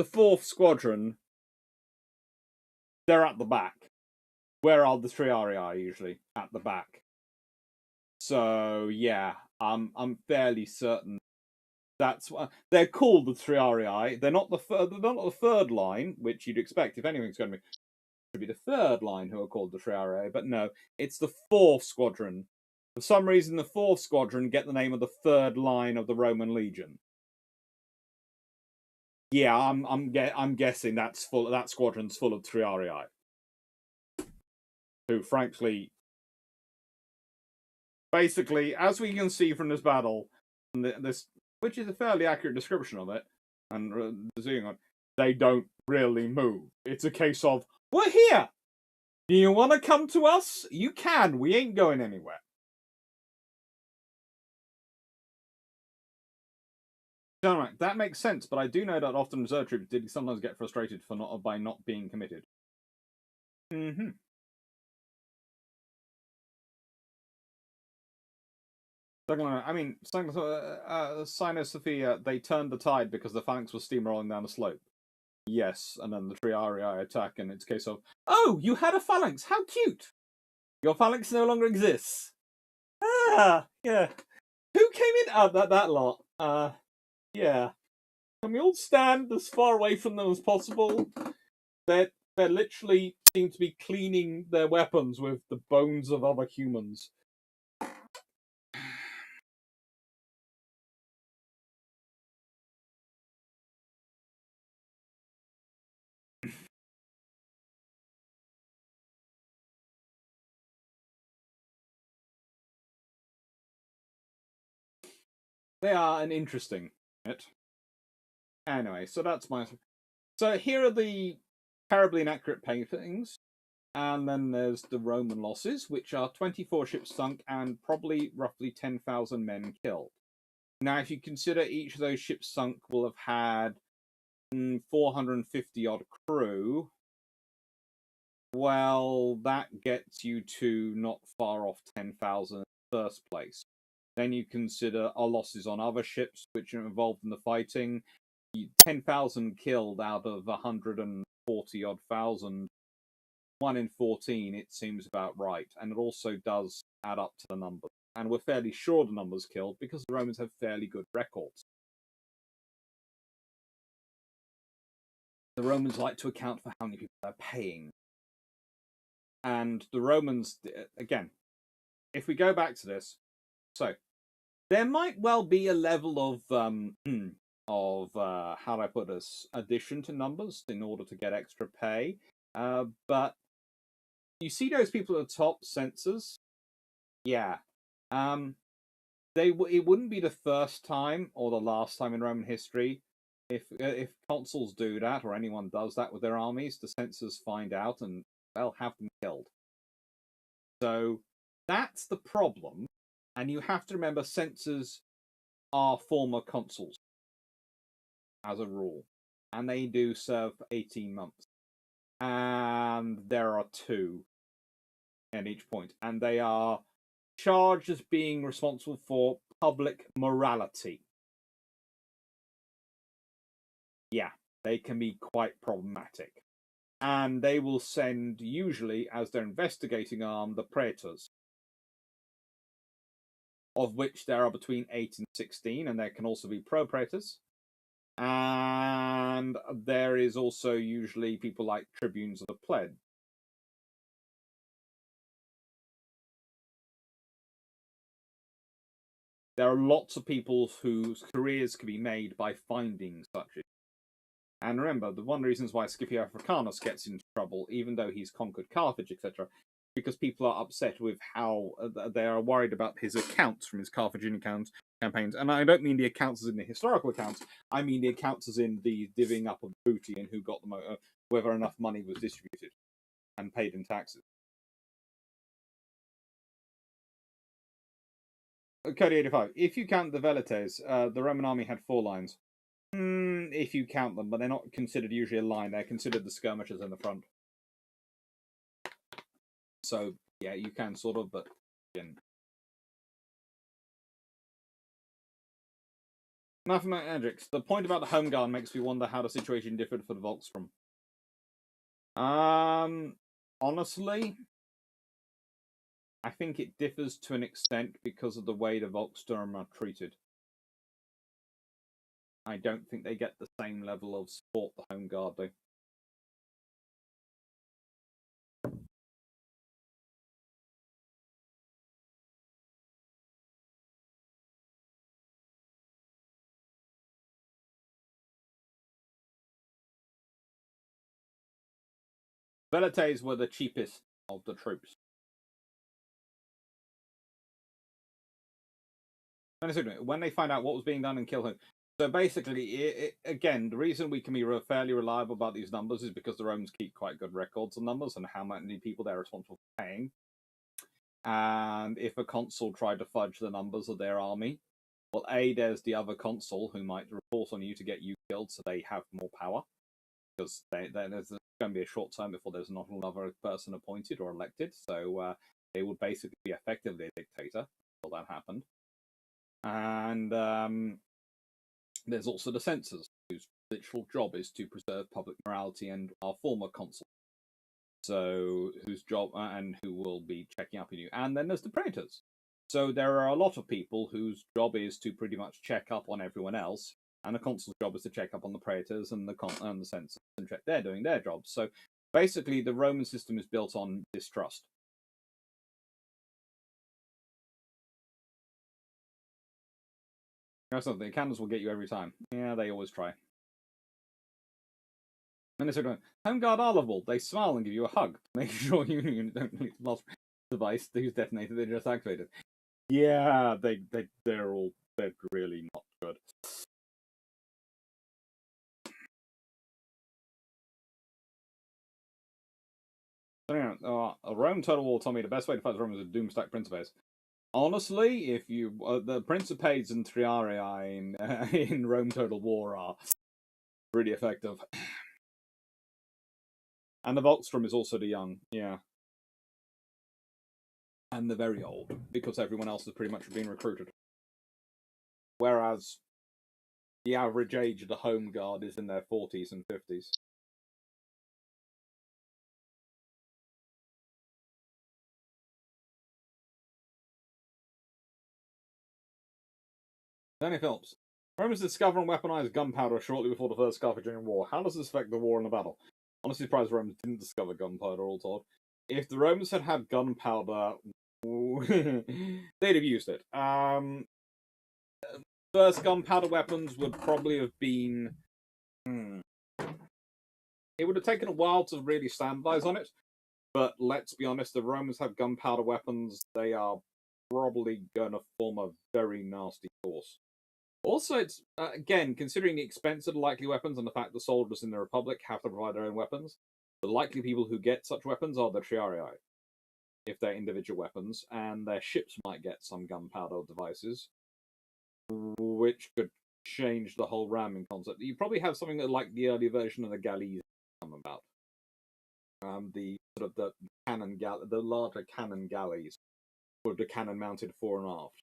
Fourth Squadron, they're at the back. Where are the Triarii usually? At the back. So yeah, I'm fairly certain that's what they're called, the Triarii. They're not the third line, which you'd expect if anything's going to be the third line who are called the Triarii, but no, it's the Fourth Squadron. For some reason, the Fourth Squadron get the name of the third line of the Roman Legion. Yeah, I'm guessing that squadron's full of Triarii, who frankly, basically, as we can see from this battle, this which is a fairly accurate description of it, and zooming on, they don't really move. It's a case of, we're here! Do you want to come to us? You can. We ain't going anywhere. Right, that makes sense, but I do know that often reserve troops did sometimes get frustrated by not being committed. Mm-hmm. I mean, Cynosophia, they turned the tide because the phalanx was steamrolling down the slope. Yes, and then the Triarii attack, and it's a case of, oh, you had a phalanx, how cute! Your phalanx no longer exists. Ah, yeah. Who came in? That lot. Yeah. Can we all stand as far away from them as possible? They literally seem to be cleaning their weapons with the bones of other humans. They are an interesting unit. Anyway, so that's my. So here are the terribly inaccurate paintings. And then there's the Roman losses, which are 24 ships sunk and probably roughly 10,000 men killed. Now, if you consider each of those ships sunk will have had 450 odd crew, well, that gets you to not far off 10,000 in the first place. Then you consider our losses on other ships which are involved in the fighting. 10,000 killed out of 140 odd thousand. 1 in 14, it seems about right. And it also does add up to the numbers. And we're fairly sure the numbers killed because the Romans have fairly good records. The Romans like to account for how many people they're paying. And the Romans, again, if we go back to this, so there might well be a level of how do I put this, addition to numbers in order to get extra pay. But you see those people at the top, censors? Yeah. It wouldn't be the first time or the last time in Roman history if consuls do that or anyone does that with their armies, the censors find out and they'll have them killed. So that's the problem, and you have to remember censors are former consuls as a rule, and they do serve for 18 months, and there are 2 at each point, and they are charged as being responsible for public morality. Yeah, they can be quite problematic. And they will send, usually, as their investigating arm, the praetors, of which there are between 8 and 16, and there can also be pro-praetors. And there is also usually people like tribunes of the plebs. There are lots of people whose careers can be made by finding such. And remember, the one of the reasons why Scipio Africanus gets into trouble, even though he's conquered Carthage, etc., because people are upset with how they are worried about his accounts from his Carthaginian campaigns. And I don't mean the accounts as in the historical accounts. I mean the accounts as in the divvying up of booty and who got the whether enough money was distributed and paid in taxes. Code 85. If you count the velites, the Roman army had 4 lines. If you count them, but they're not considered usually a line. They're considered the skirmishers in the front. So, yeah, you can sort of, but again. Mathematics. The point about the home guard makes me wonder how the situation differed for the Volkssturm. Honestly, I think it differs to an extent because of the way the Volkssturm are treated. I don't think they get the same level of support the home guard do. Velites were the cheapest of the troops. When they find out what was being done and kill him. So basically, again, the reason we can be fairly reliable about these numbers is because the Romans keep quite good records of numbers and how many people they're responsible for paying. And if a consul tried to fudge the numbers of their army, well, A, there's the other consul who might report on you to get you killed, so they have more power. Because there's going to be a short term before there's not another person appointed or elected, so they would basically be effectively a dictator until that happened. And there's also the censors, whose literal job is to preserve public morality and our former consul. So, whose job, and who will be checking up on you. And then there's the praetors. So there are a lot of people whose job is to pretty much check up on everyone else, and the consul's job is to check up on the praetors and the censors and check they're doing their jobs. So basically, the Roman system is built on distrust. You know something, candles will get you every time. Yeah, they always try. And they're going, home guard are lovable. They smile and give you a hug. Make sure you don't need the last device who's detonated, they're just activated. Yeah, they're really not good. A Rome Total War told me the best way to fight the Romans is Doomstack Principes. Honestly, if you the Principes and Triarii in Rome Total War are pretty effective, and the Volkssturm is also the young, yeah, and the very old because everyone else has pretty much been recruited. Whereas the average age of the Home Guard is in their 40s and 50s. Danny Phillips. Romans discover and weaponize gunpowder shortly before the First Carthaginian War. How does this affect the war and the battle? Honestly, surprised the Romans didn't discover gunpowder, all told. If the Romans had had gunpowder, they'd have used it. First gunpowder weapons would probably have been... It would have taken a while to really standardize on it, but let's be honest, the Romans have gunpowder weapons, they are probably going to form a very nasty force. Also, it's, again, considering the expense of the likely weapons and the fact the soldiers in the Republic have to provide their own weapons, the likely people who get such weapons are the Triarii, if they're individual weapons, and their ships might get some gunpowder devices, which could change the whole ramming concept. You probably have something like the early version of the galleys come about. The sort of the larger cannon galleys with the cannon mounted fore and aft.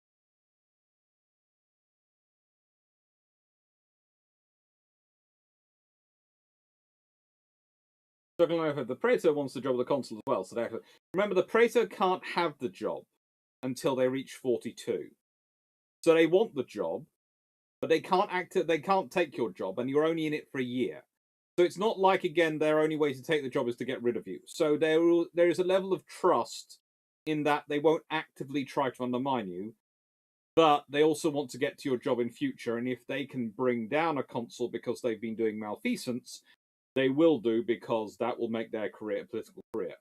The praetor wants the job of the consul as well. So they have to remember the praetor can't have the job until they reach 42. So they want the job, but they can't they can't take your job, and you're only in it for a year. So it's not like, again, their only way to take the job is to get rid of you. So there is a level of trust in that they won't actively try to undermine you, but they also want to get to your job in future. And if they can bring down a consul because they've been doing malfeasance, they will do, because that will make their career a political career.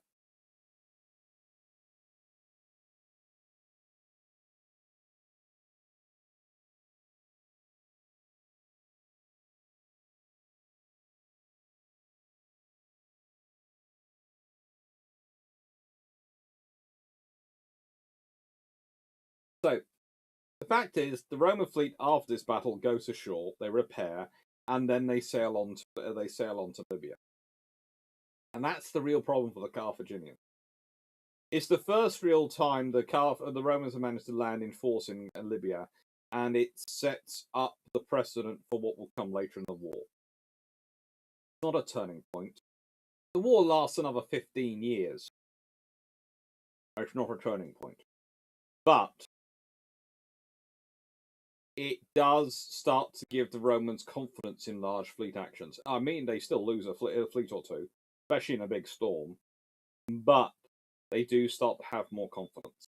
So the fact is, the Roman fleet after this battle goes ashore, they repair, and then they sail on to Libya. And that's the real problem for the Carthaginians. It's the first real time the Romans have managed to land in force in Libya, and it sets up the precedent for what will come later in the war. It's not a turning point. The war lasts another 15 years. It's not a turning point. But it does start to give the Romans confidence in large fleet actions. I mean, they still lose a fleet or two, especially in a big storm, but they do start to have more confidence.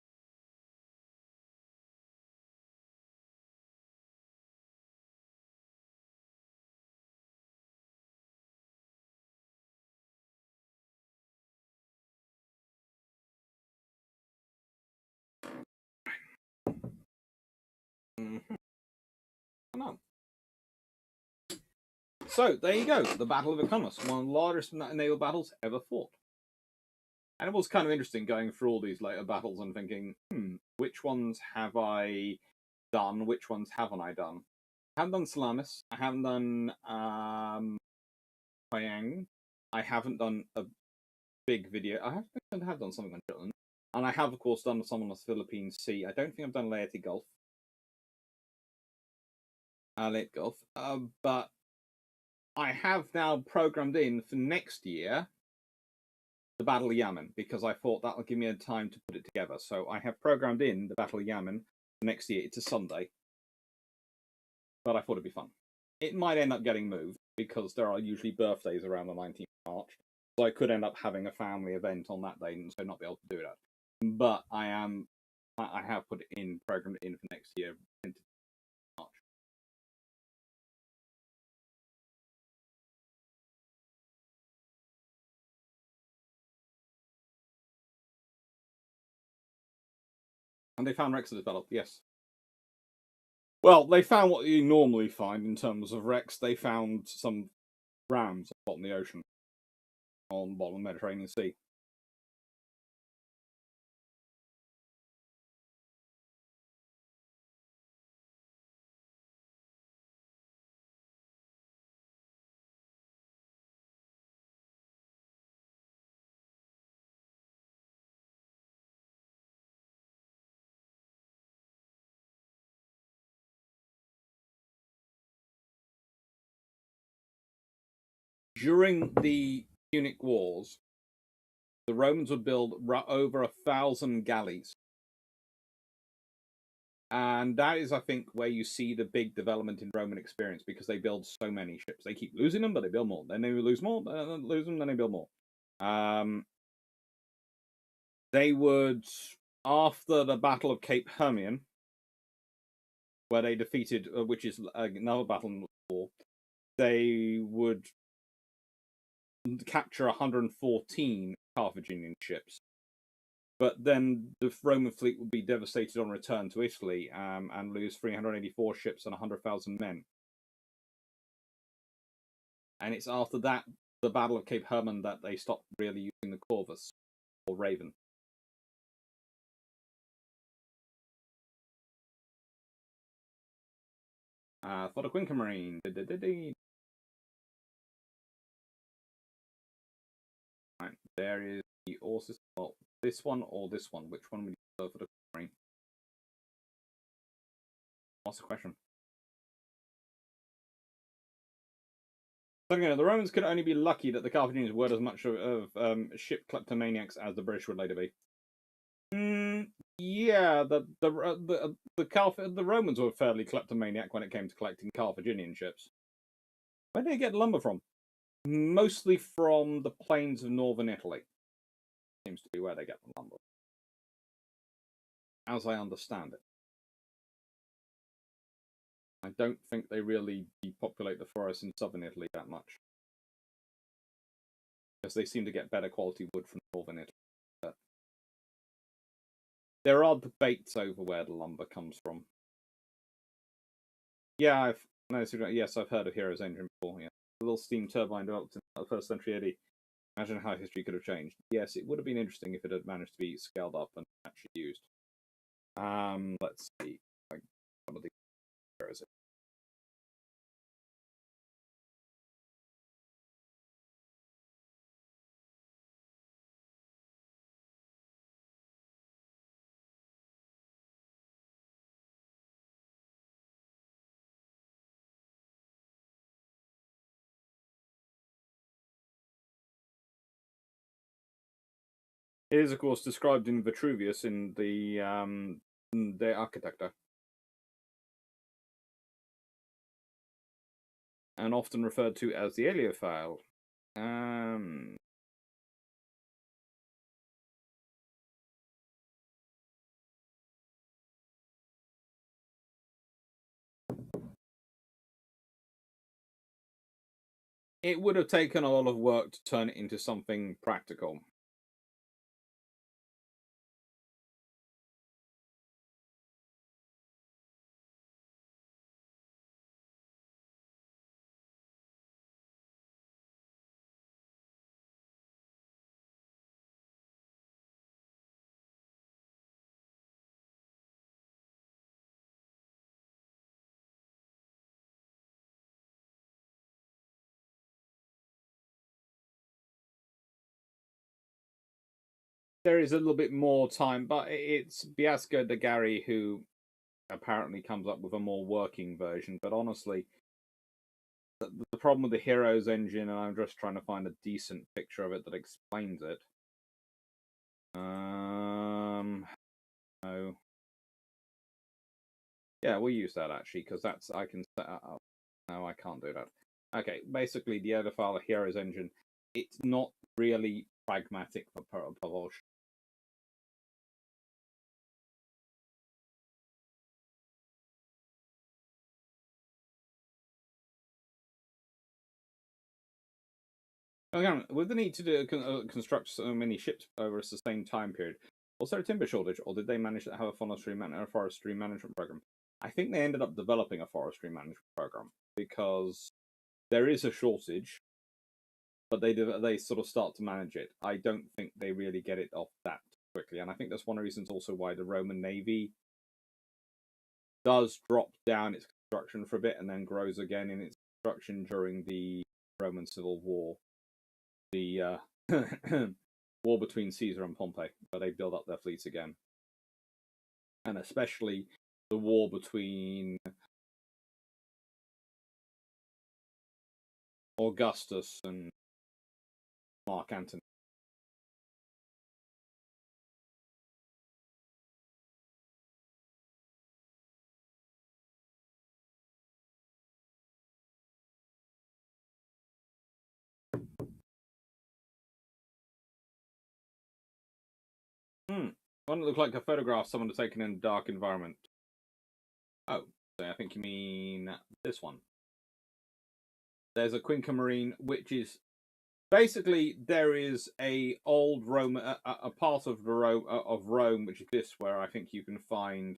Mm-hmm. No. So there you go, the Battle of Ecnomus, one of the largest naval battles ever fought. And it was kind of interesting going through all these later battles and thinking, which ones have I done? Which ones haven't I done? I haven't done Salamis. I haven't done Pyang. I haven't done a big video. I have done something on Jutland. And I have, of course, done some on the Philippine Sea. I don't think I've done Leyte Gulf. Leyte Gulf. But I have now programmed in for next year the Battle of Yemen, because I thought that would give me a time to put it together. So I have programmed in the Battle of Yemen for next year. It's a Sunday. But I thought it'd be fun. It might end up getting moved, because there are usually birthdays around the 19th of March. So I could end up having a family event on that day and so not be able to do that. But I have put it in, programmed it in for next year into March. And they found wrecks of developed, yes. Well, they found what you normally find in terms of wrecks. They found some rams on the bottom of the ocean, on the bottom of the Mediterranean Sea. During the Punic Wars, the Romans would build over 1,000 galleys. And that is, I think, where you see the big development in Roman experience, because they build so many ships. They keep losing them, but they build more. Then they lose more, lose them, then they build more. They would, after the Battle of Cape Hermion, where they defeated, which is another battle in the war, they would capture 114 Carthaginian ships. But then the Roman fleet would be devastated on return to Italy, and lose 384 ships and 100,000 men. And it's after that, the Battle of Cape Hermion, that they stopped really using the Corvus or Raven. For the Quinca Marine. Right, there is the Orsis. Well, this one or this one? Which one would you prefer for the Marine? What's the question? So, the Romans could only be lucky that the Carthaginians weren't as much of ship kleptomaniacs as the British would later be. Yeah, the Romans were fairly kleptomaniac when it came to collecting Carthaginian ships. Where did they get lumber from? Mostly from the plains of northern Italy. Seems to be where they get the lumber, as I understand it. I don't think they really depopulate the forests in southern Italy that much, because they seem to get better quality wood from northern Italy. But there are debates over where the lumber comes from. Yeah, yes, I've heard of Hero's Engine before. Yeah, the little steam turbine developed in the first century AD. Imagine how history could have changed. Yes, it would have been interesting if it had managed to be scaled up and actually used. Let's see. Some of the heroes. It is, of course, described in Vitruvius in the De Architecta, and often referred to as the Heliophile. It would have taken a lot of work to turn it into something practical. There is a little bit more time, but it's Biasco de Gary who apparently comes up with a more working version. But honestly, the problem with the Heroes engine, and I'm just trying to find a decent picture of it that explains it. No. Yeah, we'll use that actually, because that's I can set that up. No, I can't do that. Okay, basically the Edifile Heroes engine, it's not really pragmatic for propulsion. Again, with the need to construct so many ships over a sustained time period, was there a timber shortage, or did they manage to have a forestry management program? I think they ended up developing a forestry management program because there is a shortage, but they sort of start to manage it. I don't think they really get it off that quickly, and I think that's one of the reasons also why the Roman Navy does drop down its construction for a bit and then grows again in its construction during the Roman Civil War. The war between Caesar and Pompey, where they build up their fleets again. And especially the war between Augustus and Mark Antony. One that looked like a photograph someone had taken in a dark environment. Oh, I think you mean this one. There's a Quinca Marine, which is basically there is a old Rome, a part of Rome which exists where I think you can find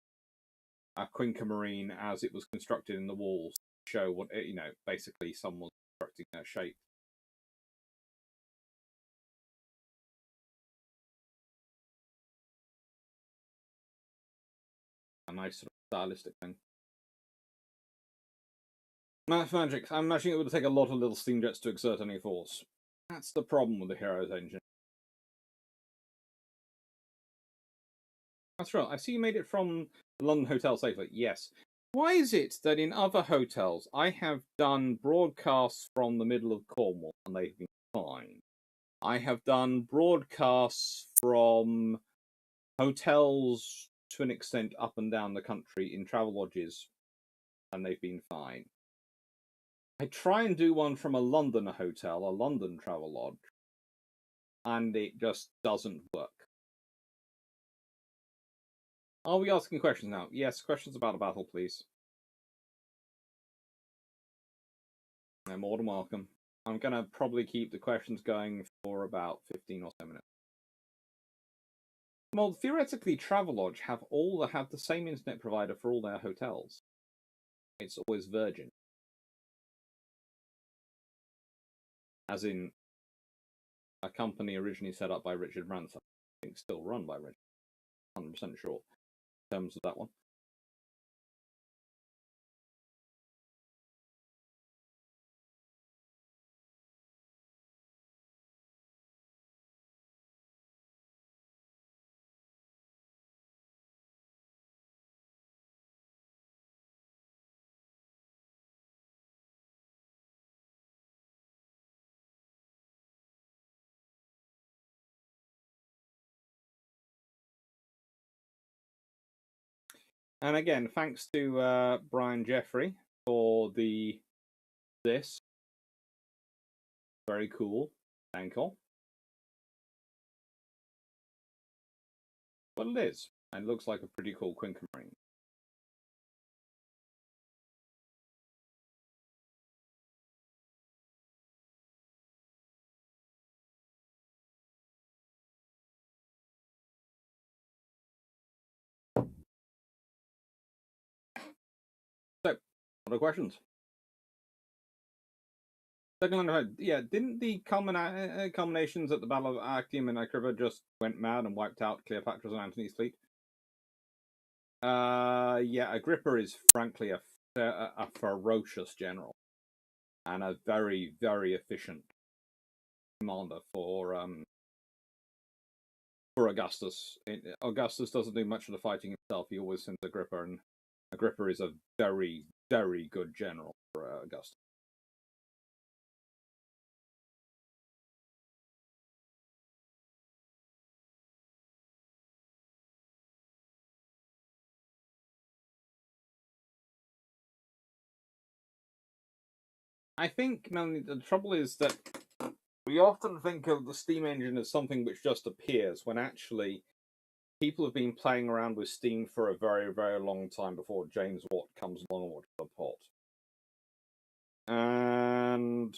a Quinca Marine as it was constructed in the walls to show what basically someone constructing their shape. A nice sort of stylistic thing. Math magic. I'm imagining it would take a lot of little steam jets to exert any force. That's the problem with the Heroes engine. That's right. I see you made it from the London hotel safely. Yes. Why is it that in other hotels I have done broadcasts from the middle of Cornwall and they've been fine? I have done broadcasts from hotels to an extent up and down the country in travel lodges and they've been fine. I try and do one from a London hotel, a London travel lodge, and it just doesn't work. Are we asking questions now? Yes, questions about a battle, please. They're more than welcome. I'm going to probably keep the questions going for about 15 or so minutes. Well, theoretically, Travelodge have the same internet provider for all their hotels. It's always Virgin. As in, a company originally set up by Richard Branson. I think still run by Richard. 100% sure. in terms of that one. And again, thanks to Brian Jeffrey for this. Very cool. Thank you. But it is. And it looks like a pretty cool Quinca Marine. So, other questions? Second line, yeah, didn't the culminations at the Battle of Actium and Acriva just went mad and wiped out Cleopatra's and Antony's fleet? Yeah, Agrippa is frankly a ferocious general and a very, very efficient commander for Augustus. Augustus doesn't do much of the fighting himself. He always sends Agrippa, and Agrippa is a very, very good general for Augustus. I think the trouble is that we often think of the steam engine as something which just appears, when actually people have been playing around with steam for a very, very long time before James Watt comes along with the pot. And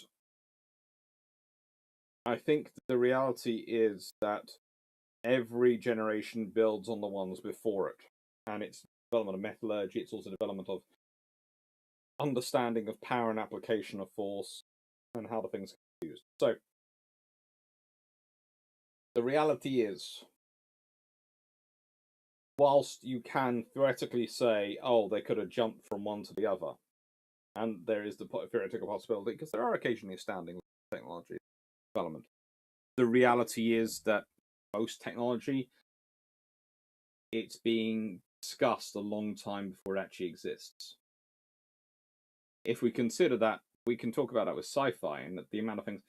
I think the reality is that every generation builds on the ones before it. And it's development of metallurgy, it's also development of understanding of power and application of force and how the things are used. So the reality is, whilst you can theoretically say, oh, they could have jumped from one to the other, and there is the theoretical possibility, because there are occasionally astounding technology development, the reality is that most technology, it's being discussed a long time before it actually exists. If we consider that, we can talk about that with sci-fi and the amount of things.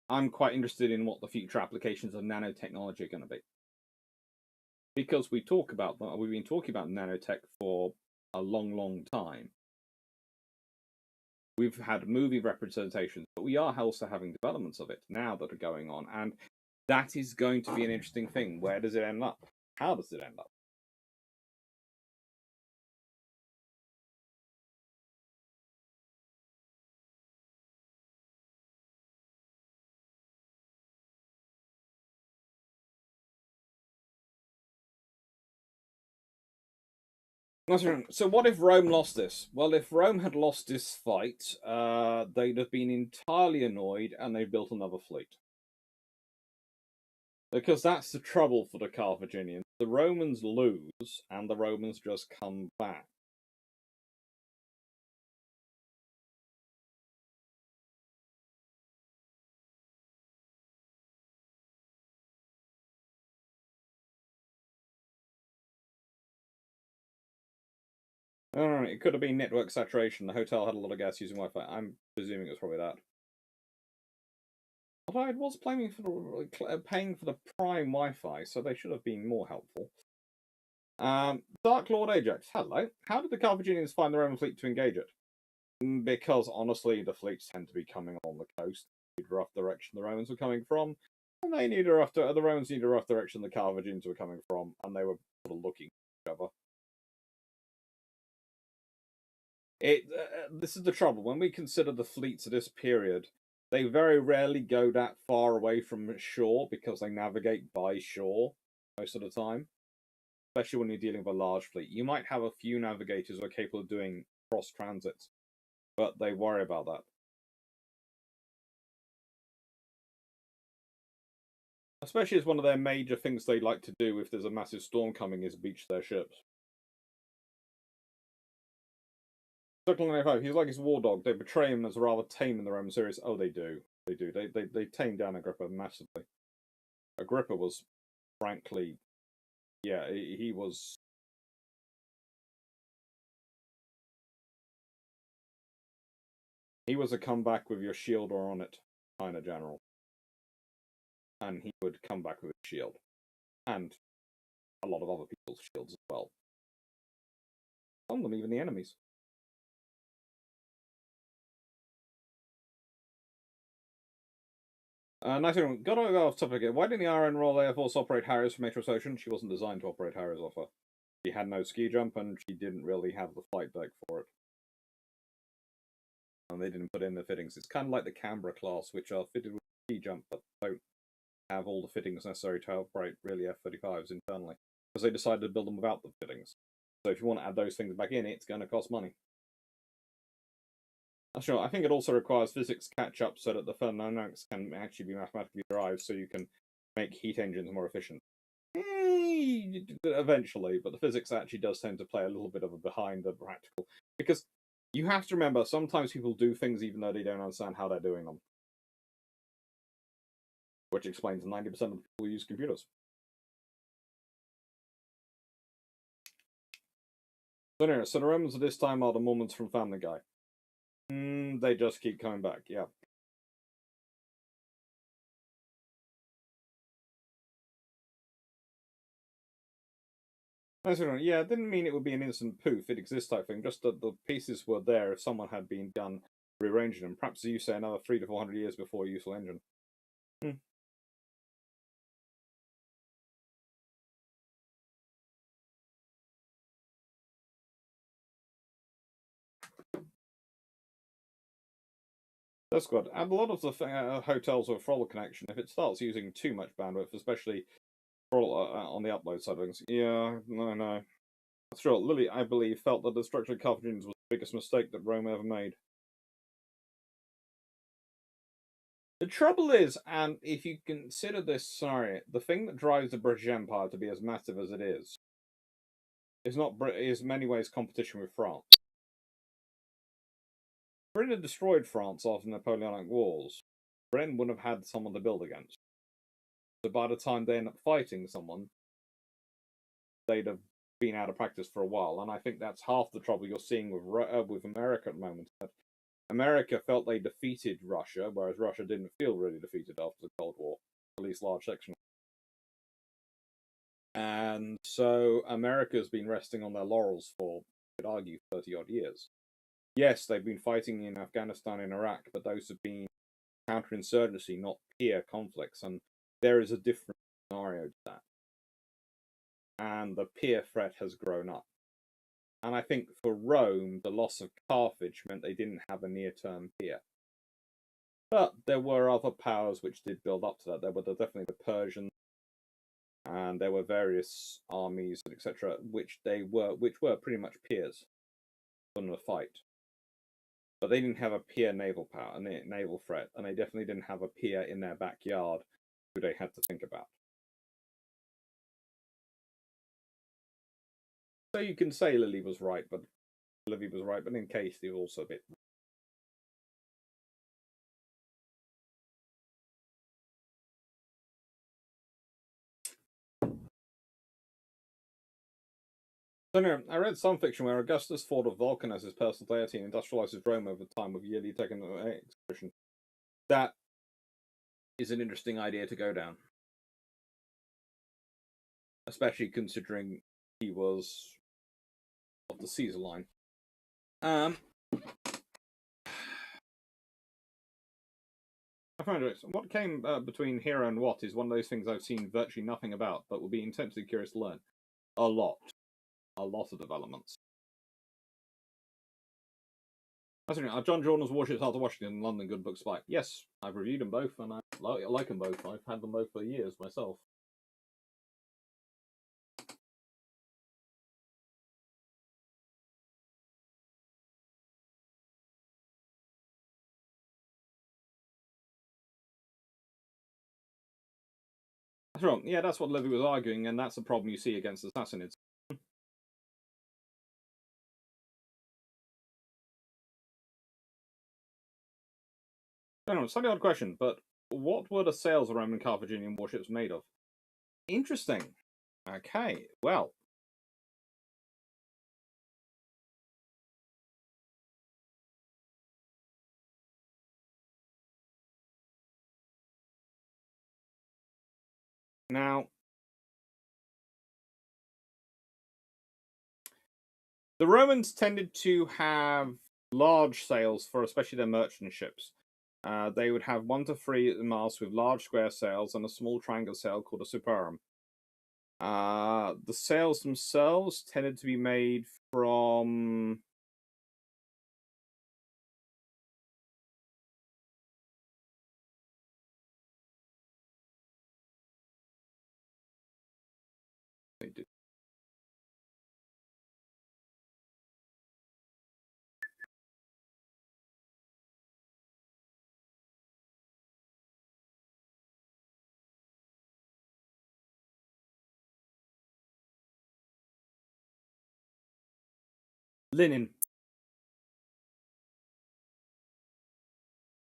I'm quite interested in what the future applications of nanotechnology are going to be. Because we've been talking about nanotech for a long, long time. We've had movie representations, but we are also having developments of it now that are going on. And that is going to be an interesting thing. Where does it end up? How does it end up? So what if Rome lost this? Well, if Rome had lost this fight, they'd have been entirely annoyed and they built another fleet. Because that's the trouble for the Carthaginians. The Romans lose and the Romans just come back. Oh, it could have been network saturation. The hotel had a lot of gas using Wi-Fi. I'm presuming it was probably that. Although I was paying for the Prime Wi-Fi, so they should have been more helpful. Dark Lord Ajax, hello. How did the Carthaginians find their own fleet to engage it? Because honestly, the fleets tend to be coming on the coast. The rough direction the Romans were coming from, and the Romans need a rough direction the Carthaginians were coming from, and they were sort of looking at each other. This is the trouble. When we consider the fleets of this period, they very rarely go that far away from shore because they navigate by shore most of the time. Especially when you're dealing with a large fleet. You might have a few navigators who are capable of doing cross transits, but they worry about that. Especially as one of their major things they like to do if there's a massive storm coming is beach their ships. Circle 95, he's like his war dog. They portray him as rather tame in the Roman series. Oh, they do. They do. They tame down Agrippa massively. Agrippa was, frankly, yeah, he was. He was a come back with your shield or on it kind of general. And he would come back with a shield. And a lot of other people's shields as well. Some of them even the enemies. Nice one. Got to go off topic again. Why didn't the Iron Royal Air Force operate Harriers from Matrix Ocean? She wasn't designed to operate Harriers off her. She had no ski jump and she didn't really have the flight deck for it. And they didn't put in the fittings. It's kind of like the Canberra class, which are fitted with ski jump, but don't have all the fittings necessary to operate really F-35s internally. Because they decided to build them without the fittings. So if you want to add those things back in, it's going to cost money. Sure, I think it also requires physics catch-up so that the thermodynamics can actually be mathematically derived so you can make heat engines more efficient. Eventually, but the physics actually does tend to play a little bit of a behind the practical. Because you have to remember, sometimes people do things even though they don't understand how they're doing them. Which explains 90% of the people who use computers. So anyway, so the Romans at this time are the Mormons from Family Guy. They just keep coming back, yeah. Yeah, it didn't mean it would be an instant poof, it exists type thing, just that the pieces were there if someone had been done rearranging them. Perhaps you say another 300 to 400 years before a useful engine. That's good. And a lot of the hotels with Frollo connection, if it starts using too much bandwidth, especially on the upload side of things, yeah, no. Sure, Lily, I believe, felt that the structure of Carthaginians was the biggest mistake that Rome ever made. The trouble is, and if you consider this scenario, the thing that drives the British Empire to be as massive as it is not is in many ways competition with France. Britain had destroyed France after the Napoleonic Wars. Britain wouldn't have had someone to build against. So by the time they end up fighting someone, they'd have been out of practice for a while. And I think that's half the trouble you're seeing with America at the moment. America felt they defeated Russia, whereas Russia didn't feel really defeated after the Cold War, at least large section. And so America's been resting on their laurels for, you could argue, 30 odd years. Yes, they've been fighting in Afghanistan and Iraq, but those have been counterinsurgency, not peer conflicts, and there is a different scenario to that. And the peer threat has grown up. And I think for Rome, the loss of Carthage meant they didn't have a near-term peer. But there were other powers which did build up to that. There were definitely the Persians, and there were various armies, etc., which were pretty much peers in the fight. But they didn't have a peer naval power, a naval threat, and they definitely didn't have a peer in their backyard who they had to think about. So you can say Livy was right, but in case he was also a bit. So anyway, I read some fiction where Augustus thought of Vulcan as his personal deity and industrializes Rome over time with yearly technical expedition. That is an interesting idea to go down. Especially considering he was of the Caesar line. I find it. What came between Hero and What is one of those things I've seen virtually nothing about, but will be intensely curious to learn. A lot of developments. Are John Jordan's Warships After Washington and London good books by? Yes, I've reviewed them both, and I like them both. I've had them both for years myself. Sure, yeah, that's what Livy was arguing, and that's the problem you see against the Sassanids. Anyway, slightly odd question, but what were the sails of Roman Carthaginian warships made of? Interesting. Okay, well. Now, the Romans tended to have large sails for especially their merchant ships. They would have 1 to 3 masts with large square sails and a small triangular sail called a superum. The sails themselves tended to be made from linen.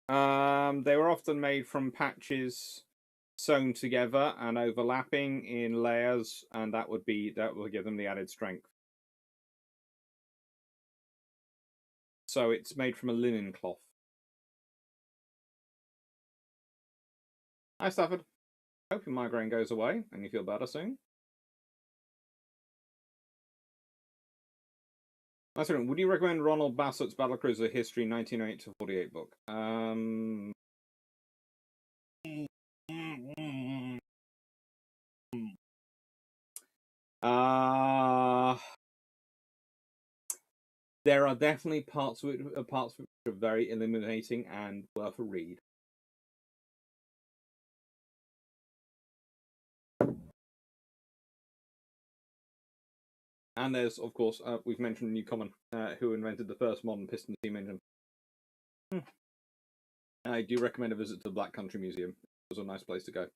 They were often made from patches sewn together and overlapping in layers, and that will give them the added strength. So it's made from a linen cloth. Hi, Stafford. Hope your migraine goes away and you feel better soon. That's right. Would you recommend Ronald Bassett's Battlecruiser History 1908 to 48 book? There are definitely parts which are very illuminating and worth a read. And there's, of course, we've mentioned Newcomen, who invented the first modern piston steam engine. I do recommend a visit to the Black Country Museum. It was a nice place to go.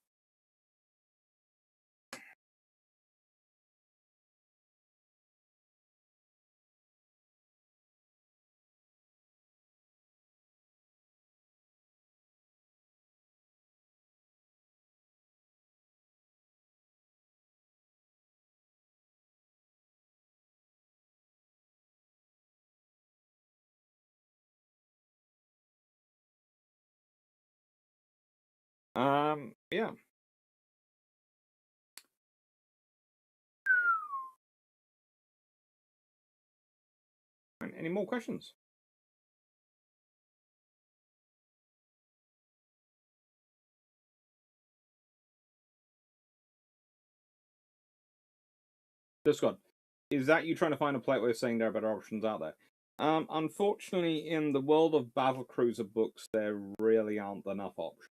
Yeah. Any more questions? Discord. Is that you trying to find a polite way of saying there are better options out there? Unfortunately, in the world of battlecruiser books, there really aren't enough options.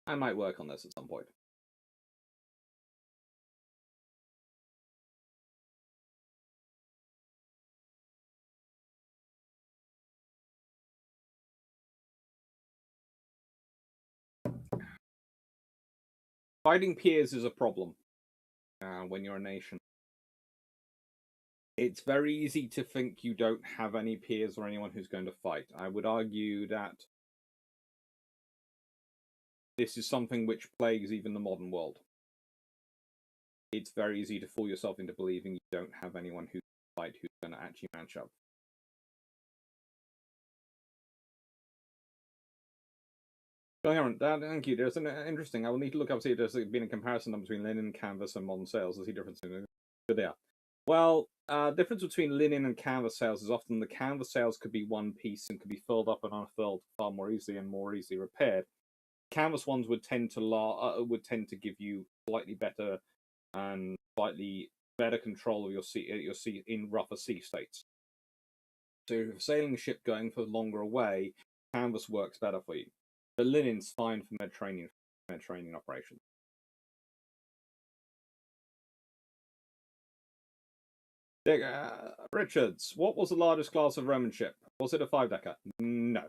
I might work on this at some point. Fighting peers is a problem when you're a nation. It's very easy to think you don't have any peers or anyone who's going to fight. I would argue that this is something which plagues even the modern world. It's very easy to fool yourself into believing you don't have anyone who can fight who's going to actually match up. Thank you. There's an interesting. I will need to look up see if there's been a comparison between linen, canvas, and modern sails. There's a difference in good there. Well, difference between linen and canvas sails is often the canvas sails could be one piece and could be filled up and unfilled far more easily and more easily repaired. Canvas ones would tend to give you slightly better and slightly better control of your sea in rougher sea states. So if you're sailing a ship going for longer away, canvas works better for you. The linen's fine for Mediterranean operations. Richards, what was the largest class of Roman ship? Was it a 5-decker? No.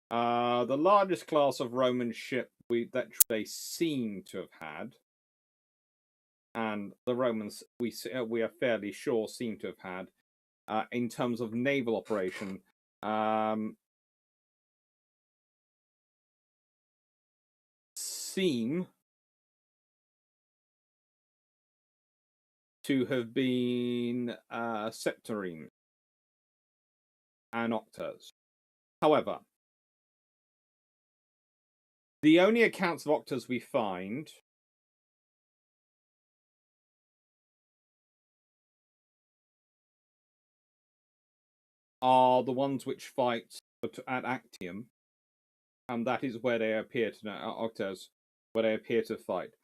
The largest class of Roman ship that they seem to have had, and the Romans we are fairly sure seem to have had, in terms of naval operation, seem to have been septaremes and octers. However, the only accounts of octers we find are the ones which fight at Actium, and that is where they appear to octers, where they appear to fight.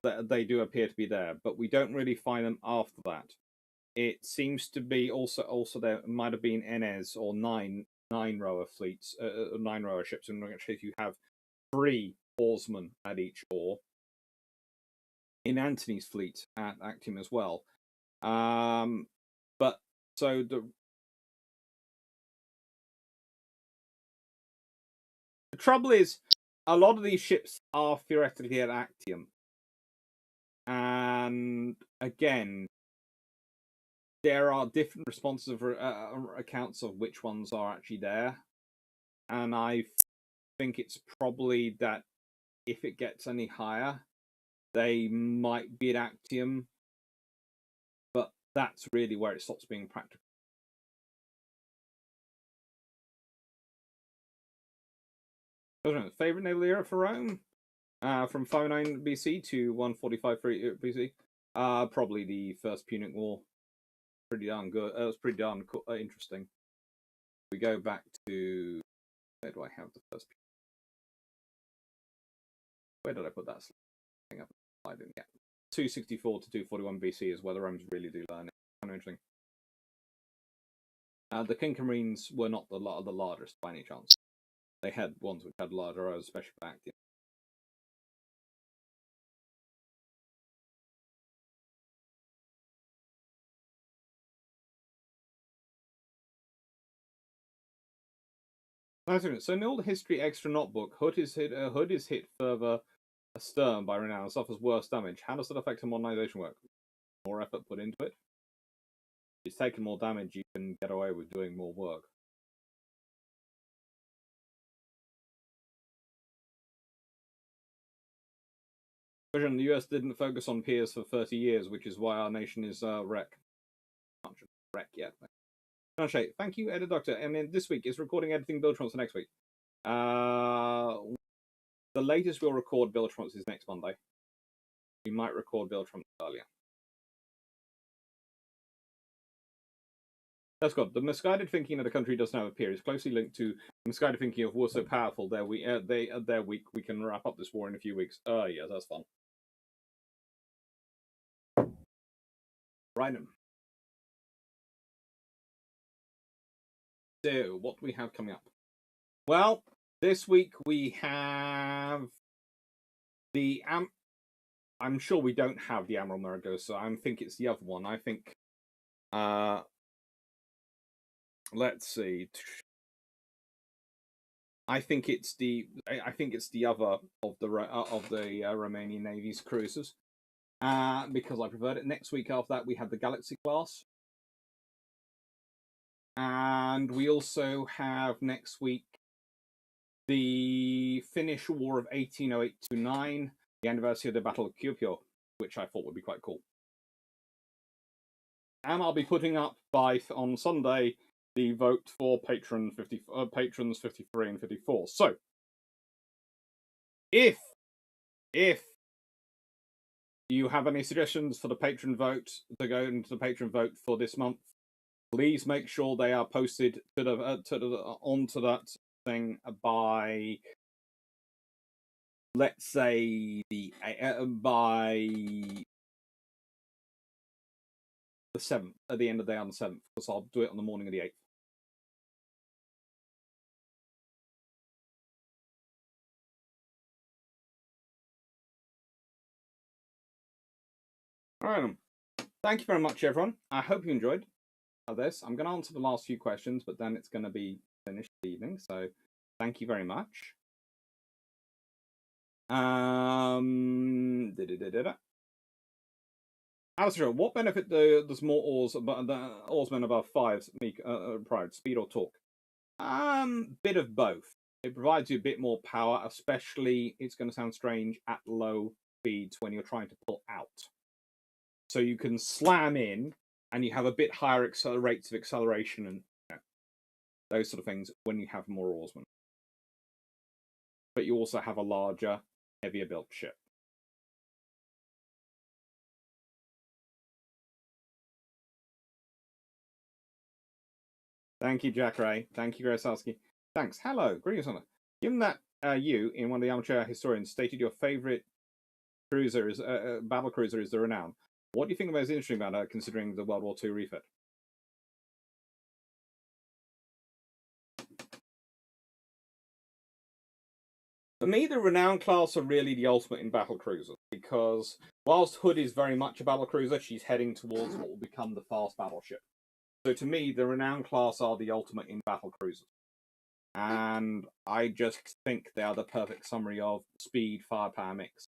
They do appear to be there, but we don't really find them after that. It seems to be also there might have been NS or nine-rower fleets, 9-rower ships, in which case you have 3 oarsmen at each oar. In Antony's fleet at Actium as well. But so the trouble is, a lot of these ships are theoretically at Actium, and again, there are different responses of accounts of which ones are actually there, and I think it's probably that if it gets any higher, they might be at Actium, but that's really where it stops being practical. Favorite naval era for Rome? From 509 BC to 145 BC? Probably the First Punic War. Pretty darn good. It was pretty darn interesting. We go back to... Where do I have the first? Where did I put that thing up? I didn't get 264 to 241 BC is where the Romans really do learn it. Kind of interesting. The Kinka Marines were not the largest by any chance. They had ones which had larger, especially for Actium. So in all the history extra notebook, Hood is hit further astern by renown and suffers worse damage. How does that affect a modernization work? More effort put into it? If it's taking more damage, you can get away with doing more work. The US didn't focus on peers for 30 years, which is why our nation is wreck. Wreck yet. Thank you, Edit Doctor. And then this week is recording editing build for next week. The latest we'll record build is next Monday. We might record build earlier. That's good. The misguided thinking that a country doesn't have a peer is closely linked to misguided thinking of war so powerful. We can wrap up this war in a few weeks. Yeah, that's fun. Right. So, what do we have coming up? Well, this week we have the I'm sure we don't have the Admiral Maragosa. I think it's the other one. I think. Let's see. I think it's the other of the Romanian Navy's cruisers. Because I preferred it. Next week after that, we have the Galaxy class. And we also have next week the Finnish War of 1808-9, the anniversary of the Battle of Kuopio, which I thought would be quite cool. And I'll be putting up on Sunday the vote for patrons 53 and 54. So, if you have any suggestions for the patron vote to go into the patron vote for this month, please make sure they are posted onto that thing by, let's say, by the 7th, at the end of the day on the 7th, because I'll do it on the morning of the 8th. All right. thank you very much, everyone. I hope you enjoyed this. I'm going to answer the last few questions, but then it's going to be finished the evening. So thank you very much. Alistair, what benefit does more oarsmen above 5 provide? Speed or torque? Bit of both. It provides you a bit more power, especially, it's going to sound strange, at low speeds when you're trying to pull out. So you can slam in, and you have a bit higher rates of acceleration and those sort of things when you have more oarsmen. But you also have a larger, heavier built ship. Thank you, Jack Ray. Thank you, Grosowski. Thanks. Hello, greetings, Honor. Given that you, in one of the amateur historians, stated your favorite cruiser is battle cruiser is the Renown, what do you think the most interesting about it, considering the World War II refit? For me, the Renown class are really the ultimate in battle cruisers, because whilst Hood is very much a battle cruiser, she's heading towards what will become the fast battleship. So to me, the Renown class are the ultimate in battle cruisers. And I just think they are the perfect summary of speed, firepower mix.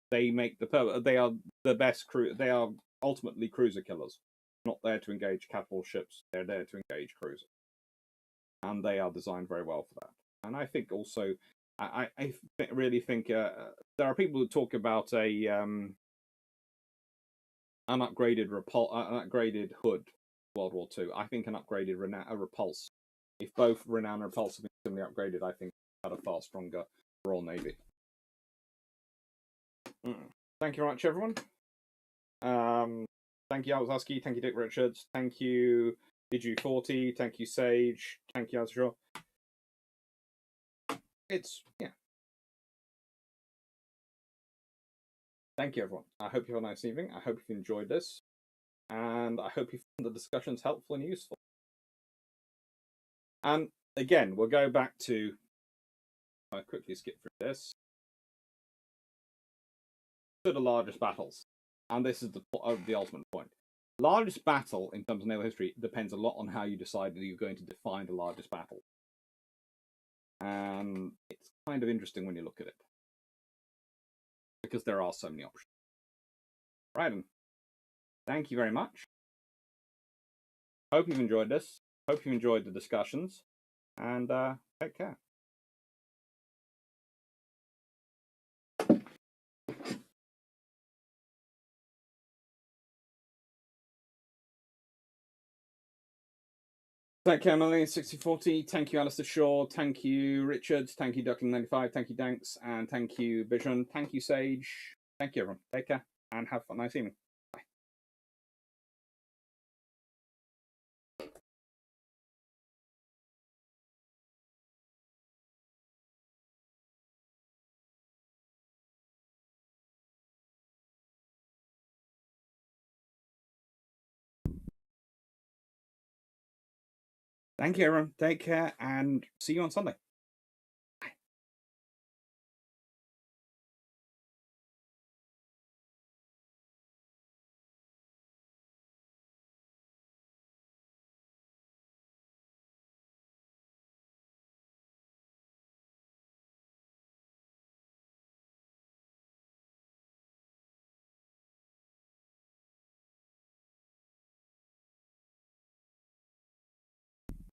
They are the best crew. They are ultimately cruiser killers. Not there to engage capital ships. They're there to engage cruisers. And they are designed very well for that. And I think also, I really think there are people who talk about an upgraded Hood World War II. I think an upgraded Repulse. If both Renown and Repulse have been similarly upgraded, I think we've got a far stronger Royal Navy. Thank you very much, everyone. Thank you, Alzaski. Thank you, Dick Richards. Thank you, Digi40. Thank you, Sage. Thank you, Azrael. Yeah. Thank you, everyone. I hope you have a nice evening. I hope you've enjoyed this. And I hope you found the discussions helpful and useful. And again, we'll go back to... I'll quickly skip through this. To the largest battles. And this is the ultimate point. Largest battle, in terms of naval history, depends a lot on how you decide that you're going to define the largest battle. And it's kind of interesting when you look at it. Because there are so many options. Right, and thank you very much. Hope you've enjoyed this. Hope you've enjoyed the discussions. And take care. Thank you, Emily, 6040. Thank you, Alistair Shaw. Thank you, Richard. Thank you, Duckling95. Thank you, Danks. And thank you, Vision. Thank you, Sage. Thank you, everyone. Take care and have a nice evening. Bye. Thank you, everyone. Take care and see you on Sunday.